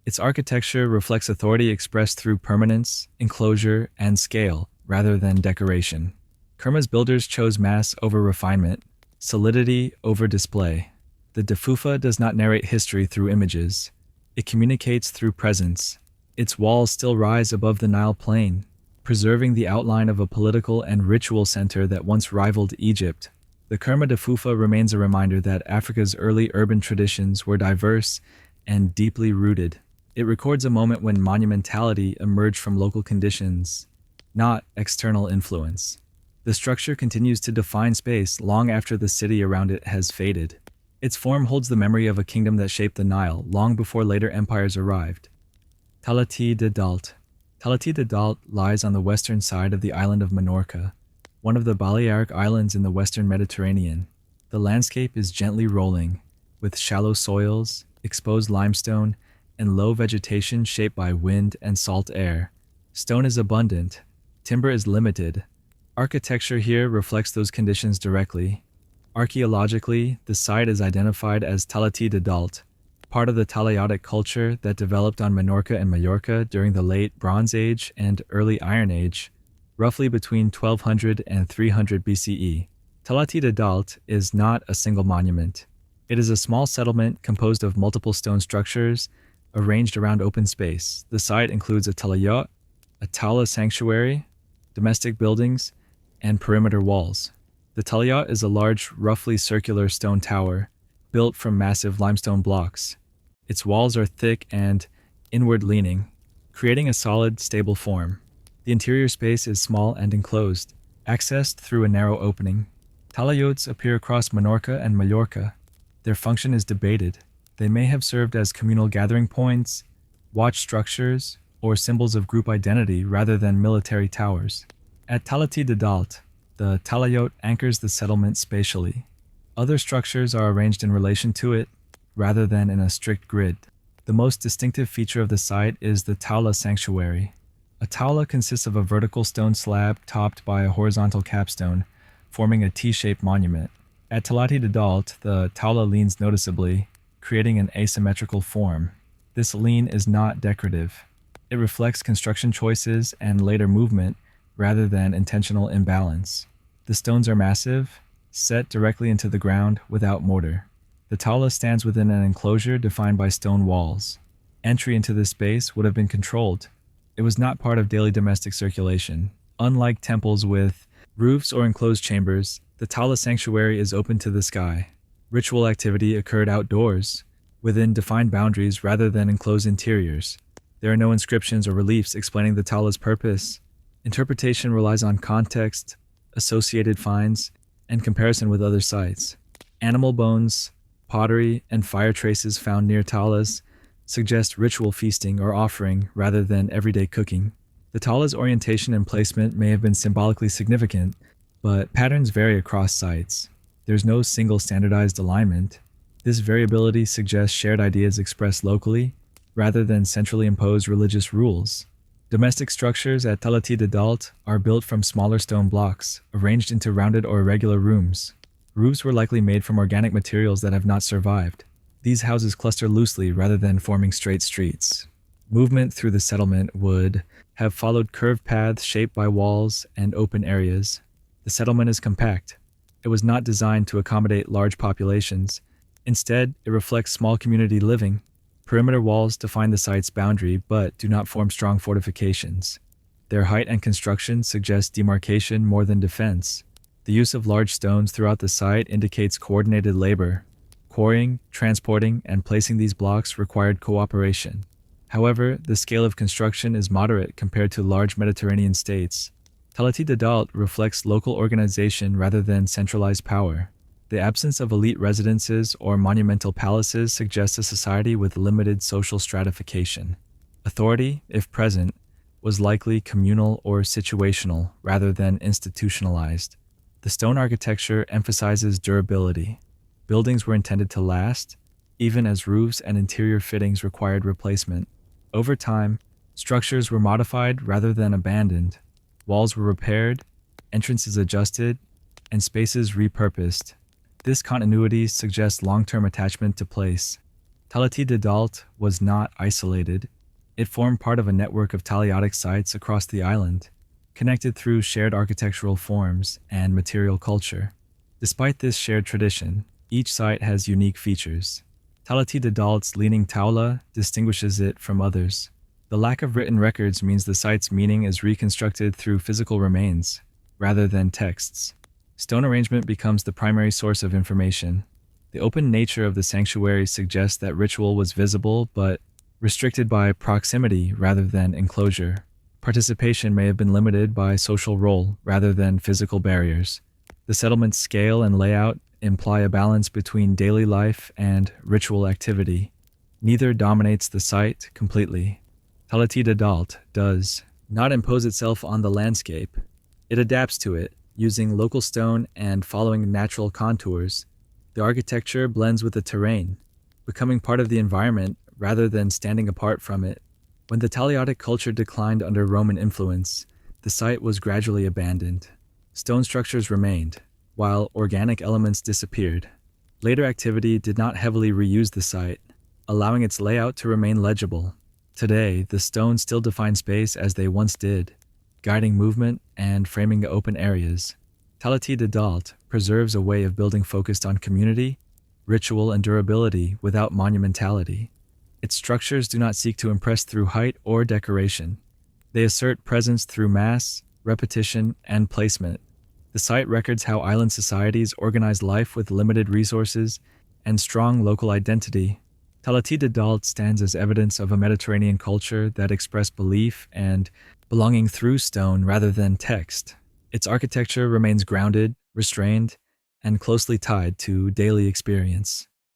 Its architecture reflects authority expressed through permanence, enclosure, and scale, rather than decoration. Kerma's builders chose mass over refinement, solidity over display. The defufa does not narrate history through images. It communicates through presence. Its walls still rise above the Nile plain, preserving the outline of a political and ritual center that once rivaled Egypt. The Kerma defufa remains a reminder that Africa's early urban traditions were diverse and deeply rooted. It records a moment when monumentality emerged from local conditions, not external influence. The structure continues to define space long after the city around it has faded. Its form holds the memory of a kingdom that shaped the Nile long before later empires arrived. Talati de Dalt. Talati de Dalt lies on the western side of the island of Minorca, one of the Balearic Islands in the western Mediterranean. The landscape is gently rolling, with shallow soils, exposed limestone, and low vegetation shaped by wind and salt air. Stone is abundant. Timber is limited. Architecture here reflects those conditions directly. Archaeologically, the site is identified as Talati de Dalt, part of the Talayotic culture that developed on Minorca and Majorca during the late Bronze Age and early Iron Age, roughly between 1200 and 300 BCE. Talati de Dalt is not a single monument. It is a small settlement composed of multiple stone structures arranged around open space. The site includes a talayot, a tawla sanctuary, domestic buildings, and perimeter walls. The talayot is a large, roughly circular stone tower, built from massive limestone blocks. Its walls are thick and inward-leaning, creating a solid, stable form. The interior space is small and enclosed, accessed through a narrow opening. Talayots appear across Minorca and Majorca. Their function is debated. They may have served as communal gathering points, watch structures, or symbols of group identity rather than military towers. At Talati de Dalt, the talayot anchors the settlement spatially. Other structures are arranged in relation to it, rather than in a strict grid. The most distinctive feature of the site is the tawla sanctuary. A tawla consists of a vertical stone slab topped by a horizontal capstone, forming a T-shaped monument. At Talati de Dalt, the tawla leans noticeably, creating an asymmetrical form. This lean is not decorative. It reflects construction choices and later movement, rather than intentional imbalance. The stones are massive, set directly into the ground without mortar. The tawla stands within an enclosure defined by stone walls. Entry into this space would have been controlled. It was not part of daily domestic circulation. Unlike temples with roofs or enclosed chambers, the tawla sanctuary is open to the sky. Ritual activity occurred outdoors, within defined boundaries rather than enclosed interiors. There are no inscriptions or reliefs explaining the tawla's purpose. Interpretation relies on context, associated finds, and comparison with other sites. Animal bones, pottery, and fire traces found near tawlas suggest ritual feasting or offering rather than everyday cooking. The tawla's orientation and placement may have been symbolically significant. but patterns vary across sites. There's no single standardized alignment. This variability suggests shared ideas expressed locally rather than centrally imposed religious rules. Domestic structures at Talati de Dalt are built from smaller stone blocks, arranged into rounded or irregular rooms. Roofs were likely made from organic materials that have not survived. These houses cluster loosely rather than forming straight streets. Movement through the settlement would have followed curved paths shaped by walls and open areas. The settlement is compact. It was not designed to accommodate large populations. Instead, it reflects small community living. Perimeter walls define the site's boundary but do not form strong fortifications. Their height and construction suggest demarcation more than defense. The use of large stones throughout the site indicates coordinated labor. Quarrying, transporting, and placing these blocks required cooperation. However, the scale of construction is moderate compared to large Mediterranean states. Talati de Dalt reflects local organization rather than centralized power. The absence of elite residences or monumental palaces suggests a society with limited social stratification. Authority, if present, was likely communal or situational rather than institutionalized. The stone architecture emphasizes durability. Buildings were intended to last, even as roofs and interior fittings required replacement. Over time, structures were modified rather than abandoned. Walls were repaired, entrances adjusted, and spaces repurposed. This continuity suggests long-term attachment to place. Talati de Dalt was not isolated. It formed part of a network of taliotic sites across the island, connected through shared architectural forms and material culture. Despite this shared tradition, each site has unique features. Talati de Dalt's leaning taula distinguishes it from others. The lack of written records means the site's meaning is reconstructed through physical remains, rather than texts. Stone arrangement becomes the primary source of information. The open nature of the sanctuary suggests that ritual was visible but restricted by proximity rather than enclosure. Participation may have been limited by social role rather than physical barriers. The settlement's scale and layout imply a balance between daily life and ritual activity. Neither dominates the site completely. Talati de Dalt does not impose itself on the landscape. It adapts to it, using local stone and following natural contours. The architecture blends with the terrain, becoming part of the environment rather than standing apart from it. When the Taliotic culture declined under Roman influence, the site was gradually abandoned. Stone structures remained, while organic elements disappeared. Later activity did not heavily reuse the site, allowing its layout to remain legible. Today, the stones still define space as they once did, guiding movement and framing open areas. Talati de Dalt preserves a way of building focused on community, ritual, and durability without monumentality. Its structures do not seek to impress through height or decoration. They assert presence through mass, repetition, and placement. The site records how island societies organized life with limited resources and strong local identity. Talati de Dalt stands as evidence of a Mediterranean culture that expressed belief and belonging through stone rather than text. Its architecture remains grounded, restrained, and closely tied to daily experience.